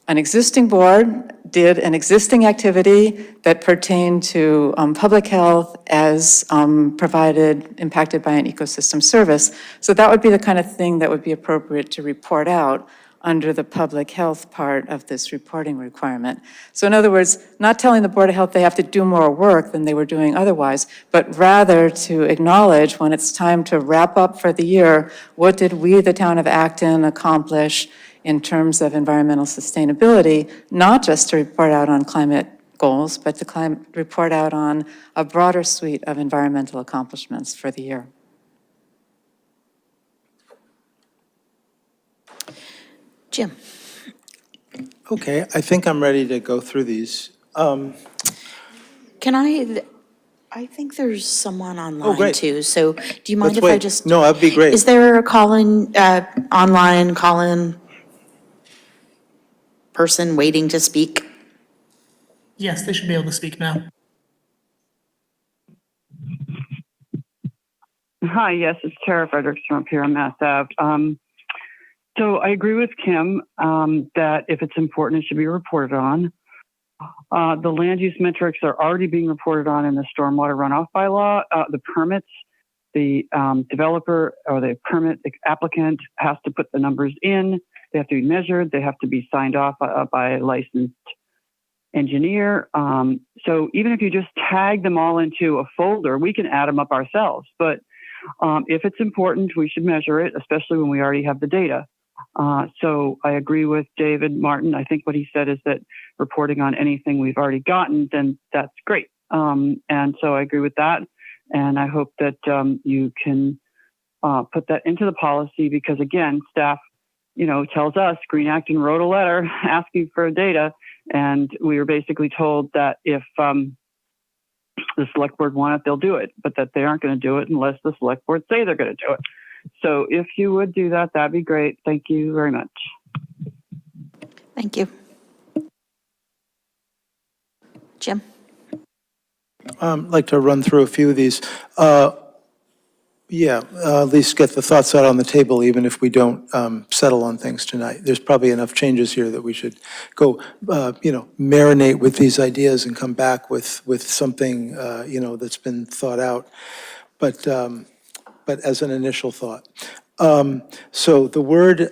Speaker 14: an existing board did an existing activity that pertained to public health as impacted by an ecosystem service. So that would be the kind of thing that would be appropriate to report out under the public health part of this reporting requirement. So in other words, not telling the Board of Health they have to do more work than they were doing otherwise, but rather to acknowledge when it's time to wrap up for the year, what did we, the town of Acton, accomplish in terms of environmental sustainability, not just to report out on climate goals, but to report out on a broader suite of environmental accomplishments for the year.
Speaker 1: Jim.
Speaker 7: Okay, I think I'm ready to go through these.
Speaker 1: Can I think there's someone online
Speaker 7: great.
Speaker 1: too, so do you mind
Speaker 7: Let's
Speaker 1: if I
Speaker 7: wait.
Speaker 1: just?
Speaker 7: No, that'd be great.
Speaker 1: Is there a call-in, online call-in person waiting to speak?
Speaker 15: Yes, they should be able to speak now.
Speaker 16: Hi, yes, it's Tara Frederickson up here on Mass Ave. So I agree with Kim that if it's important, it should be reported on. The land use metrics are already being reported on in the stormwater runoff bylaw. The permits, the developer or the permit applicant has to put the numbers in. They have to be measured. They have to be signed off by a licensed engineer. So even if you just tag them all into a folder, we can add them up ourselves. But if it's important, we should measure it, especially when we already have the data. So I agree with David Martin. I think what he said is that reporting on anything we've already gotten, then that's great. And so I agree with that. And I hope that you can put that into the policy because, again, staff, tells us Green Acton wrote a letter asking for data And we were basically told that if the select board want it, they'll do it, but that they aren't going to do it unless the select board say they're going to do it. So if you would do that, that'd be great. Thank you very much.
Speaker 1: Thank you. Jim?
Speaker 7: I'd like to run through a few of these. At least get the thoughts out on the table, even if we don't settle on things tonight. There's probably enough changes here that we should go, marinate with these ideas and come back with something, that's been thought out. But as an initial thought. So the word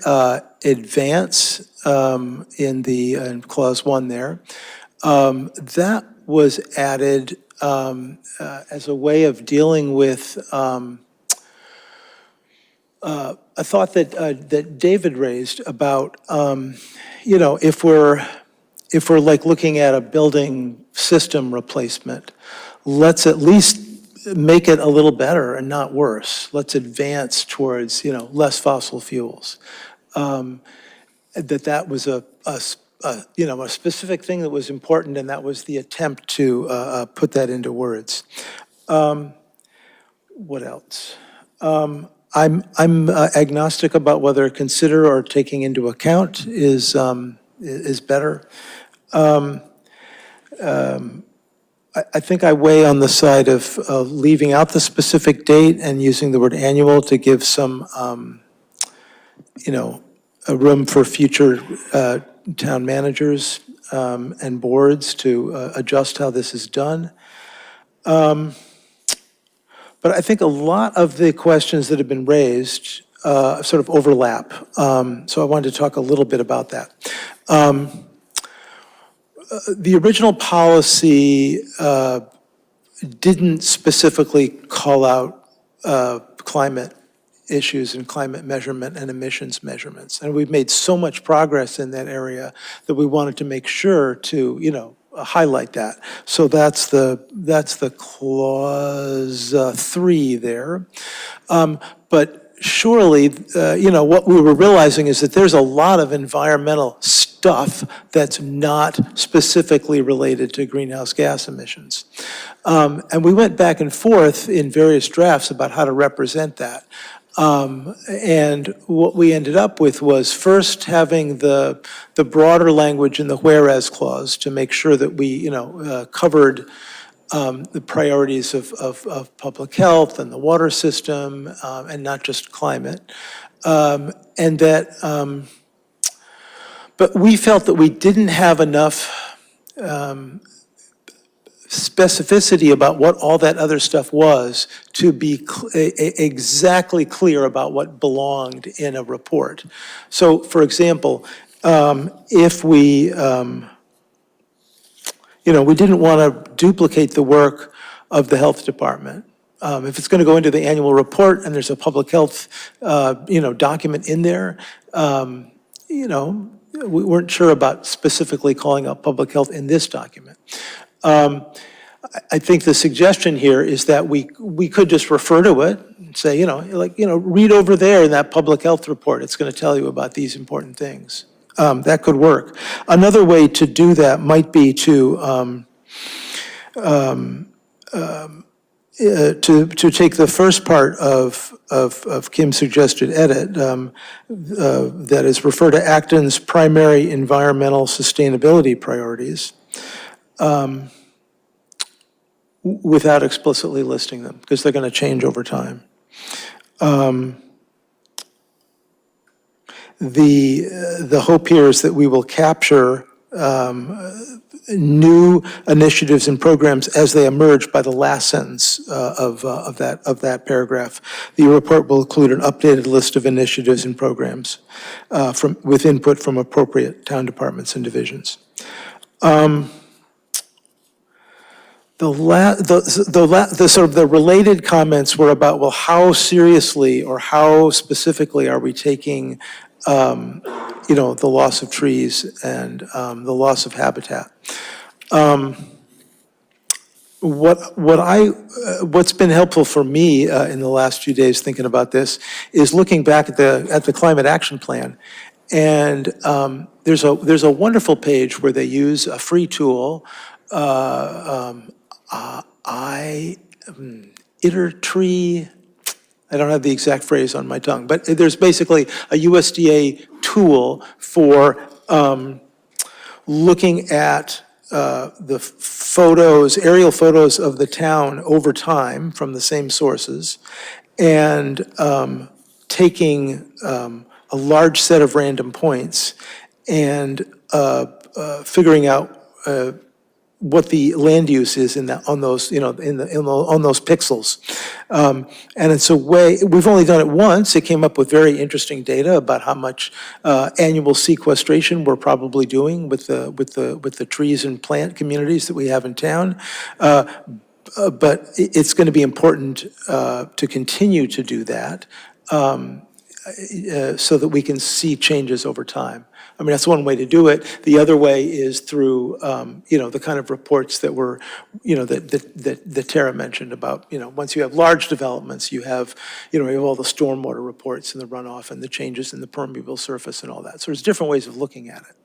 Speaker 7: advance in clause 1 there, that was added as a way of dealing with a thought that David raised about, if we're like looking at a building system replacement, let's at least make it a little better and not worse. Let's advance towards, less fossil fuels. That was a specific thing that was important, and that was the attempt to put that into words. What else? I'm agnostic about whether consider or taking into account is better. I think I weigh on the side of leaving out the specific date and using the word annual to give some, a room for future town managers and boards to adjust how this is done. But I think a lot of the questions that have been raised sort of overlap. So I wanted to talk a little bit about that. The original policy didn't specifically call out climate issues and climate measurement and emissions measurements. And we've made so much progress in that area that we wanted to make sure to, highlight that. So that's the clause 3 there. But surely, what we were realizing is that there's a lot of environmental stuff that's not specifically related to greenhouse gas emissions. And we went back and forth in various drafts about how to represent that. And what we ended up with was first having the broader language in the whereas clause to make sure that we, covered the priorities of public health and the water system, and not just climate. And that, but we felt that we didn't have enough specificity about what all that other stuff was to be exactly clear about what belonged in a report. So, for example, if we, we didn't want to duplicate the work of the health department. If it's going to go into the annual report and there's a public health, document in there, we weren't sure about specifically calling out public health in this document. I think the suggestion here is that we could just refer to it and say, read over there in that public health report. It's going to tell you about these important things. That could work. Another way to do that might be to take the first part of Kim's suggested edit, that is refer to Acton's primary environmental sustainability priorities, without explicitly listing them, because they're going to change over time. The hope here is that we will capture new initiatives and programs as they emerge by the last sentence of that paragraph. The report will include an updated list of initiatives and programs with input from appropriate town departments and divisions. The sort of the related comments were about, well, how seriously or how specifically are we taking, the loss of trees and the loss of habitat? What's been helpful for me in the last few days thinking about this is looking back at the climate action plan And there's a wonderful page where they use a free tool, ITerTree. I don't have the exact phrase on my tongue, but there's basically a USDA tool for looking at the photos, aerial photos of the town over time from the same sources, and taking a large set of random points and figuring out what the land use is in that, on those, on those pixels. And it's a way, we've only done it once. It came up with very interesting data about how much annual sequestration we're probably doing with the trees and plant communities that we have in town. But it's going to be important to continue to do that so that we can see changes over time. I mean, that's one way to do it. The other way is through, the kind of reports that were, that Tara mentioned about, once you have large developments, you have all the stormwater reports and the runoff and the changes in the permeable surface and all that. So there's different ways of looking at it.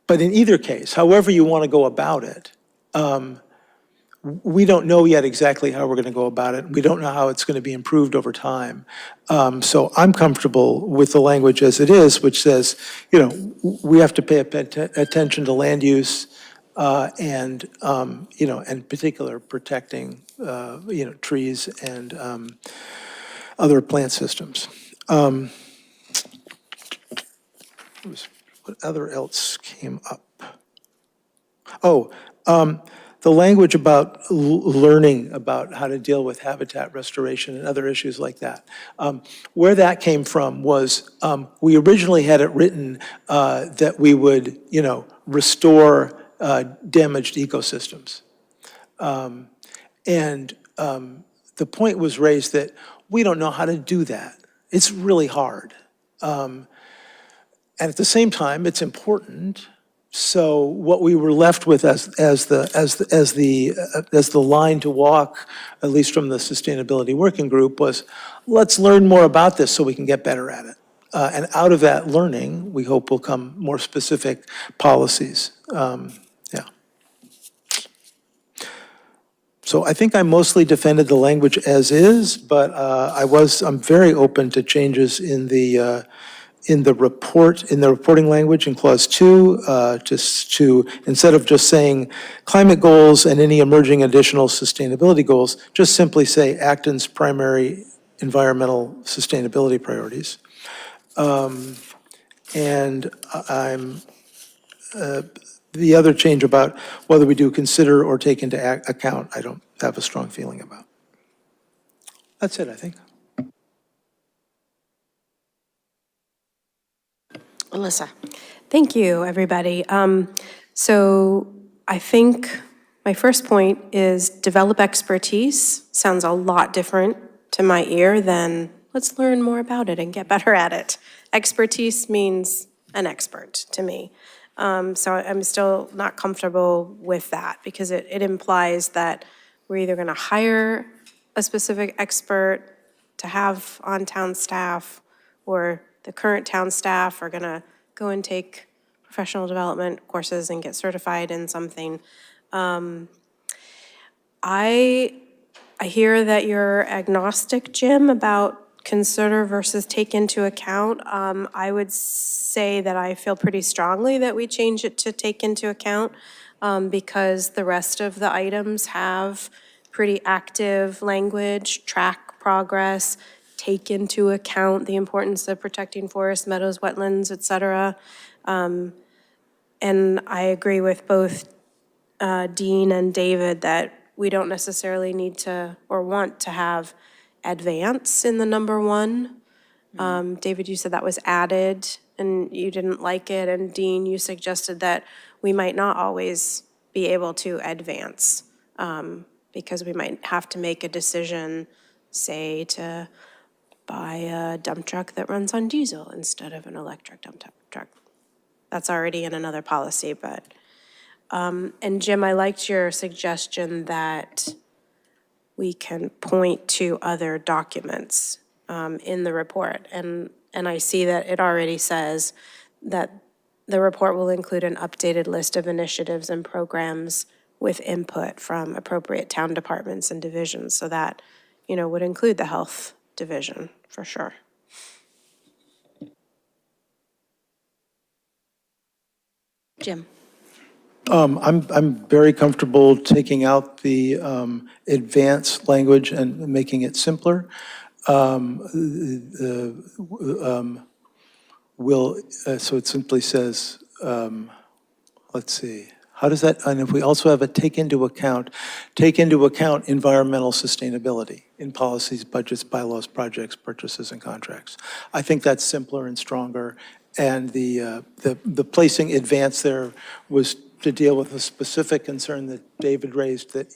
Speaker 7: But in either case, however you want to go about it, we don't know yet exactly how we're going to go about it. We don't know how it's going to be improved over time. So I'm comfortable with the language as it is, which says, we have to pay attention to land use and, in particular, protecting, trees and other plant systems. What other else came up? Oh, the language about learning about how to deal with habitat restoration and other issues like that. Where that came from was we originally had it written that we would, restore damaged ecosystems. And the point was raised that we don't know how to do that. It's really hard. And at the same time, it's important. So what we were left with as the line to walk, at least from the Sustainability Working Group, was let's learn more about this so we can get better at it. And out of that learning, we hope will come more specific policies. So I think I mostly defended the language as is, but I'm very open to changes in the reporting language in clause 2, just to, instead of just saying climate goals and any emerging additional sustainability goals, just simply say Acton's primary environmental sustainability priorities. And the other change about whether we do consider or take into account, I don't have a strong feeling about. That's it, I think.
Speaker 1: Alyssa.
Speaker 2: Thank you, everybody. So I think my first point is develop expertise. Sounds a lot different to my ear than let's learn more about it and get better at it. Expertise means an expert to me. So I'm still not comfortable with that because it implies that we're either going to hire a specific expert to have on town staff, or the current town staff are going to go and take professional development courses and get certified in something. I hear that you're agnostic, Jim, about consider versus take into account. I would say that I feel pretty strongly that we change it to take into account because the rest of the items have pretty active language, track progress, take into account the importance of protecting forests, meadows, wetlands, et cetera. And I agree with both Dean and David that we don't necessarily need to or want to have advance in the number 1. David, you said that was added and you didn't like it, and Dean, you suggested that we might not always be able to advance because we might have to make a decision, say, to buy a dump truck that runs on diesel instead of an electric dump truck. That's already in another policy, but, and Jim, I liked your suggestion that we can point to other documents in the report. And And I see that it already says that the report will include an updated list of initiatives and programs with input from appropriate town departments and divisions. So that, would include the health division, for sure.
Speaker 1: Jim?
Speaker 7: I'm very comfortable taking out the advanced language and making it simpler. So it simply says, let's see, how does that, and if we also have a take into account environmental sustainability in policies, budgets, bylaws, projects, purchases, and contracts. I think that's simpler and stronger. And the placing advance there was to deal with a specific concern that David raised, that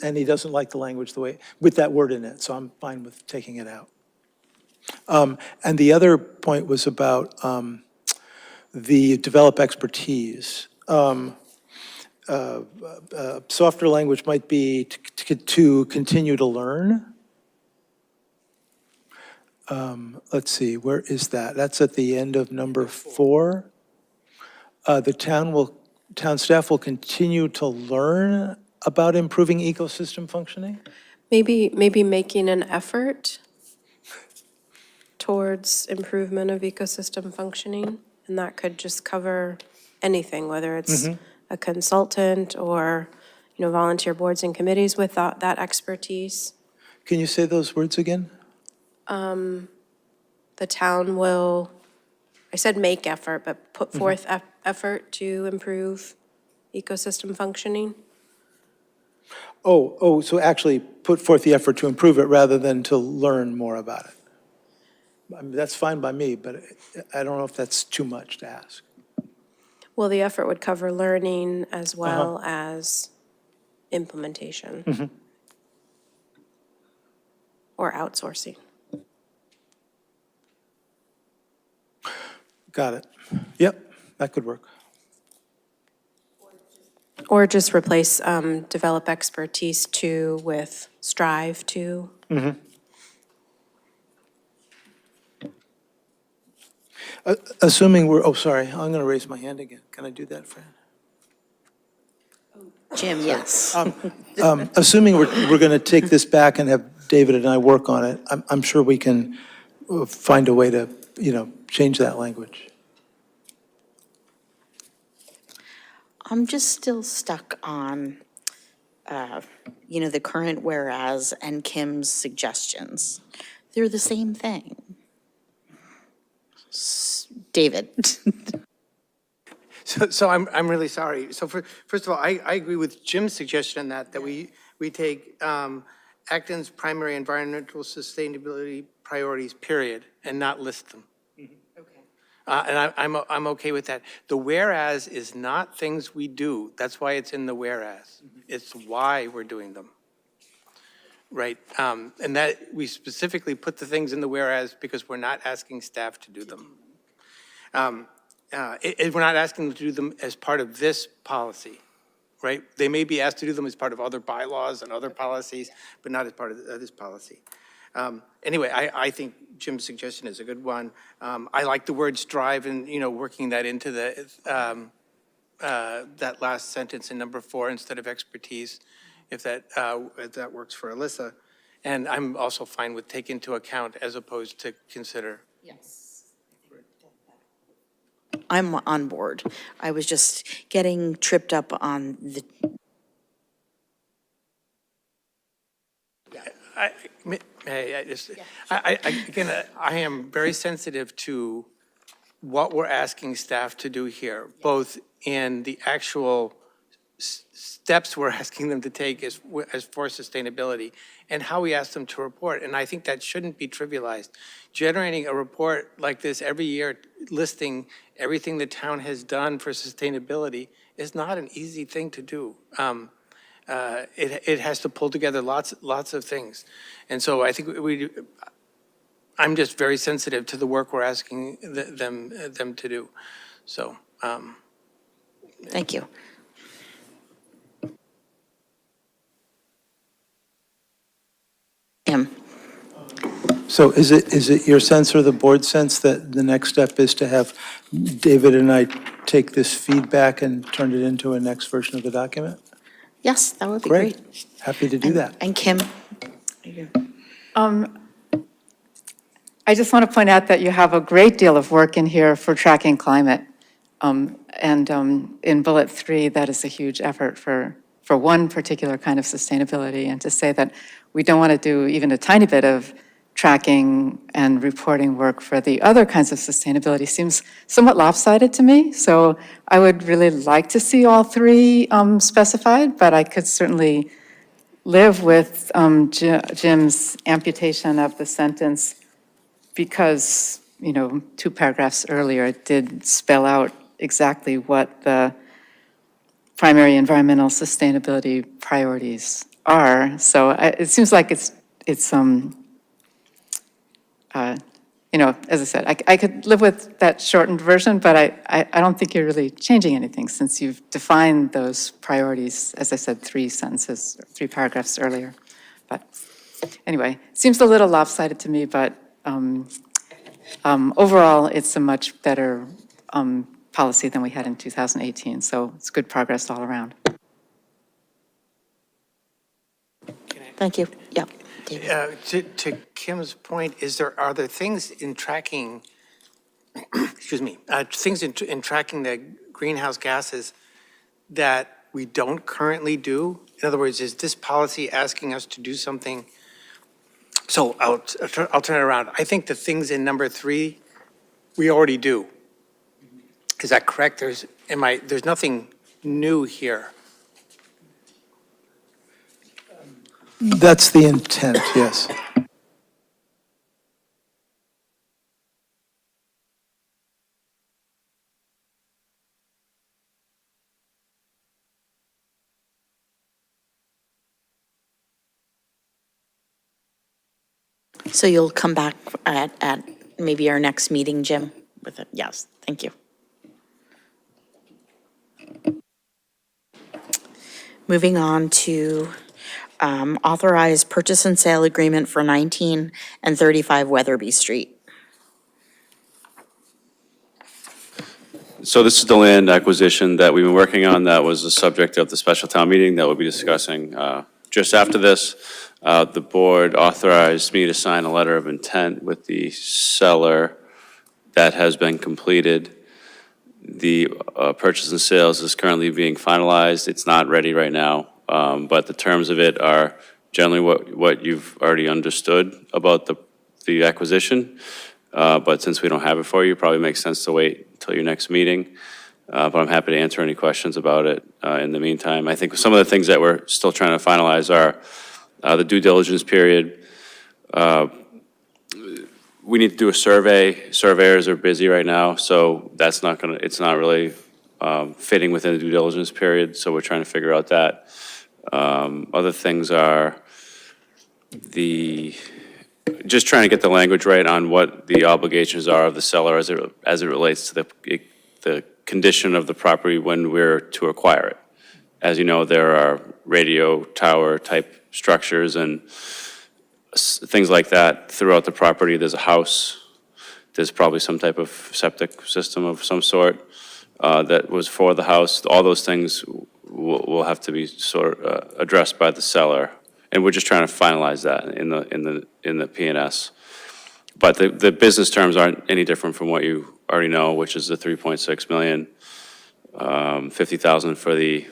Speaker 7: and he doesn't like the language the way, with that word in it, so I'm fine with taking it out. And the other point was about the develop expertise. Softer language might be to continue to learn. Let's see, where is that? That's at the end of number 4. The town staff will continue to learn about improving ecosystem functioning?
Speaker 2: Maybe making an effort towards improvement of ecosystem functioning, and that could just cover anything, whether it's a consultant or, volunteer boards and committees with that expertise.
Speaker 7: Can you say those words again?
Speaker 2: The town will, I said make effort, but put forth effort to improve ecosystem functioning.
Speaker 7: So actually put forth the effort to improve it rather than to learn more about it. I mean, that's fine by me, but I don't know if that's too much to ask.
Speaker 2: Well, the effort would cover learning as well as implementation or outsourcing.
Speaker 7: Got it. Yep, that could work.
Speaker 2: Or just replace develop expertise to with strive to.
Speaker 7: Assuming we're, sorry, I'm going to raise my hand again. Can I do that, Fran?
Speaker 1: Jim, yes.
Speaker 7: Assuming we're going to take this back and have David and I work on it, I'm sure we can find a way to, change that language.
Speaker 1: I'm just still stuck on, the current whereas and Kim's suggestions. They're the same thing. David?
Speaker 6: So I'm really sorry. So first of all, I agree with Jim's suggestion that we take Acton's primary environmental sustainability priorities, period, and not list them. And I'm okay with that. The whereas is not things we do. That's why it's in the whereas. It's why we're doing them. Right? And that we specifically put the things in the whereas because we're not asking staff to do them. We're not asking them to do them as part of this policy, right? They may be asked to do them as part of other bylaws and other policies, but not as part of this policy. Anyway, I think Jim's suggestion is a good one. I like the word strive and, working that into the, that last sentence in number 4 instead of expertise, if that works for Alyssa. And I'm also fine with take into account as opposed to consider.
Speaker 1: Yes. I'm on board. I was just getting tripped up on the.
Speaker 6: I am very sensitive to what we're asking staff to do here, both in the actual steps we're asking them to take as for sustainability and how we ask them to report. And I think that shouldn't be trivialized. Generating a report like this every year listing everything the town has done for sustainability is not an easy thing to do. It has to pull together lots of things. And so I think I'm just very sensitive to the work we're asking them to do. So.
Speaker 1: Thank you. Kim.
Speaker 7: So is it your sense or the board's sense that the next step is to have David and I take this feedback and turn it into a next version of the document?
Speaker 1: Yes, that would be great.
Speaker 7: Happy to do that.
Speaker 1: And Kim?
Speaker 14: I just want to point out that you have a great deal of work in here for tracking climate. In bullet 3, that is a huge effort for one particular kind of sustainability. And to say that we don't want to do even a tiny bit of tracking and reporting work for the other kinds of sustainability seems somewhat lopsided to me. So I would really like to see all 3 specified, but I could certainly live with Jim's amputation of the sentence because, 2 paragraphs earlier, it did spell out exactly what the primary environmental sustainability priorities are. So it seems like it's as I said, I could live with that shortened version, but I don't think you're really changing anything since you've defined those priorities, as I said, 3 paragraphs earlier. But anyway, it seems a little lopsided to me, but overall, it's a much better policy than we had in 2018, so it's good progress all around.
Speaker 1: Thank you. Yep. David.
Speaker 6: To Kim's point, are there things in tracking, excuse me, things in tracking the greenhouse gases that we don't currently do? In other words, is this policy asking us to do something? So I'll turn it around. I think the things in number 3, we already do. Is that correct? There's nothing new here.
Speaker 7: That's the intent, yes.
Speaker 1: So you'll come back at maybe our next meeting, Jim, with it? Yes, thank you. Moving on to authorize purchase and sale agreement for 19 and 35 Wetherbee Street.
Speaker 3: So this is the land acquisition that we've been working on. That was the subject of the special town meeting that we'll be discussing just after this. The board authorized me to sign a letter of intent with the seller that has been completed. The purchase and sales is currently being finalized. It's not ready right now, but the terms of it are generally what you've already understood about the acquisition. But since we don't have it for you, it probably makes sense to wait until your next meeting. But I'm happy to answer any questions about it in the meantime. I think some of the things that we're still trying to finalize are the due diligence period. We need to do a survey. Surveyors are busy right now, so it's not really fitting within the due diligence period, so we're trying to figure out that. Other things are just trying to get the language right on what the obligations are of the seller as it relates to the condition of the property when we're to acquire it. As you know, there are radio tower type structures and things like that throughout the property. There's a house. There's probably some type of septic system of some sort that was for the house. All those things will have to be sort of addressed by the seller. And we're just trying to finalize that in the P&S. But the business terms aren't any different from what you already know, which is the 3.6 million, 50,000 for the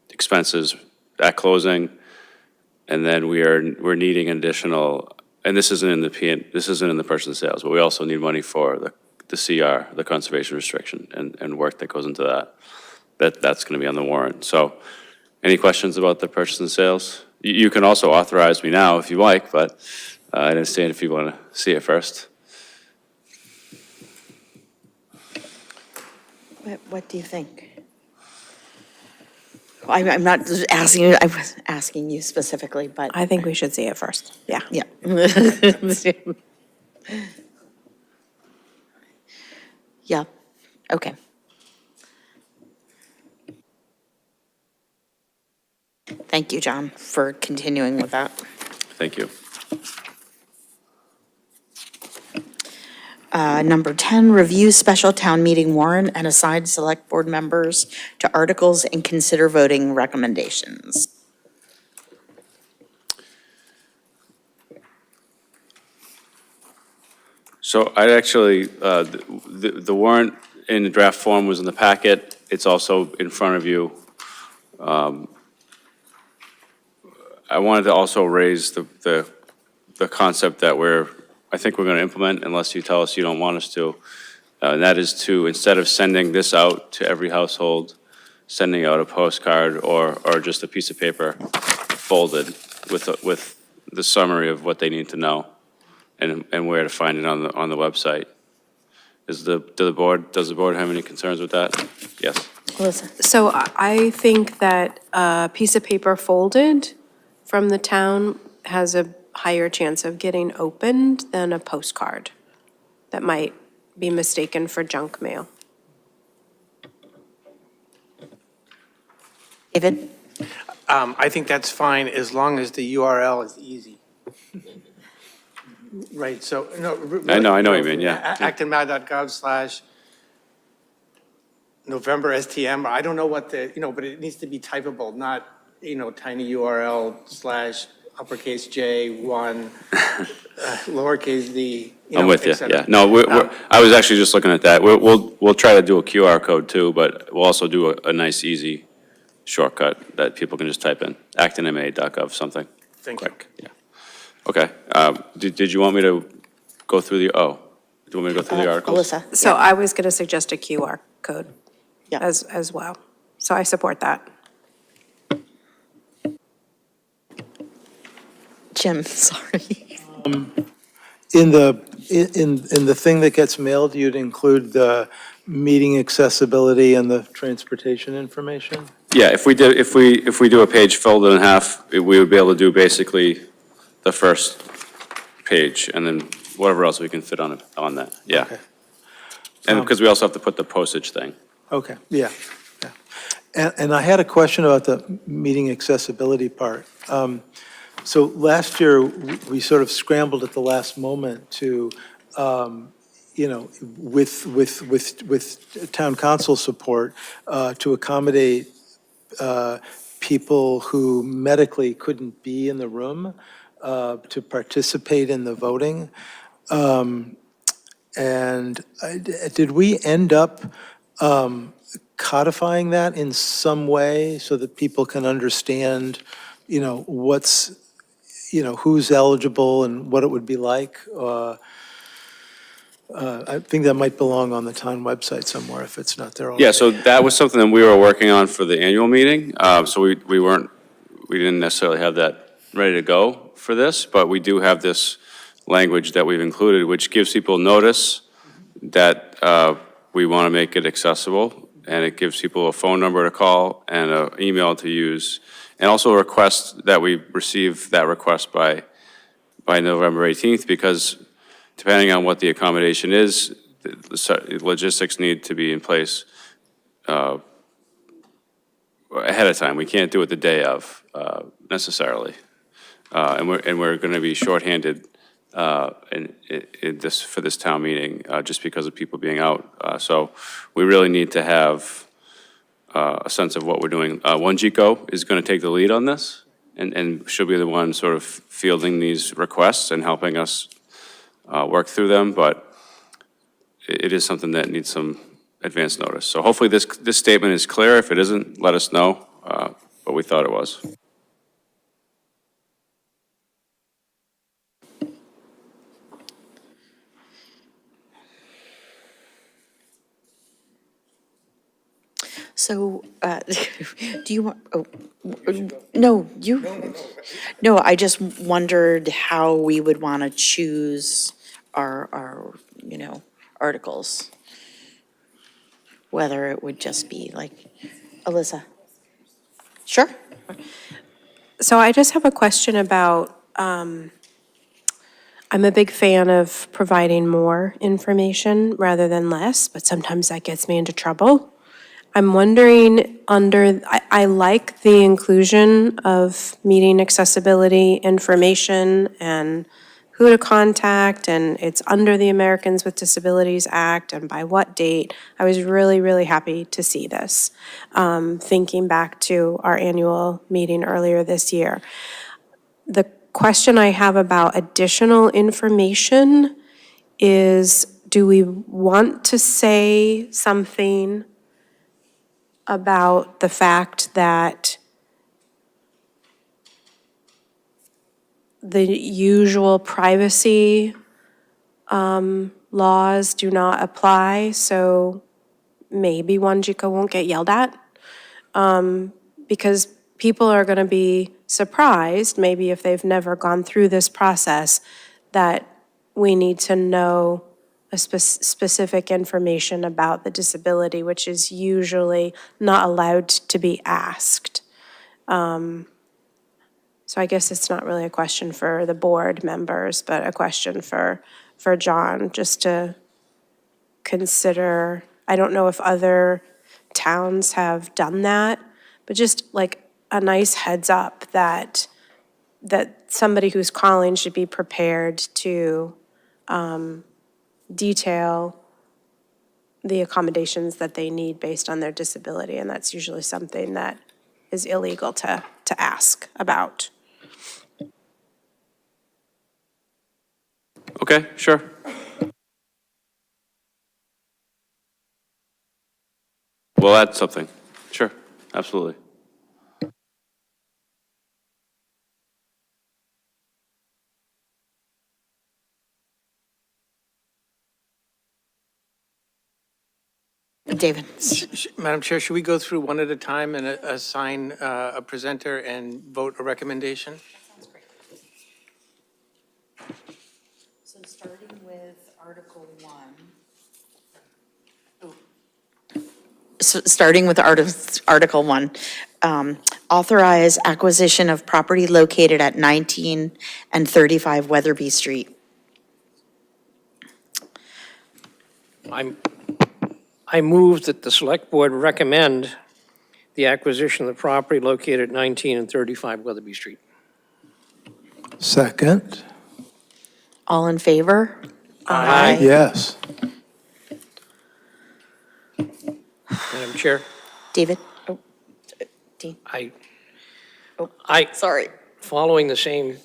Speaker 3: expenses at closing, and then we're needing additional. And this isn't in the purchase and sales, but we also need money for the CR, the conservation restriction, and work that goes into that. That's going to be on the warrant. So, any questions about the purchase and sales? You can also authorize me now if you like, but I understand if you want to see it first.
Speaker 1: What do you think? I'm not asking you, I was asking you specifically, but.
Speaker 2: I think we should see it first. Yeah.
Speaker 1: Yeah. Yeah, okay. Thank you, John, for continuing with that.
Speaker 3: Thank you.
Speaker 1: Number 10, review special town meeting warrant and assign select board members to articles and consider voting recommendations.
Speaker 3: So I actually, the warrant in the draft form was in the packet. It's also in front of you. I wanted to also raise the concept that I think we're going to implement unless you tell us you don't want us to. And that is to, instead of sending this out to every household, sending out a postcard or just a piece of paper folded with the summary of what they need to know and where to find it on the website. Does the board have any concerns with that? Yes.
Speaker 1: Alyssa?
Speaker 2: So I think that a piece of paper folded from the town has a higher chance of getting opened than a postcard that might be mistaken for junk mail.
Speaker 1: David?
Speaker 6: I think that's fine as long as the URL is easy. Right, so, no.
Speaker 3: I know what you mean, yeah.
Speaker 6: actonmag.gov/November STM, I don't know what but it needs to be typable, not, tiny URL / uppercase J, 1, lowercase d.
Speaker 3: I'm with you,
Speaker 6: et cetera.
Speaker 3: yeah. No, I was actually just looking at that. We'll try to do a QR code too, but we'll also do a nice, easy shortcut that people can just type in, actonma.gov something.
Speaker 6: Thank you.
Speaker 3: Quick, yeah. Okay, did you want me to go through do you want me to go through the articles?
Speaker 1: Alyssa?
Speaker 2: So I was going to suggest a QR code
Speaker 1: Yeah.
Speaker 2: as well. So I support that.
Speaker 1: Jim, sorry.
Speaker 7: In the thing that gets mailed, you'd include the meeting accessibility and the transportation information?
Speaker 3: Yeah, if we do a page folded in half, we would be able to do basically the first page and then whatever else we can fit on that, yeah.
Speaker 7: Okay.
Speaker 3: And because we also have to put the postage thing.
Speaker 7: Okay, yeah. And I had a question about the meeting accessibility part. So last year, we sort of scrambled at the last moment to, with town council support, to accommodate people who medically couldn't be in the room to participate in the voting. And did we end up codifying that in some way so that people can understand, what's, who's eligible and what it would be like? I think that might belong on the town website somewhere if it's not there already.
Speaker 3: Yeah, so that was something that we were working on for the annual meeting. So we didn't necessarily have that ready to go for this, but we do have this language that we've included, which gives people notice that we want to make it accessible, and it gives people a phone number to call and an email to use, and also a request that we receive that request by November 18th, because depending on what the accommodation is, the logistics need to be in place ahead of time. We can't do it the day of necessarily, and we're going to be shorthanded for this town meeting just because of people being out. So we really need to have a sense of what we're doing. OneGeco is going to take the lead on this, and she'll be the one sort of fielding these requests and helping us work through them, but it is something that needs some advance notice. So hopefully this statement is clear. If it isn't, let us know, but we thought it was.
Speaker 1: So, do you want, no, no, I just wondered how we would want to choose our, articles. Whether it would just be like, Alyssa? Sure.
Speaker 2: So I just have a question about, I'm a big fan of providing more information rather than less, but sometimes that gets me into trouble. I'm wondering I like the inclusion of meeting accessibility information and who to contact, and it's under the Americans with Disabilities Act, and by what date. I was really, really happy to see this, thinking back to our annual meeting earlier this year. The question I have about additional information is, do we want to say something about the fact that the usual privacy laws do not apply, so maybe Wanjika won't get yelled at? Because people are going to be surprised, maybe if they've never gone through this process, that we need to know a specific information about the disability, which is usually not allowed to be asked. So I guess it's not really a question for the board members, but a question for John, just to consider. I don't know if other towns have done that, but just like a nice heads up that somebody who's calling should be prepared to detail the accommodations that they need based on their disability, and that's usually something that is illegal to ask about.
Speaker 3: Okay, sure. We'll add something. Sure, absolutely.
Speaker 1: David?
Speaker 6: Madam Chair, should we go through one at a time and assign a presenter and vote a recommendation?
Speaker 1: So starting with Article 1. So starting with Article 1, authorize acquisition of property located at 19 and 35 Wetherbee Street.
Speaker 5: I move that the Select Board recommend the acquisition of the property located at 19 and 35 Wetherbee Street.
Speaker 7: Second.
Speaker 1: All in favor?
Speaker 5: Aye.
Speaker 7: Yes.
Speaker 5: Madam Chair,
Speaker 1: David? Oh, Dean? Sorry.
Speaker 5: Following the same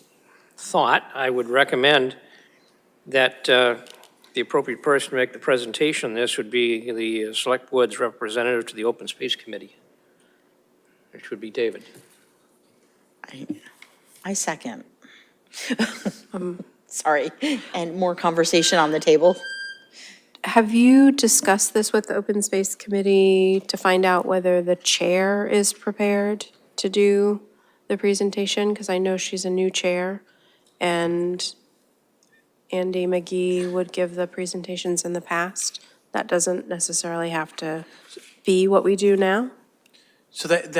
Speaker 5: thought, I would recommend that the appropriate person to make the presentation on this would be the Select Board's representative to the Open Space Committee, which would be David.
Speaker 1: I second. Sorry. And more conversation on the table?
Speaker 2: Have you discussed this with the Open Space Committee to find out whether the chair is prepared to do the presentation? Because I know she's a new chair, and Andy McGee would give the presentations in the past. That doesn't necessarily have to be what we do now.
Speaker 6: So that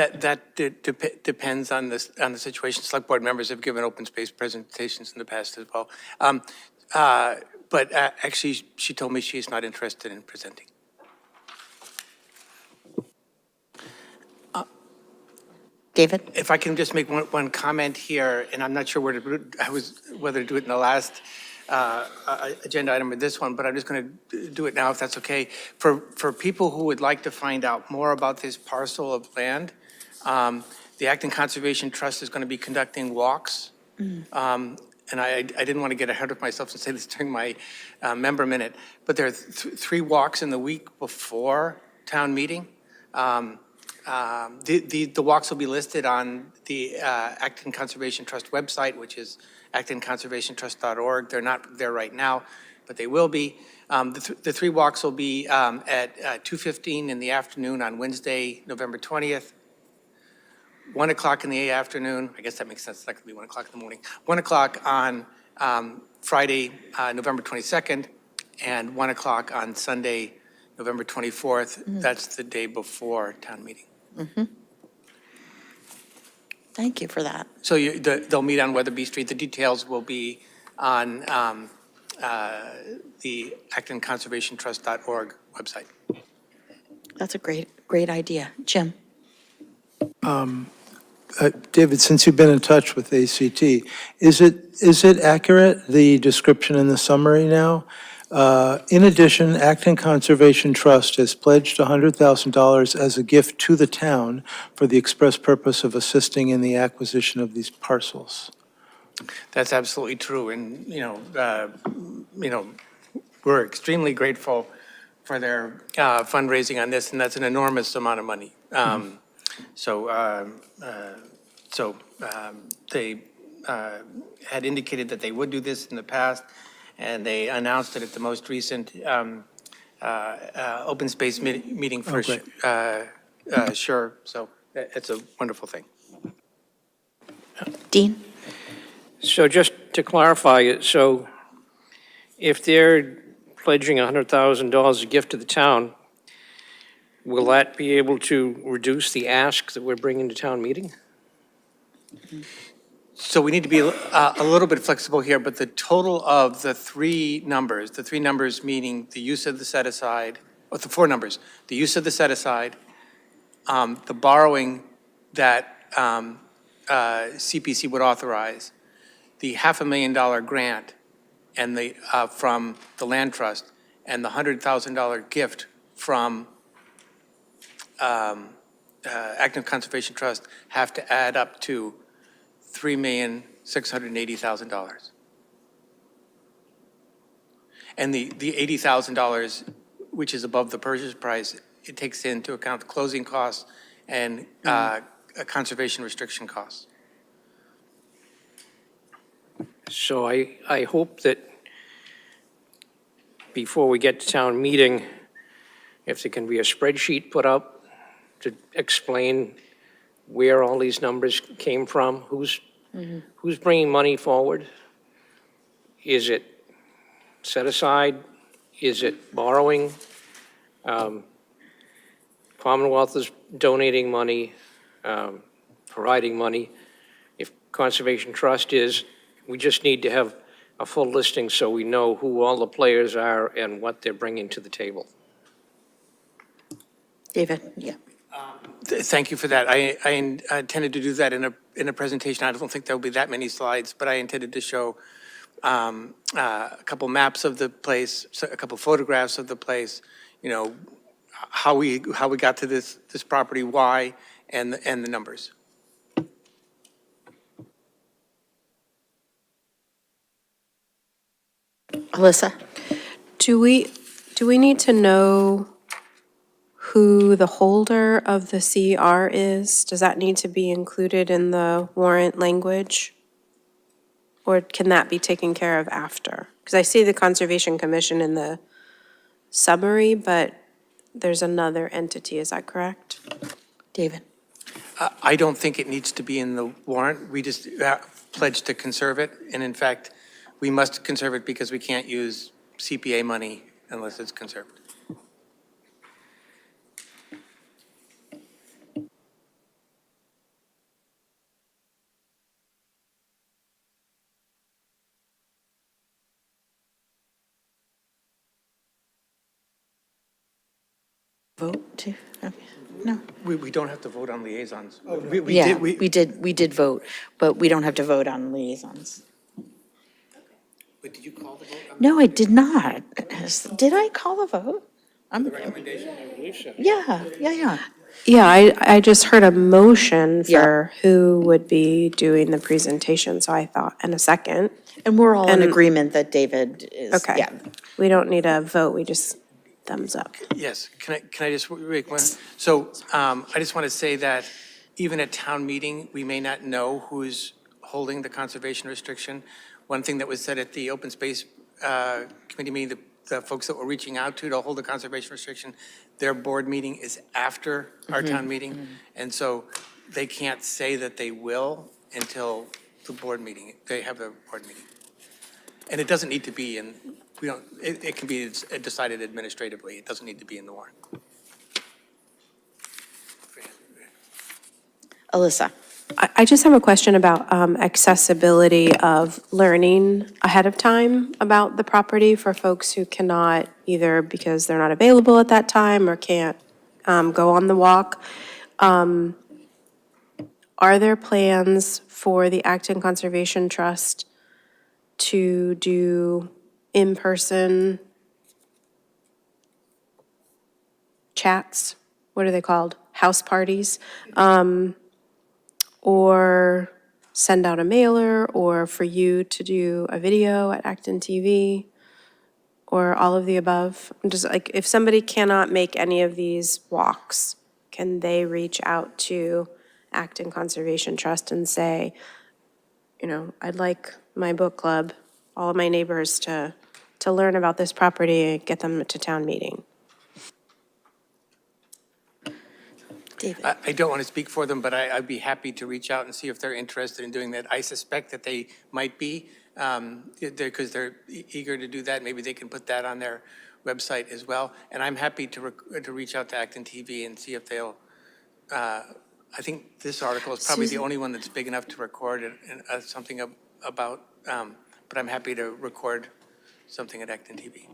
Speaker 6: depends on the situation. Select Board members have given open space presentations in the past as well. But actually, she told me she's not interested in presenting.
Speaker 1: David?
Speaker 6: If I can just make one comment here, and I'm not sure whether to do it in the last agenda item or this one, but I'm just going to do it now if that's okay. For people who would like to find out more about this parcel of land, the Acton Conservation Trust is going to be conducting walks. And I didn't want to get ahead of myself and say this during my member minute, but there are 3 walks in the week before town meeting. The walks will be listed on the Acton Conservation Trust website, which is actonconservationtrust.org. They're not there right now, but they will be. The 3 walks will be at 2:15 in the afternoon on Wednesday, November 20th, 1 o'clock in the afternoon. I guess that makes sense. That could be 1 o'clock in the morning. 1 o'clock on Friday, November 22nd, and 1 o'clock on Sunday, November 24th. That's the day before town meeting.
Speaker 1: Thank you for that.
Speaker 6: So they'll meet on Wetherbee Street. The details will be on the actonconservationtrust.org website.
Speaker 1: That's a great idea. Jim?
Speaker 7: David, since you've been in touch with ACT, is it accurate, the description in the summary now? In addition, Acton Conservation Trust has pledged $100,000 as a gift to the town for the express purpose of assisting in the acquisition of these parcels.
Speaker 6: That's absolutely true, and, we're extremely grateful for their fundraising on this, and that's an enormous amount of money. They had indicated that they would do this in the past, and they announced it at the most recent open space meeting for sure. So it's a wonderful thing.
Speaker 1: Dean?
Speaker 5: So just to clarify, so if they're pledging $100,000 a gift to the town, will that be able to reduce the ask that we're bringing to town meeting?
Speaker 6: So we need to be a little bit flexible here, but the total of the three numbers meaning the use of the set aside, or the four numbers, the use of the set aside, the borrowing that CPC would authorize, the $500,000 grant and the from the land trust, and the $100,000 gift from Acton Conservation Trust have to add up to $3,680,000. And the $80,000, which is above the purchase price, it takes into account the closing costs and conservation restriction costs.
Speaker 5: So I hope that before we get to town meeting, if there can be a spreadsheet put up to explain where all these numbers came from, who's bringing money forward? Is it set aside? Is it borrowing? Commonwealth is donating money, providing money. If Conservation Trust is, we just need to have a full listing so we know who all the players are and what they're bringing to the table.
Speaker 1: David? Yeah.
Speaker 6: Thank you for that. I intended to do that in a presentation. I don't think there'll be that many slides, but I intended to show a couple maps of the place, a couple photographs of the place, how we got to this property, why, and the numbers.
Speaker 1: Alyssa?
Speaker 2: Do we need to know who the holder of the CR is? Does that need to be included in the warrant language? Or can that be taken care of after? Because I see the Conservation Commission in the summary, but there's another entity, is that correct?
Speaker 1: David?
Speaker 6: I don't think it needs to be in the warrant. We just pledged to conserve it, and in fact, we must conserve it because we can't use CPA money unless it's conserved.
Speaker 1: Vote to, okay, no.
Speaker 6: We don't have to vote on liaisons.
Speaker 1: Yeah, we did vote, but we don't have to vote on liaisons.
Speaker 6: But did you call the vote?
Speaker 1: No, I did not. Did I call the vote?
Speaker 6: The recommendation?
Speaker 1: Yeah.
Speaker 2: Yeah, I just heard a motion for who would be doing the presentation, so I thought, and a second.
Speaker 1: And we're all in agreement that David is,
Speaker 2: Okay.
Speaker 1: yeah.
Speaker 2: We don't need a vote, we just thumbs up.
Speaker 6: Yes, can I just make one? So I just want to say that even at town meeting, we may not know who's holding the conservation restriction. One thing that was said at the open space committee meeting, the folks that we're reaching out to hold the conservation restriction, their board meeting is after our town meeting. And so they can't say that they will until the board meeting, they have the board meeting. And it doesn't need to be in, it can be decided administratively. It doesn't need to be in the warrant.
Speaker 1: Alyssa?
Speaker 2: I just have a question about accessibility of learning ahead of time about the property for folks who cannot, either because they're not available at that time or can't go on the walk. Are are there plans for the Acton Conservation Trust to do in-person chats? What are they called? House parties? Or send out a mailer, or for you to do a video at ActonTV? Or all of the above? I'm just like, if somebody cannot make any of these walks, can they reach out to Acton Conservation Trust and say, you know, I'd like my book club, all of my neighbors to learn about this property and get them to town meeting?
Speaker 1: David?
Speaker 6: I don't want to speak for them, but I'd be happy to reach out and see if they're interested in doing that. I suspect that they might be, because they're eager to do that. Maybe they can put that on their website as well. And I'm happy to reach out to Acton TV and see if they'll, I think this article is probably the only one that's big enough to record something about, but I'm happy to record something at Acton TV.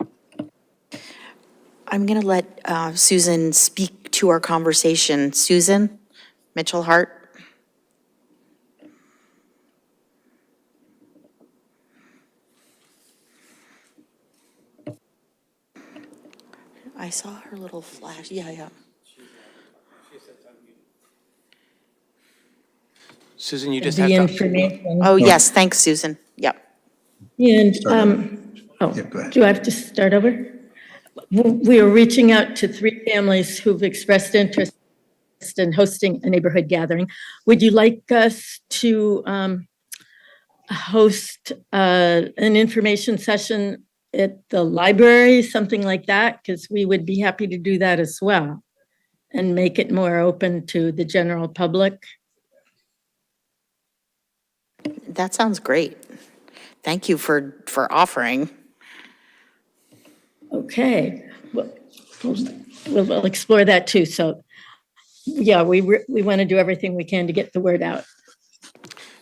Speaker 1: I'm going to let Susan speak to our conversation. Susan Mitchell-Hart? I saw her little flash. Yeah.
Speaker 6: Susan, you just
Speaker 17: The
Speaker 6: have to.
Speaker 17: information.
Speaker 1: Oh, yes, thanks, Susan. Yep.
Speaker 17: And, do I have to start over? We are reaching out to 3 families who've expressed interest in hosting a neighborhood gathering. Would you like us to host an information session at the library, something like that? Because we would be happy to do that as well and make it more open to the general public.
Speaker 1: That sounds great. Thank you for offering.
Speaker 17: Okay, we'll explore that too. So, yeah, we want to do everything we can to get the word out.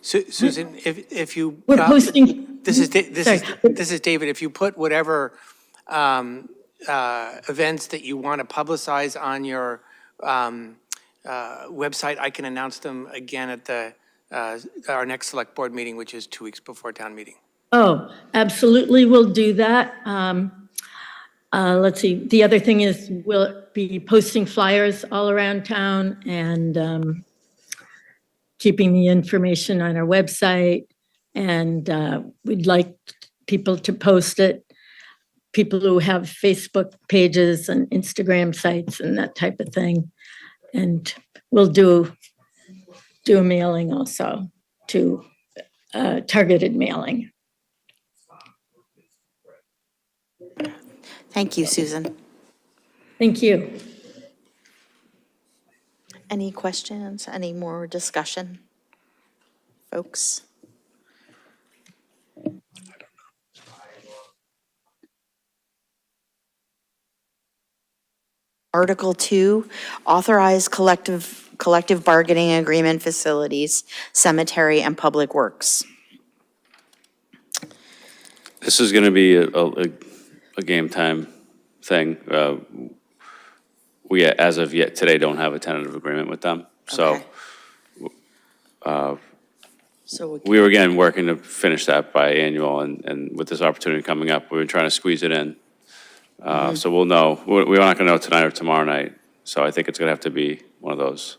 Speaker 6: Susan, if you.
Speaker 17: We're posting.
Speaker 6: This is David. If you put whatever events that you want to publicize on your website, I can announce them again at our next select board meeting, which is 2 weeks before town meeting.
Speaker 17: Oh, absolutely, we'll do that. Let's see, the other thing is we'll be posting flyers all around town and keeping the information on our website. And we'd like people to post it, people who have Facebook pages and Instagram sites and that type of thing. And we'll do a mailing also, to targeted mailing.
Speaker 1: Thank you, Susan.
Speaker 17: Thank you.
Speaker 1: Any questions? Any more discussion, folks? Article 2, authorize collective bargaining agreement facilities, cemetery, and public works.
Speaker 3: This is going to be a game time thing. We, as of yet today, don't have a tentative agreement with them. So
Speaker 1: So
Speaker 3: we were, again, working to finish that biannual, and with this opportunity coming up, we've been trying to squeeze it in. So we'll know. We're not going to know tonight or tomorrow night. So I think it's going to have to be one of those,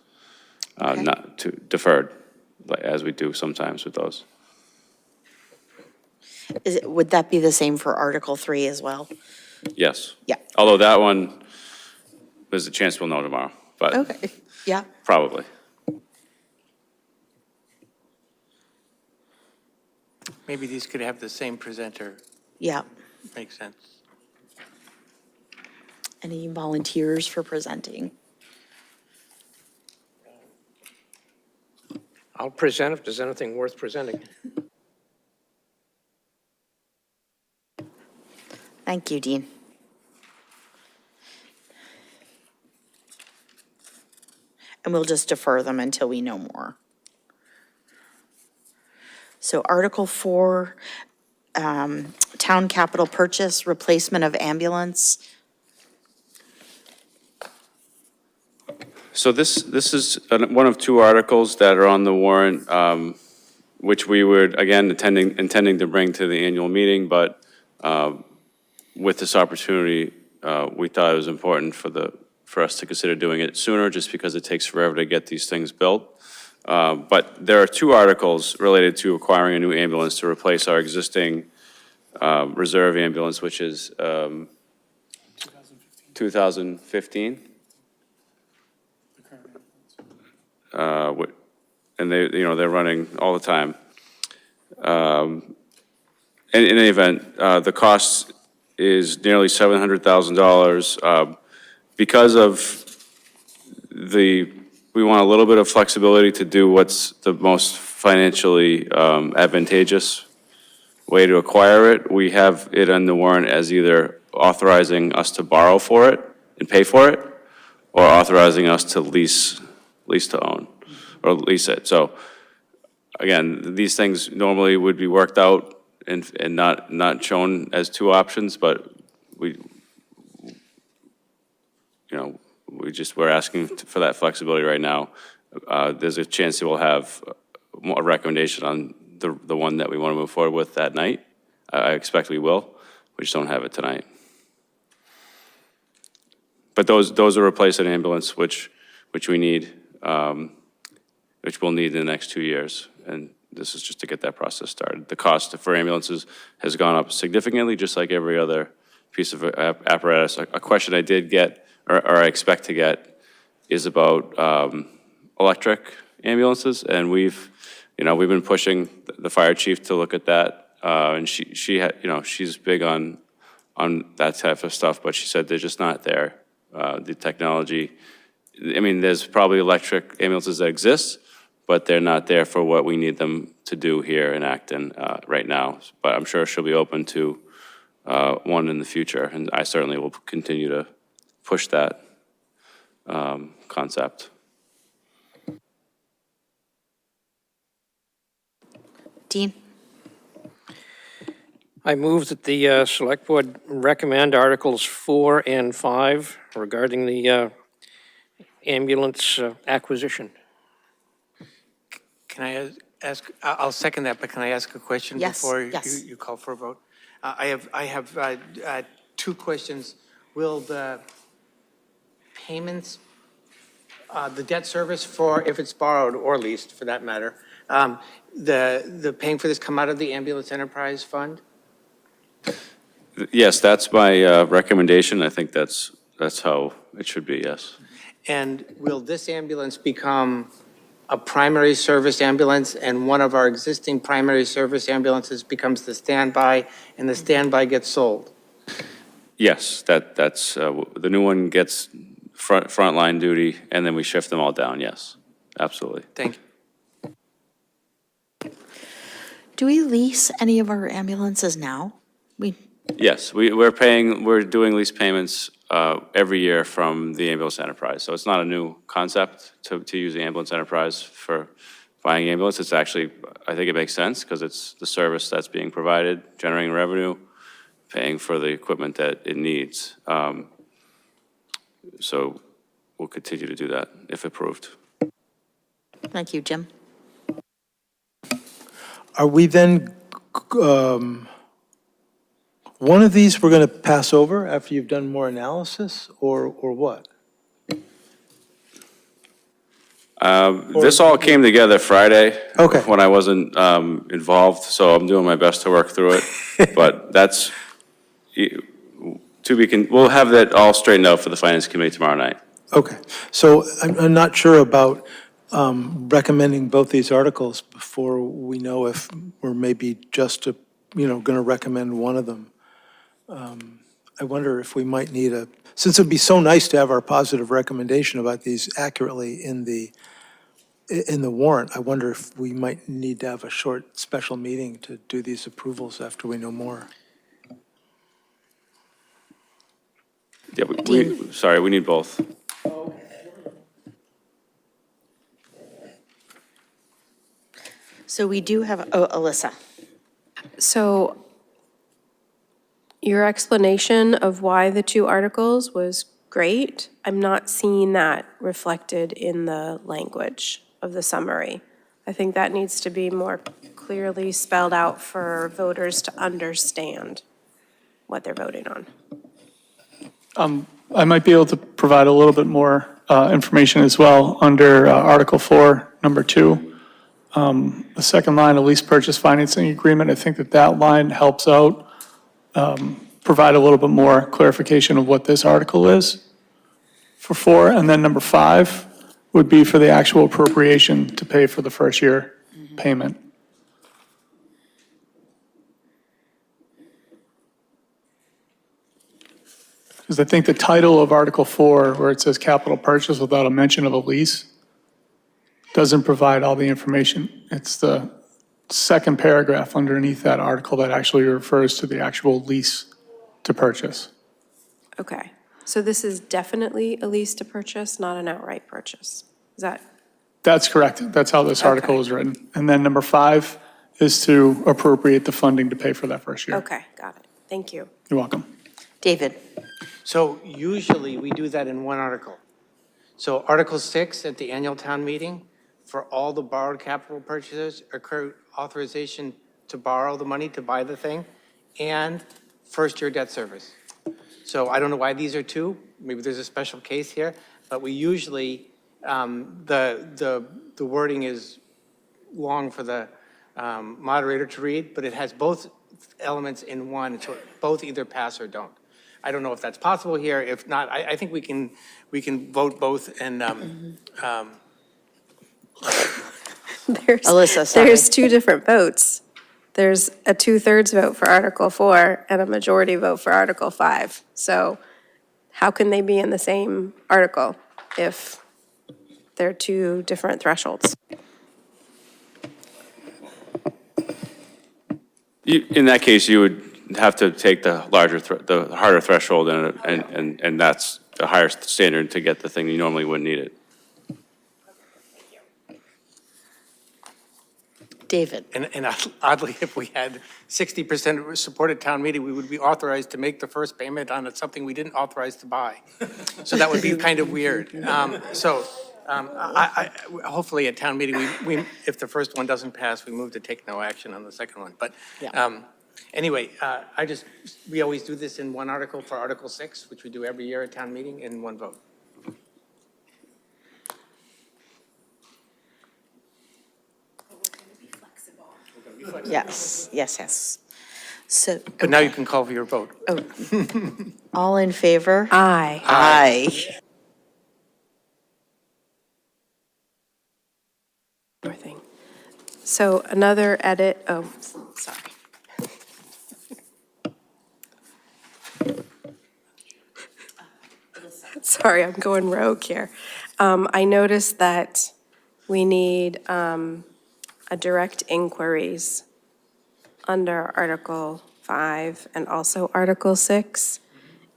Speaker 3: not too deferred, as we do sometimes with those.
Speaker 1: would that be the same for Article 3 as well?
Speaker 3: Yes.
Speaker 1: Yeah.
Speaker 3: Although that one, there's a chance we'll know tomorrow, but
Speaker 1: Okay, yeah.
Speaker 3: probably.
Speaker 6: Maybe these could have the same presenter.
Speaker 1: Yeah.
Speaker 6: Makes sense.
Speaker 1: Any volunteers for presenting?
Speaker 5: I'll present if there's anything worth presenting.
Speaker 1: Thank you, Dean. And we'll just defer them until we know more. So Article 4, town capital purchase, replacement of ambulance.
Speaker 3: So this is one of two articles that are on the warrant, which we would, again, intending to bring to the annual meeting, but with this opportunity, we thought it was important for us to consider doing it sooner, just because it takes forever to get these things built. But there are two articles related to acquiring a new ambulance to replace our existing reserve ambulance, which is 2015. And they're running all the time. In any event, the cost is nearly $700,000 because of we want a little bit of flexibility to do what's the most financially advantageous way to acquire it. We have it on the warrant as either authorizing us to borrow for it and pay for it, or authorizing us to lease to own, or lease it. So again, these things normally would be worked out and not shown as two options, but we're asking for that flexibility right now. There's a chance that we'll have a recommendation on the one that we want to move forward with that night. I expect we will. We just don't have it tonight. But those are replace an ambulance, which we need, which we'll need in the next 2 years. And this is just to get that process started. The cost for ambulances has gone up significantly, just like every other piece of apparatus. A question I did get, or I expect to get, is about electric ambulances, and we've been pushing the fire chief to look at that, and she's big on that type of stuff, but she said they're just not there. The technology, I mean, there's probably electric ambulances that exist, but they're not there for what we need them to do here in Acton right now. But I'm sure she'll be open to one in the future, and I certainly will continue to push that concept.
Speaker 1: Dean?
Speaker 5: I move that the Select Board recommend Articles 4 and 5 regarding the ambulance acquisition.
Speaker 6: Can I ask, I'll second that, but can I ask a question
Speaker 1: Yes,
Speaker 6: before
Speaker 1: yes.
Speaker 6: you call for a vote? I have two questions. Will the payments, the debt service for, if it's borrowed or leased for that matter, the paying for this come out of the ambulance enterprise fund?
Speaker 3: Yes, that's my recommendation. I think that's how it should be, yes.
Speaker 6: And will this ambulance become a primary service ambulance, and one of our existing primary service ambulances becomes the standby, and the standby gets sold?
Speaker 3: Yes, that's the new one gets frontline duty, and then we shift them all down, yes, absolutely.
Speaker 6: Thank you.
Speaker 1: Do we lease any of our ambulances now?
Speaker 3: Yes, we're doing lease payments every year from the ambulance enterprise. So it's not a new concept to use the ambulance enterprise for buying ambulance. It's actually, I think it makes sense because it's the service that's being provided, generating revenue, paying for the equipment that it needs. So we'll continue to do that if approved.
Speaker 1: Thank you, Jim.
Speaker 7: Are we then, one of these we're going to pass over after you've done more analysis, or what?
Speaker 3: This all came together Friday.
Speaker 7: Okay.
Speaker 3: When I wasn't involved, so I'm doing my best to work through it. But that's, we'll have that all straightened out for the Finance Committee tomorrow night.
Speaker 7: Okay, so I'm not sure about recommending both these articles before we know if we're maybe just, going to recommend one of them. I wonder if we might need since it'd be so nice to have our positive recommendation about these accurately in the warrant, I wonder if we might need to have a short special meeting to do these approvals after we know more.
Speaker 3: Yeah, sorry, we need both.
Speaker 1: So we do have, Alyssa.
Speaker 2: So your explanation of why the two articles was great. I'm not seeing that reflected in the language of the summary. I think that needs to be more clearly spelled out for voters to understand what they're voting on.
Speaker 4: I might be able to provide a little bit more information as well under Article 4, Number 2. The second line, a lease purchase financing agreement, I think that line helps out, provide a little bit more clarification of what this article is for 4. And then Number 5 would be for the actual appropriation to pay for the first year payment. Because I think the title of Article 4, where it says capital purchase without a mention of a lease, doesn't provide all the information. It's the second paragraph underneath that article that actually refers to the actual lease to purchase.
Speaker 2: Okay, so this is definitely a lease to purchase, not an outright purchase. Is that?
Speaker 4: That's correct. That's how this article is written. And then Number 5 is to appropriate the funding to pay for that first year.
Speaker 2: Okay, got it. Thank you.
Speaker 4: You're welcome.
Speaker 1: David?
Speaker 6: So usually we do that in one article. So Article 6 at the annual town meeting, for all the borrowed capital purchases, occur authorization to borrow the money to buy the thing, and first-year debt service. So I don't know why these are two. Maybe there's a special case here, but we usually, the wording is long for the moderator to read, but it has both elements in one, so both either pass or don't. I don't know if that's possible here. If not, I think we can vote both and
Speaker 2: Alyssa,
Speaker 1: sorry.
Speaker 2: There's two different votes. There's a 2/3 vote for Article 4 and a majority vote for Article 5. So how can they be in the same article if they're two different thresholds?
Speaker 3: In that case, you would have to take the the harder threshold, and that's a higher standard to get the thing. You normally wouldn't need it.
Speaker 1: David?
Speaker 6: And oddly, if we had 60% support at town meeting, we would be authorized to make the first payment on something we didn't authorize to buy. So that would be kind of weird. Hopefully at town meeting, if the first one doesn't pass, we move to take no action on the second one. But anyway, we always do this in one article for Article 6, which we do every year at town meeting in one vote.
Speaker 1: Yes. So,
Speaker 6: But now you can call for your vote.
Speaker 1: all in favor?
Speaker 2: Aye.
Speaker 1: Aye.
Speaker 2: More thing. So another edit, sorry. Sorry, I'm going rogue here. I noticed that we need a direct inquiries under Article 5 and also Article 6.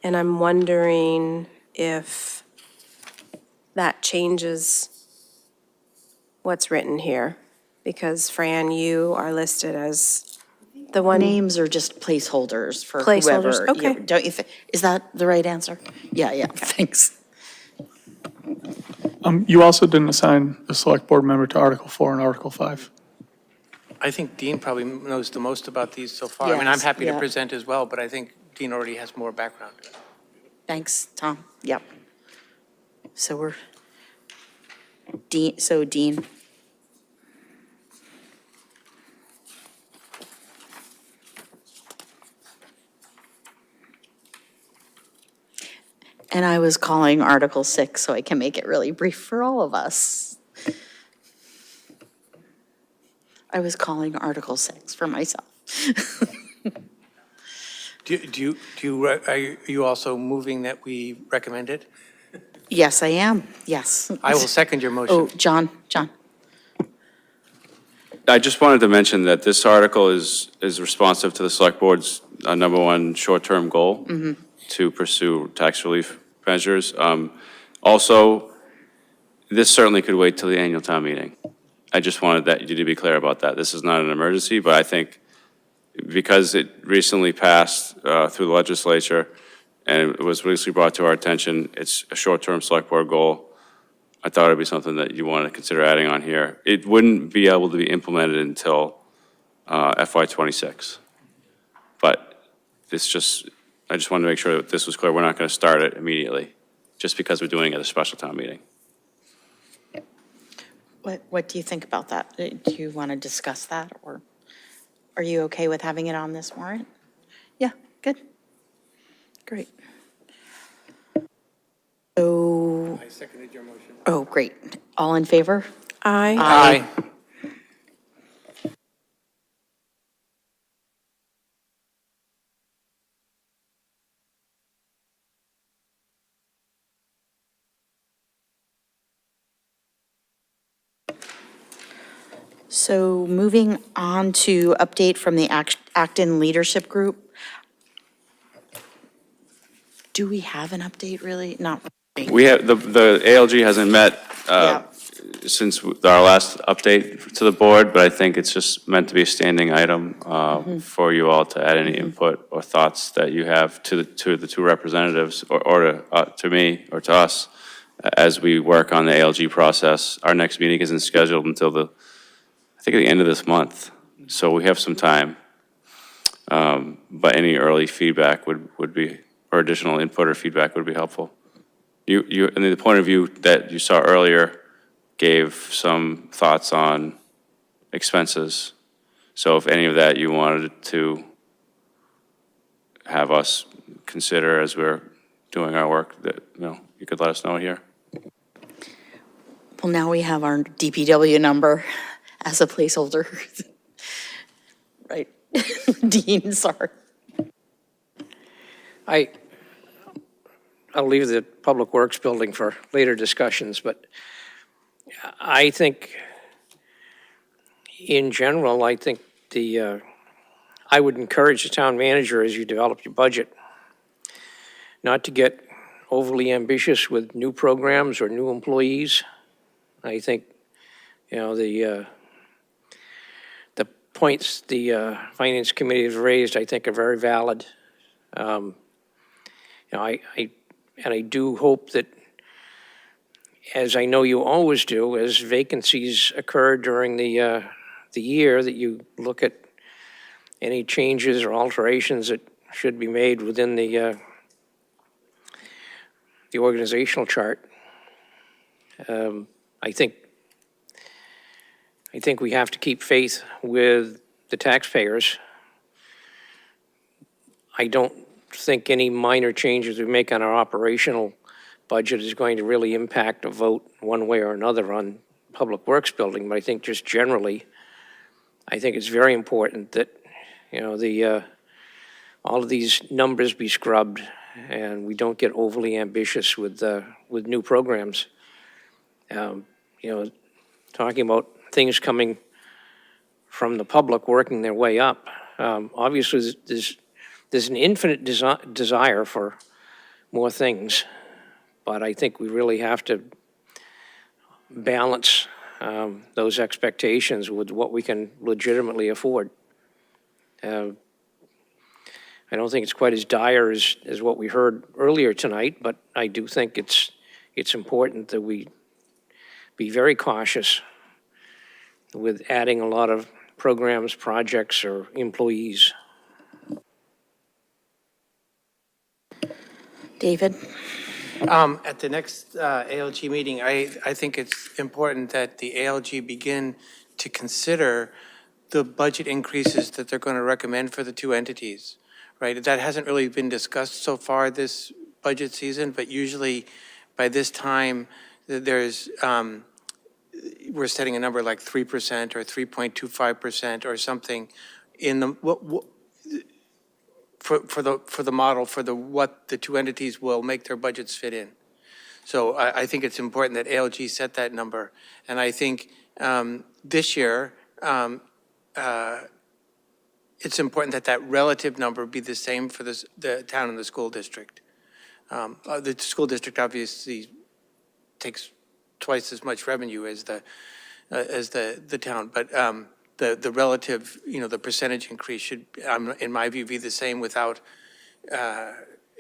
Speaker 2: And I'm wondering if that changes what's written here. Because Fran, you are listed as the one.
Speaker 1: Names are just placeholders for whoever.
Speaker 2: Placeholders, okay.
Speaker 1: Don't you think, is that the right answer? Yeah, thanks.
Speaker 4: You also didn't assign a select board member to Article 4 and Article 5.
Speaker 6: I think Dean probably knows the most about these so far. I mean, I'm
Speaker 1: Yes,
Speaker 6: happy to
Speaker 1: yeah.
Speaker 6: present as well, but I think Dean already has more background.
Speaker 1: Thanks, Tom. Yep. So we're, Dean. And I was calling Article 6, so I can make it really brief for all of us. I was calling Article 6 for myself.
Speaker 6: Are you also moving that we recommend it?
Speaker 1: Yes, I am, yes.
Speaker 6: I will second your motion.
Speaker 1: Oh, John.
Speaker 3: I just wanted to mention that this article is responsive to the select board's number one short-term goal to pursue tax relief measures. Also, this certainly could wait till the annual town meeting. I just wanted you to be clear about that. This is not an emergency, but I think because it recently passed through the legislature, and it was recently brought to our attention. It's a short-term select board goal. I thought it'd be something that you want to consider adding on here. It wouldn't be able to be implemented until FY '26. But I just wanted to make sure that this was clear. We're not going to start it immediately, just because we're doing it at a special town meeting.
Speaker 1: What do you think about that? Do you want to discuss that, or are you okay with having it on this warrant? Yeah, good. Great. So.
Speaker 6: I seconded your motion.
Speaker 1: Oh, great. All in favor?
Speaker 2: Aye.
Speaker 6: Aye.
Speaker 1: So moving on to update from the Acton Leadership Group. Do we have an update, really? Not really.
Speaker 3: We have, the ALG hasn't met
Speaker 1: Yeah.
Speaker 3: since our last update to the board, but I think it's just meant to be a standing item for you all to add any input or thoughts that you have to the two representatives, or to me or to us, as we work on the ALG process. Our next meeting isn't scheduled until I think at the end of this month, so we have some time. But any early feedback would be, or additional input or feedback would be helpful. And the point of view that you saw earlier gave some thoughts on expenses. So if any of that you wanted to have us consider as we're doing our work, that, you could let us know here.
Speaker 1: Well, now we have our DPW number as a placeholder. Right. Dean, sorry.
Speaker 5: I'll leave the Public Works building for later discussions, but I think, in general, I think I would encourage the town manager, as you develop your budget, not to get overly ambitious with new programs or new employees. I think, the points the Finance Committee has raised, I think, are very valid. I do hope that, as I know you always do, as vacancies occur during the year, that you look at any changes or alterations that should be made within the organizational chart. I think we have to keep faith with the taxpayers. I don't think any minor changes we make on our operational budget is going to really impact a vote one way or another on Public Works building, but I think just generally, I think it's very important that, all of these numbers be scrubbed and we don't get overly ambitious with new programs. Talking about things coming from the public working their way up. Obviously, there's an infinite desire for more things, but I think we really have to balance those expectations with what we can legitimately afford. I don't think it's quite as dire as what we heard earlier tonight, but I do think it's important that we be very cautious with adding a lot of programs, projects, or employees.
Speaker 1: David?
Speaker 6: At the next ALG meeting, I think it's important that the ALG begin to consider the budget increases that they're going to recommend for the two entities, right? That hasn't really been discussed so far this budget season, but usually by this time, there's, we're setting a number like 3% or 3.25% or something in the, for the model, for what the two entities will make their budgets fit in. So I think it's important that ALG set that number. And I think this year, it's important that that relative number be the same for the town and the school district. The school district obviously takes twice as much revenue as the town, but the relative, the percentage increase should, in my view, be the same without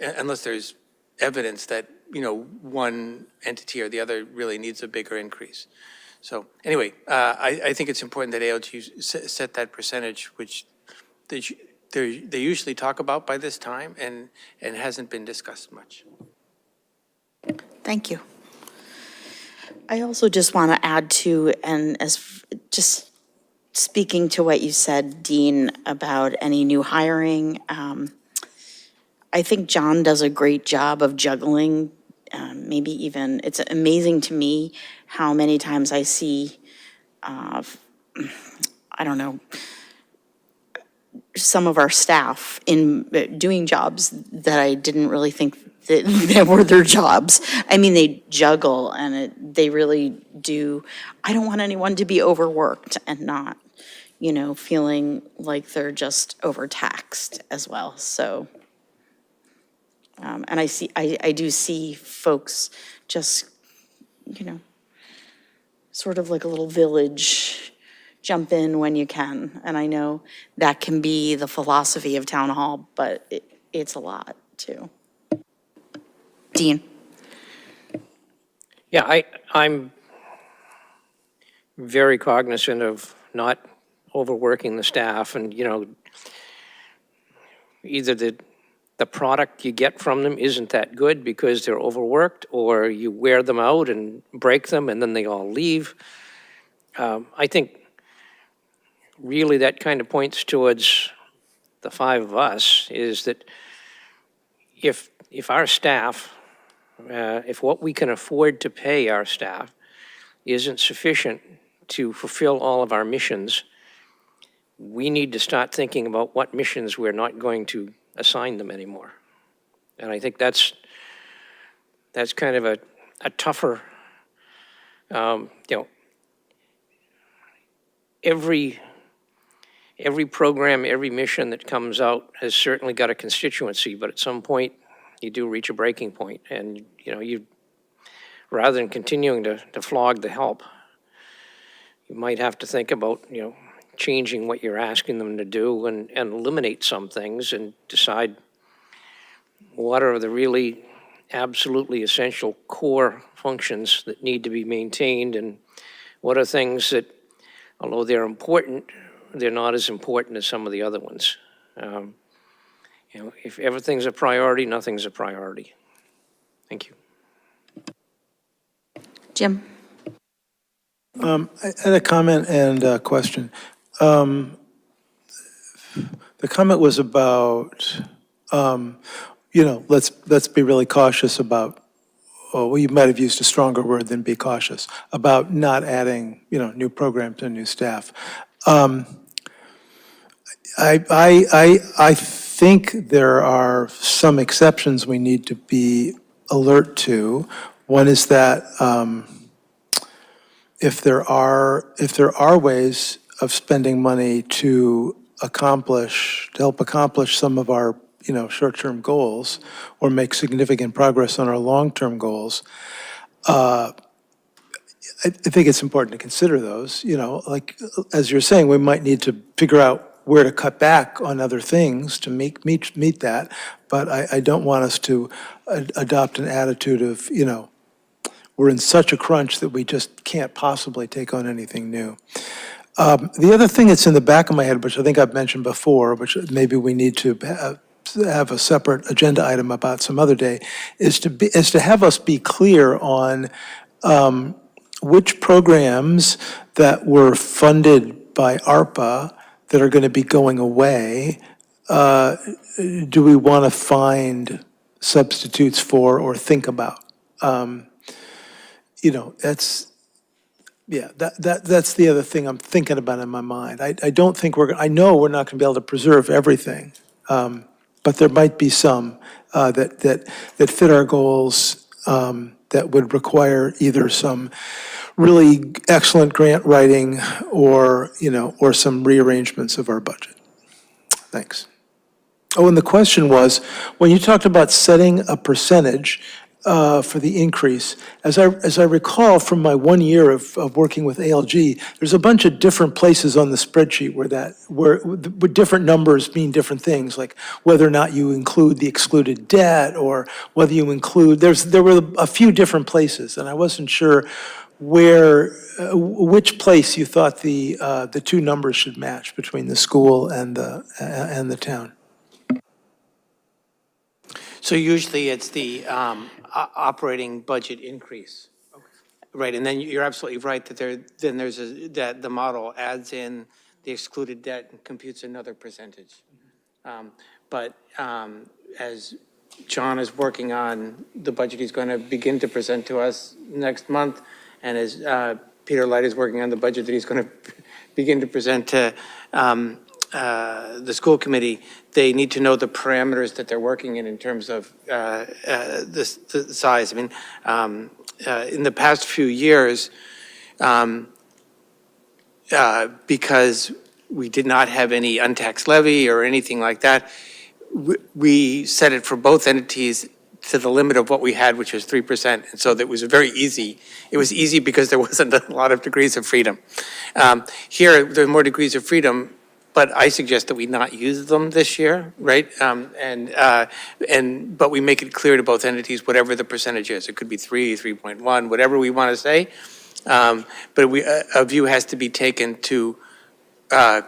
Speaker 6: unless there's evidence that, one entity or the other really needs a bigger increase. So anyway, I think it's important that ALG set that percentage, which they usually talk about by this time and hasn't been discussed much.
Speaker 1: Thank you. I also just want to add to, and just speaking to what you said, Dean, about any new hiring, I think John does a great job of juggling, maybe even, it's amazing to me how many times I see, I don't know, some of our staff in doing jobs that I didn't really think that were their jobs. I mean, they juggle and they really do. I don't want anyone to be overworked and not, feeling like they're just overtaxed as well. So, and I do see folks just, sort of like a little village, jump in when you can. And I know that can be the philosophy of town hall, but it's a lot too. Dean.
Speaker 5: Yeah, I'm very cognizant of not overworking the staff and, either the product you get from them isn't that good because they're overworked, or you wear them out and break them and then they all leave. I think really that kind of points towards the five of us, is that if our staff, if what we can afford to pay our staff isn't sufficient to fulfill all of our missions, we need to start thinking about what missions we're not going to assign them anymore. And I think that's kind of a tougher, every program, every mission that comes out has certainly got a constituency, but at some point you do reach a breaking point, and you rather than continuing to flog the help, you might have to think about changing what you're asking them to do and eliminate some things and decide what are the really absolutely essential core functions that need to be maintained, and what are things that, although they're important, they're not as important as some of the other ones. If everything's a priority, nothing's a priority. Thank you.
Speaker 1: Jim.
Speaker 7: I had a comment and a question. The comment was about, let's be really cautious about, well, you might have used a stronger word than be cautious, about not adding, new programs and new staff. I think there are some exceptions we need to be alert to. One is that if there are ways of spending money to help accomplish some of our short-term goals or make significant progress on our long-term goals, I think it's important to consider those. Like as you're saying, we might need to figure out where to cut back on other things to meet that, but I don't want us to adopt an attitude of, we're in such a crunch that we just can't possibly take on anything new. The other thing that's in the back of my head, which I think I've mentioned before, which maybe we need to have a separate agenda item about some other day, is to have us be clear on which programs that were funded by ARPA that are going to be going away, do we want to find substitutes for or think about? That's the other thing I'm thinking about in my mind. I don't think I know we're not going to be able to preserve everything, but there might be some that fit our goals that would require either some really excellent grant writing or some rearrangements of our budget. Thanks. Oh, and the question was, when you talked about setting a percentage, for the increase. As I recall from my 1 year of working with ALG, there's a bunch of different places on the spreadsheet where different numbers mean different things, like whether or not you include the excluded debt, or whether you include, there were a few different places, and I wasn't sure which place you thought the two numbers should match between the school and the town.
Speaker 6: So usually it's the operating budget increase. Right, and then you're absolutely right that that the model adds in the excluded debt and computes another percentage. But as John is working on the budget he's going to begin to present to us next month, and as Peter Light is working on the budget that he's going to begin to present to the school committee, they need to know the parameters that they're working in terms of the size. I mean, in the past few years, because we did not have any untaxed levy or anything like that, we set it for both entities to the limit of what we had, which was 3%. And so that was very easy. It was easy because there wasn't a lot of degrees of freedom. Here, there are more degrees of freedom, but I suggest that we not use them this year, right? But we make it clear to both entities, whatever the percentage is. It could be 3, 3.1, whatever we want to say. But a view has to be taken to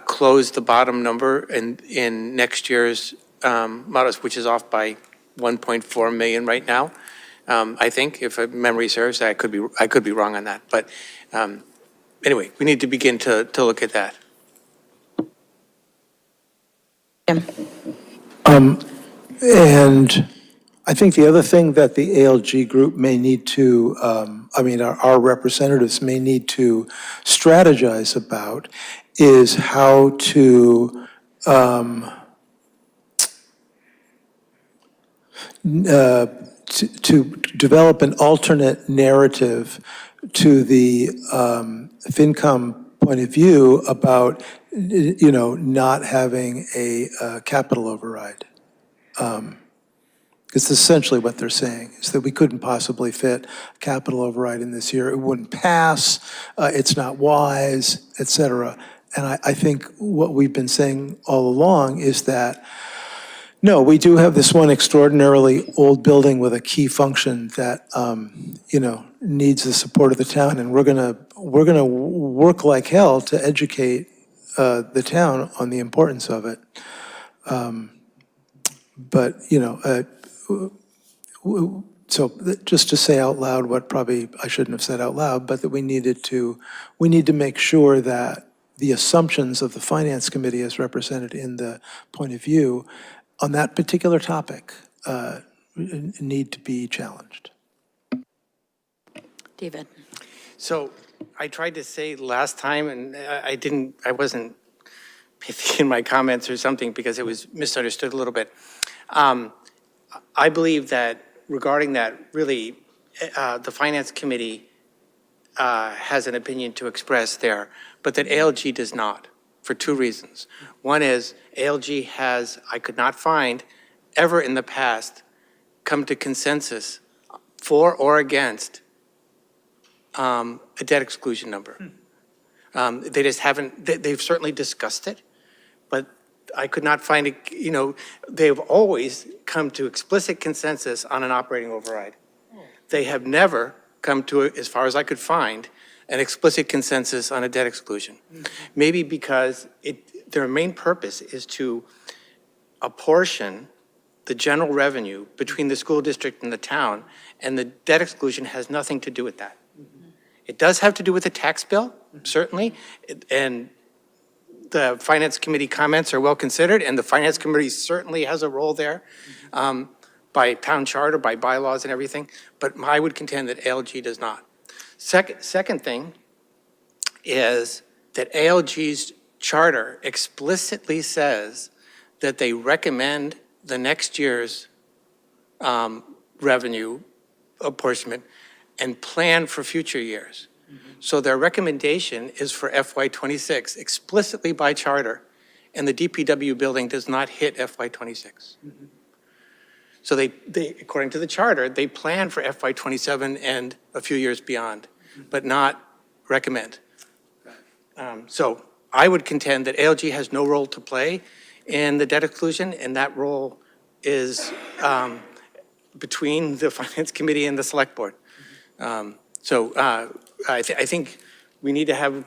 Speaker 6: close the bottom number in next year's models, which is off by 1.4 million right now. I think, if memory serves, I could be wrong on that. But anyway, we need to begin to look at that.
Speaker 7: And I think the other thing that the ALG group may need to, our representatives may need to strategize about is how to develop an alternate narrative to the FinCom point of view about, not having a capital override. Because essentially what they're saying is that we couldn't possibly fit a capital override in this year. It wouldn't pass, it's not wise, et cetera. And I think what we've been saying all along is that, no, we do have this one extraordinarily old building with a key function that, needs the support of the town, and we're gonna work like hell to educate the town on the importance of it. But, so just to say out loud what probably I shouldn't have said out loud, but that we need to make sure that the assumptions of the Finance Committee as represented in the point of view on that particular topic need to be challenged.
Speaker 1: David.
Speaker 6: So I tried to say last time, and I wasn't pithy in my comments or something because it was misunderstood a little bit. I believe that regarding that, really, the Finance Committee has an opinion to express there, but that ALG does not, for two reasons. One is ALG has, I could not find, ever in the past, come to consensus for or against a debt exclusion number. They just haven't, they've certainly discussed it, but I could not find it, they've always come to explicit consensus on an operating override. They have never come to, as far as I could find, an explicit consensus on a debt exclusion. Maybe because their main purpose is to apportion the general revenue between the school district and the town, and the debt exclusion has nothing to do with that. It does have to do with the tax bill, certainly, and the Finance Committee comments are well considered, and the Finance Committee certainly has a role there by town charter, by bylaws and everything, but I would contend that ALG does not. Second thing is that ALG's charter explicitly says that they recommend the next year's revenue apportionment and plan for future years. So their recommendation is for FY26 explicitly by charter, and the DPW building does not hit FY26. So they, according to the charter, they plan for FY '27 and a few years beyond, but not recommend. So I would contend that ALG has no role to play in the debt exclusion, and that role is between the Finance Committee and the Select Board. I think we need to have,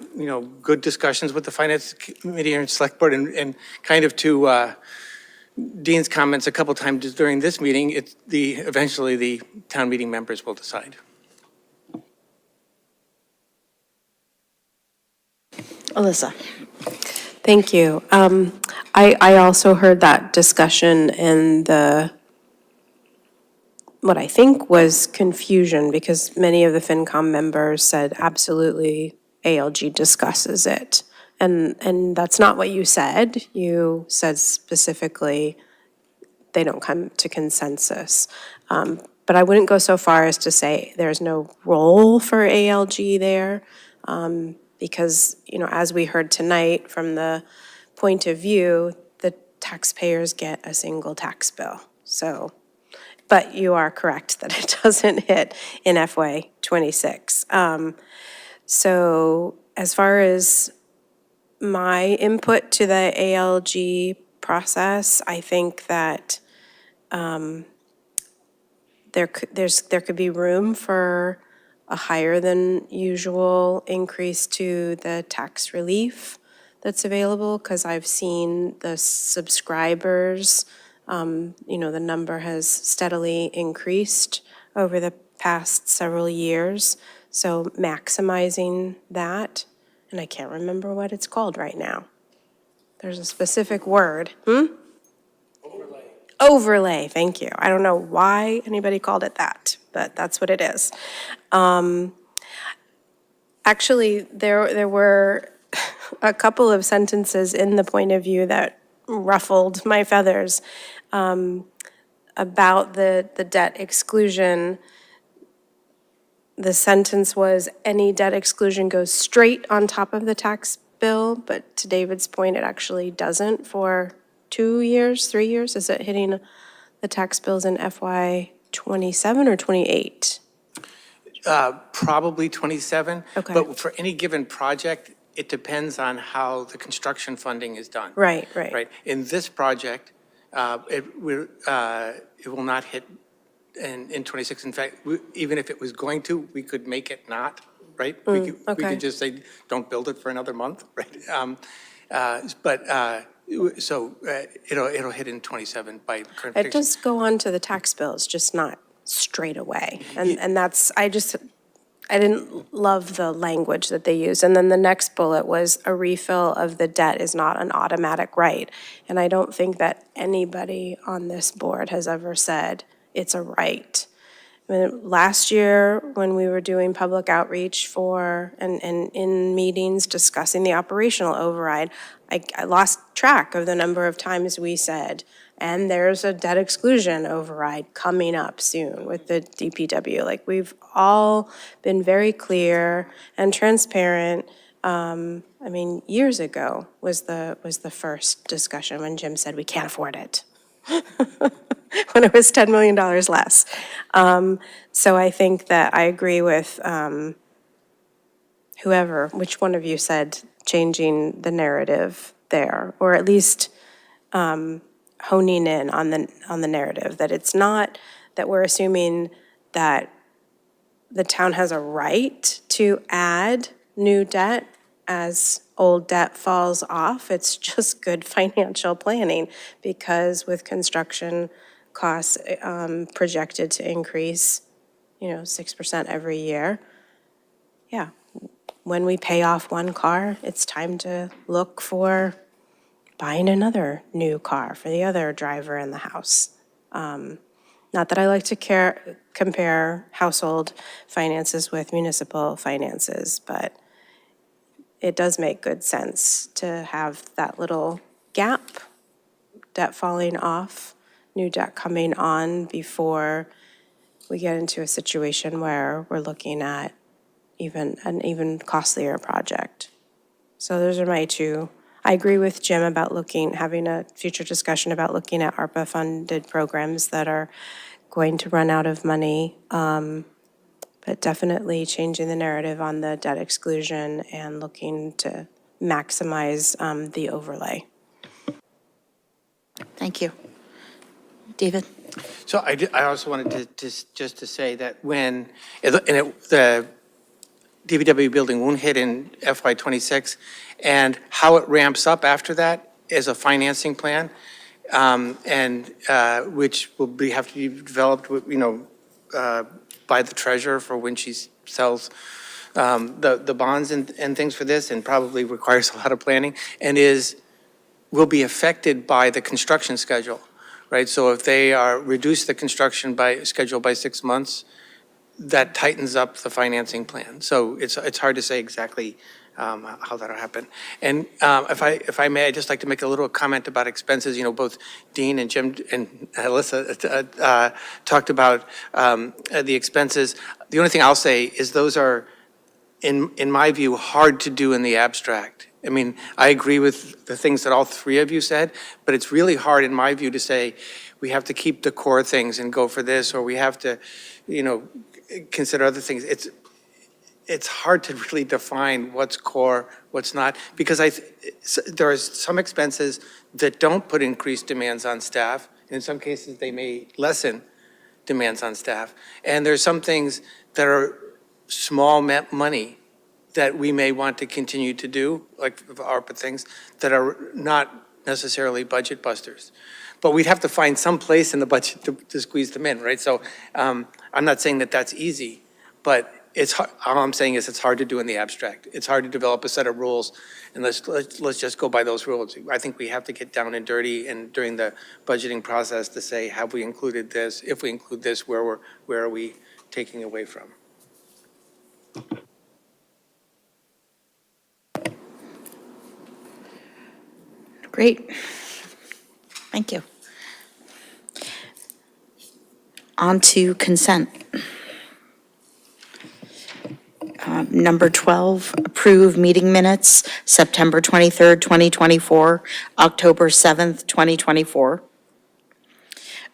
Speaker 6: good discussions with the Finance Committee and Select Board, and kind of to Dean's comments a couple times during this meeting, eventually the town meeting members will decide.
Speaker 1: Alyssa.
Speaker 2: Thank you. I also heard that discussion and what I think was confusion, because many of the FinCom members said absolutely ALG discusses it. And that's not what you said. You said specifically they don't come to consensus. But I wouldn't go so far as to say there's no role for ALG there. Because, as we heard tonight, from the point of view, the taxpayers get a single tax bill. So, but you are correct that it doesn't hit in FY '26. So as far as my input to the ALG process, I think that there could be room for a higher than usual increase to the tax relief that's available, because I've seen the subscribers, the number has steadily increased over the past several years. So maximizing that, and I can't remember what it's called right now. There's a specific word. Overlay, thank you. I don't know why anybody called it that, but that's what it is. Actually, there were a couple of sentences in the point of view that ruffled my feathers about the debt exclusion. The sentence was, any debt exclusion goes straight on top of the tax bill, but to David's point, it actually doesn't for 2 years, 3 years? Is it hitting the tax bills in FY '27 or '28?
Speaker 6: Probably '27.
Speaker 2: Okay.
Speaker 6: But for any given project, it depends on how the construction funding is done.
Speaker 2: Right.
Speaker 6: Right. In this project, it will not hit in '26. In fact, even if it was going to, we could make it not, right? We could just say, don't build it for another month, right? It'll hit in '27 by current.
Speaker 2: It does go on to the tax bills, just not straight away. And that's, I didn't love the language that they used. And then the next bullet was, a refill of the debt is not an automatic right. And I don't think that anybody on this board has ever said it's a right. I mean, last year, when we were doing public outreach and in meetings discussing the operational override, I lost track of the number of times we said, and there's a debt exclusion override coming up soon with the DPW. Like, we've all been very clear and transparent. Years ago was the first discussion when Jim said we can't afford it. When it was $10 million less. So I think that I agree with which one of you said changing the narrative there, or at least honing in on the narrative, that it's not that we're assuming that the town has a right to add new debt as old debt falls off. It's just good financial planning, because with construction costs projected to increase, 6% every year. Yeah, when we pay off one car, it's time to look for buying another new car for the other driver in the house. Not that I like to compare household finances with municipal finances, but it does make good sense to have that little gap, debt falling off, new debt coming on, before we get into a situation where we're looking at an even costlier project. So those are my two. I agree with Jim about having a future discussion about looking at ARPA-funded programs that are going to run out of money, but definitely changing the narrative on the debt exclusion and looking to maximize the overlay.
Speaker 1: Thank you. David?
Speaker 6: So I also wanted to just to say that when, the DPW building won't hit in FY '26, and how it ramps up after that is a financing plan, and which will have to be developed, by the treasurer for when she sells the bonds and things for this, and probably requires a lot of planning, and will be affected by the construction schedule, right? So if they reduce the construction schedule by 6 months, that tightens up the financing plan. So it's hard to say exactly how that'll happen. And if I may, I'd just like to make a little comment about expenses. Both Dean and Jim and Alyssa talked about the expenses. The only thing I'll say is those are, in my view, hard to do in the abstract. I mean, I agree with the things that all three of you said, but it's really hard, in my view, to say we have to keep the core things and go for this, or we have to, consider other things. It's hard to really define what's core, what's not, because there are some expenses that don't put increased demands on staff. In some cases, they may lessen demands on staff. And there's some things that are small money that we may want to continue to do, like ARPA things, that are not necessarily budget busters. But we'd have to find some place in the budget to squeeze them in, right? So I'm not saying that that's easy, but all I'm saying is it's hard to do in the abstract. It's hard to develop a set of rules, and let's just go by those rules. I think we have to get down and dirty and during the budgeting process to say, have we included this? If we include this, where are we taking away from?
Speaker 1: Great. Thank you. On to consent. Number 12, approve meeting minutes, September 23rd, 2024, October 7th, 2024.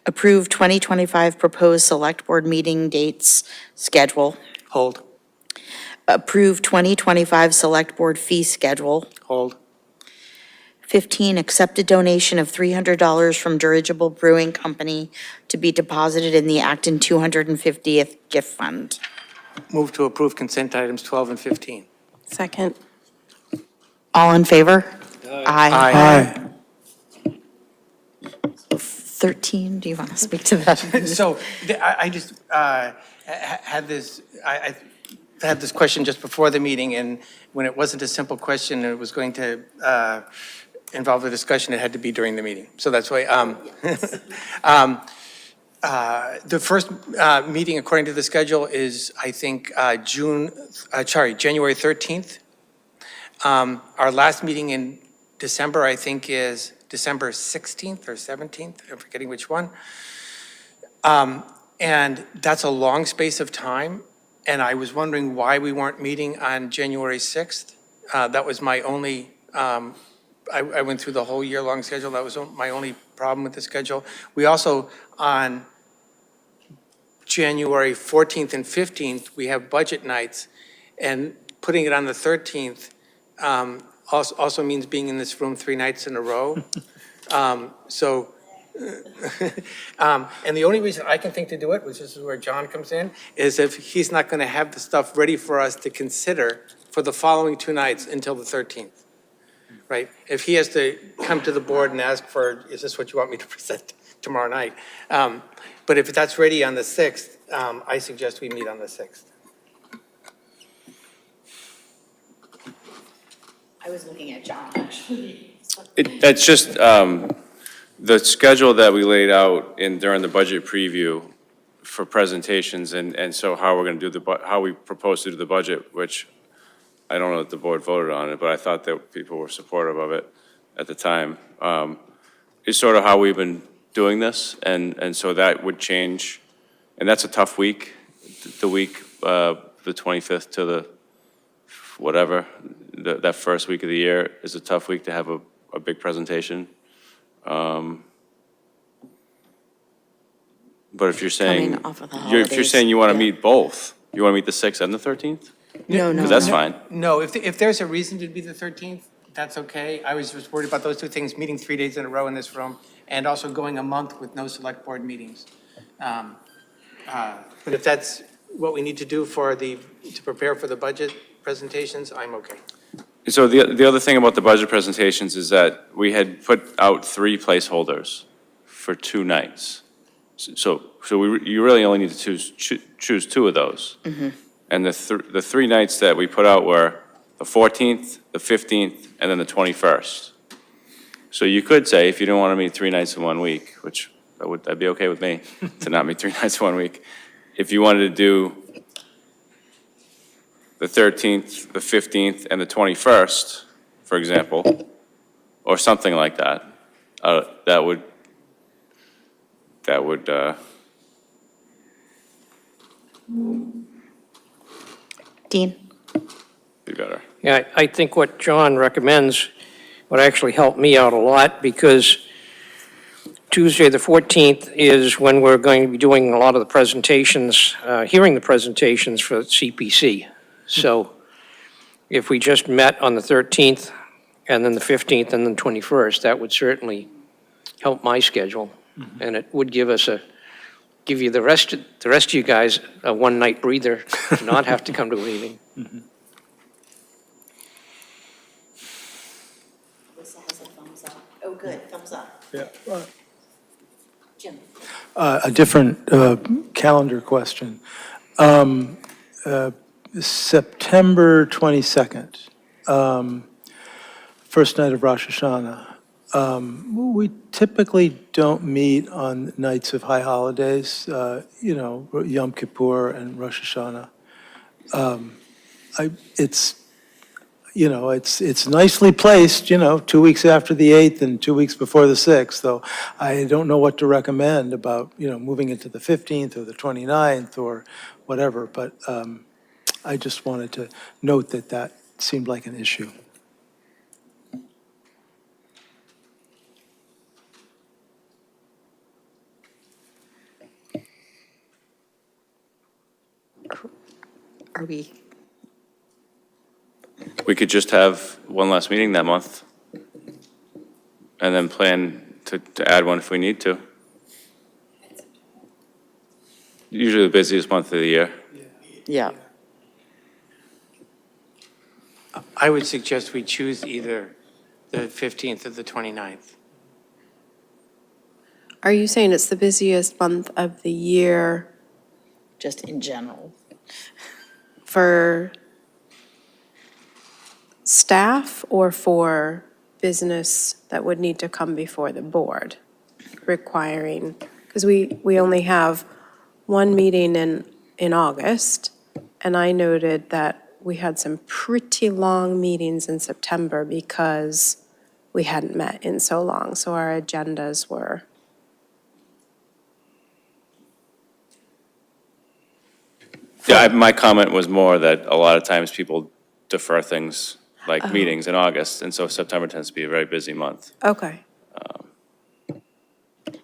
Speaker 1: Approve 2025 proposed select board meeting dates schedule.
Speaker 6: Hold.
Speaker 1: Approve 2025 select board fee schedule.
Speaker 6: Hold.
Speaker 1: 15, accept a donation of $300 from Dirigible Brewing Company to be deposited in the Acton 250th gift fund.
Speaker 6: Move to approve consent items 12 and 15.
Speaker 2: Second.
Speaker 1: All in favor? Aye.
Speaker 6: Aye.
Speaker 1: 13, do you want to speak to that?
Speaker 6: So I just had this, I had this question just before the meeting, and when it wasn't a simple question, it was going to involve a discussion, it had to be during the meeting. So that's why. The first meeting, according to the schedule, is, I think, January 13th. Our last meeting in December, I think, is December 16th or 17th. I'm forgetting which one. And that's a long space of time. And I was wondering why we weren't meeting on January 6th. That was my only, I went through the whole year-long schedule. That was my only problem with the schedule. We also, on January 14th and 15th, we have budget nights, and putting it on the 13th also means being in this room 3 nights in a row. And the only reason I can think to do it, which is where John comes in, is if he's not going to have the stuff ready for us to consider for the following 2 nights until the 13th, right? If he has to come to the board and ask for, is this what you want me to present tomorrow night? But if that's ready on the 6th, I suggest we meet on the 6th.
Speaker 1: I was looking at John, actually.
Speaker 3: It's just the schedule that we laid out during the budget preview for presentations, and so how we're going to do how we propose to do the budget, which I don't know that the board voted on it, but I thought that people were supportive of it at the time, is sort of how we've been doing this, and so that would change, and that's a tough week, the week, the 25th to the whatever, that first week of the year is a tough week to have a big presentation. But if you're saying,
Speaker 1: Coming off of the
Speaker 3: if you're
Speaker 1: holidays,
Speaker 3: saying you want to
Speaker 1: yeah.
Speaker 3: meet both, you want to meet the 6th and the 13th?
Speaker 1: No,
Speaker 3: Because that's fine.
Speaker 6: No, if there's a reason to be the 13th, that's okay. I was just worried about those two things, meeting 3 days in a row in this room, and also going a month with no select board meetings. But if that's what we need to do to prepare for the budget presentations, I'm okay.
Speaker 3: So the other thing about the budget presentations is that we had put out 3 placeholders for 2 nights. So you really only need to choose 2 of those. And the 3 nights that we put out were the 14th, the 15th, and then the 21st. So you could say, if you don't want to meet 3 nights in 1 week, which that'd be okay with me, to not meet 3 nights in 1 week. If you wanted to do the 13th, the 15th, and the 21st, for example, or something like that, that would
Speaker 1: Dean?
Speaker 3: be better.
Speaker 5: Yeah, I think what John recommends would actually help me out a lot, because Tuesday, the 14th, is when we're going to be doing a lot of the presentations, hearing the presentations for CPC. So if we just met on the 13th, and then the 15th, and then 21st, that would certainly help my schedule. And it would give you the rest of you guys a one-night breather, to not have to come to a meeting.
Speaker 1: Alyssa has a thumbs up. Oh, good, thumbs up.
Speaker 4: Yeah.
Speaker 1: Jim?
Speaker 7: A different calendar question. September 22nd, first night of Rosh Hashanah. We typically don't meet on nights of high holidays, Yom Kippur and Rosh Hashanah. It's nicely placed, 2 weeks after the 8th and 2 weeks before the 6th, though I don't know what to recommend about, moving into the 15th or the 29th or whatever, but I just wanted to note that seemed like an issue.
Speaker 1: Are we?
Speaker 3: We could just have one last meeting that month, and then plan to add one if we need to. Usually the busiest month of the year.
Speaker 1: Yeah.
Speaker 6: I would suggest we choose either the 15th or the 29th.
Speaker 2: Are you saying it's the busiest month of the year
Speaker 1: Just in general.
Speaker 2: for staff or for business that would need to come before the board requiring, because we only have one meeting in August, and I noted that we had some pretty long meetings in September because we hadn't met in so long, so our agendas were.
Speaker 3: Yeah, my comment was more that a lot of times people defer things like meetings in August, and so September tends to be a very busy month.
Speaker 2: Okay.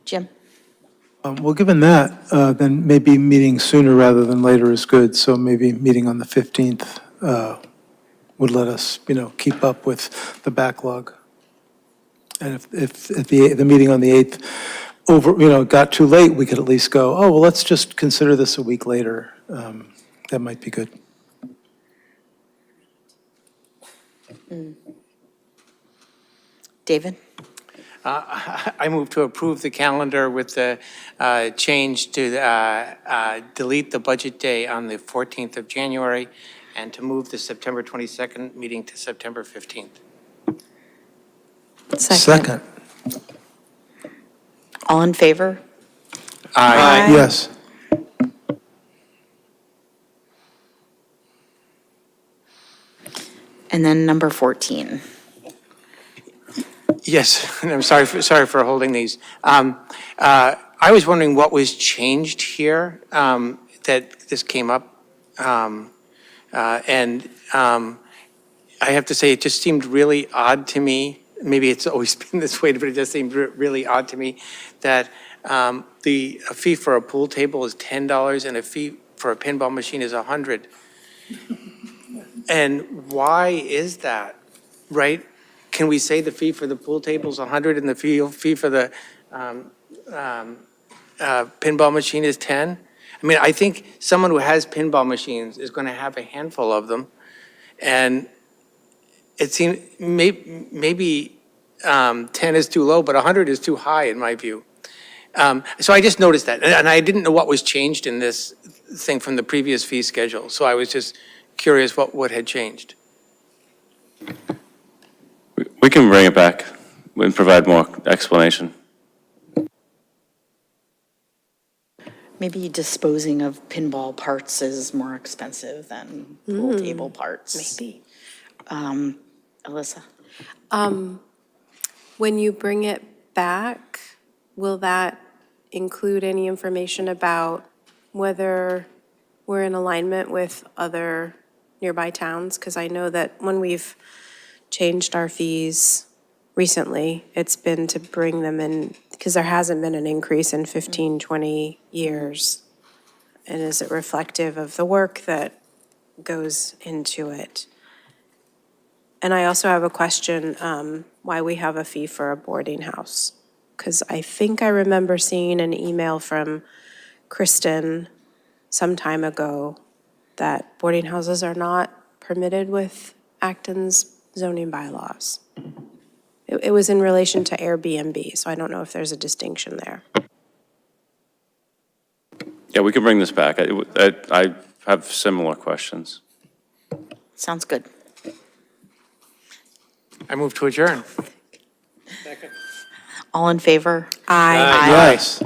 Speaker 1: Jim?
Speaker 7: Well, given that, then maybe meeting sooner rather than later is good, so maybe meeting on the 15th would let us, keep up with the backlog. And if the meeting on the 8th got too late, we could at least go, oh, well, let's just consider this a week later. That might be good.
Speaker 1: David?
Speaker 6: I move to approve the calendar with the change to delete the budget day on the 14th of January and to move the September 22nd meeting to September 15th.
Speaker 7: Second.
Speaker 1: All in favor?
Speaker 6: Aye.
Speaker 7: Yes.
Speaker 1: And then number 14.
Speaker 6: Yes, and I'm sorry for holding these. I was wondering what was changed here, that this came up. I have to say, it just seemed really odd to me. Maybe it's always been this way, but it just seemed really odd to me that a fee for a pool table is $10 and a fee for a pinball machine is $100. And why is that, right? Can we say the fee for the pool table is $100 and the fee for the pinball machine is 10? I mean, I think someone who has pinball machines is going to have a handful of them, and it seems maybe 10 is too low, but 100 is too high in my view. So I just noticed that, and I didn't know what was changed in this thing from the previous fee schedule. So I was just curious what had changed.
Speaker 3: We can bring it back and provide more explanation.
Speaker 1: Maybe disposing of pinball parts is more expensive than pool table parts.
Speaker 2: Maybe.
Speaker 1: Alyssa?
Speaker 2: When you bring it back, will that include any information about whether we're in alignment with other nearby towns? Because I know that when we've changed our fees recently, it's been to bring them in, because there hasn't been an increase in 15, 20 years. And is it reflective of the work that goes into it? And I also have a question, why we have a fee for a boarding house. Because I think I remember seeing an email from Kristen some time ago that boarding houses are not permitted with Acton's zoning bylaws. It was in relation to Airbnb, so I don't know if there's a distinction there.
Speaker 3: Yeah, we can bring this back. I have similar questions.
Speaker 1: Sounds good.
Speaker 6: I move to adjourn.
Speaker 1: All in favor?
Speaker 2: Aye.
Speaker 1: Aye.
Speaker 7: Yes.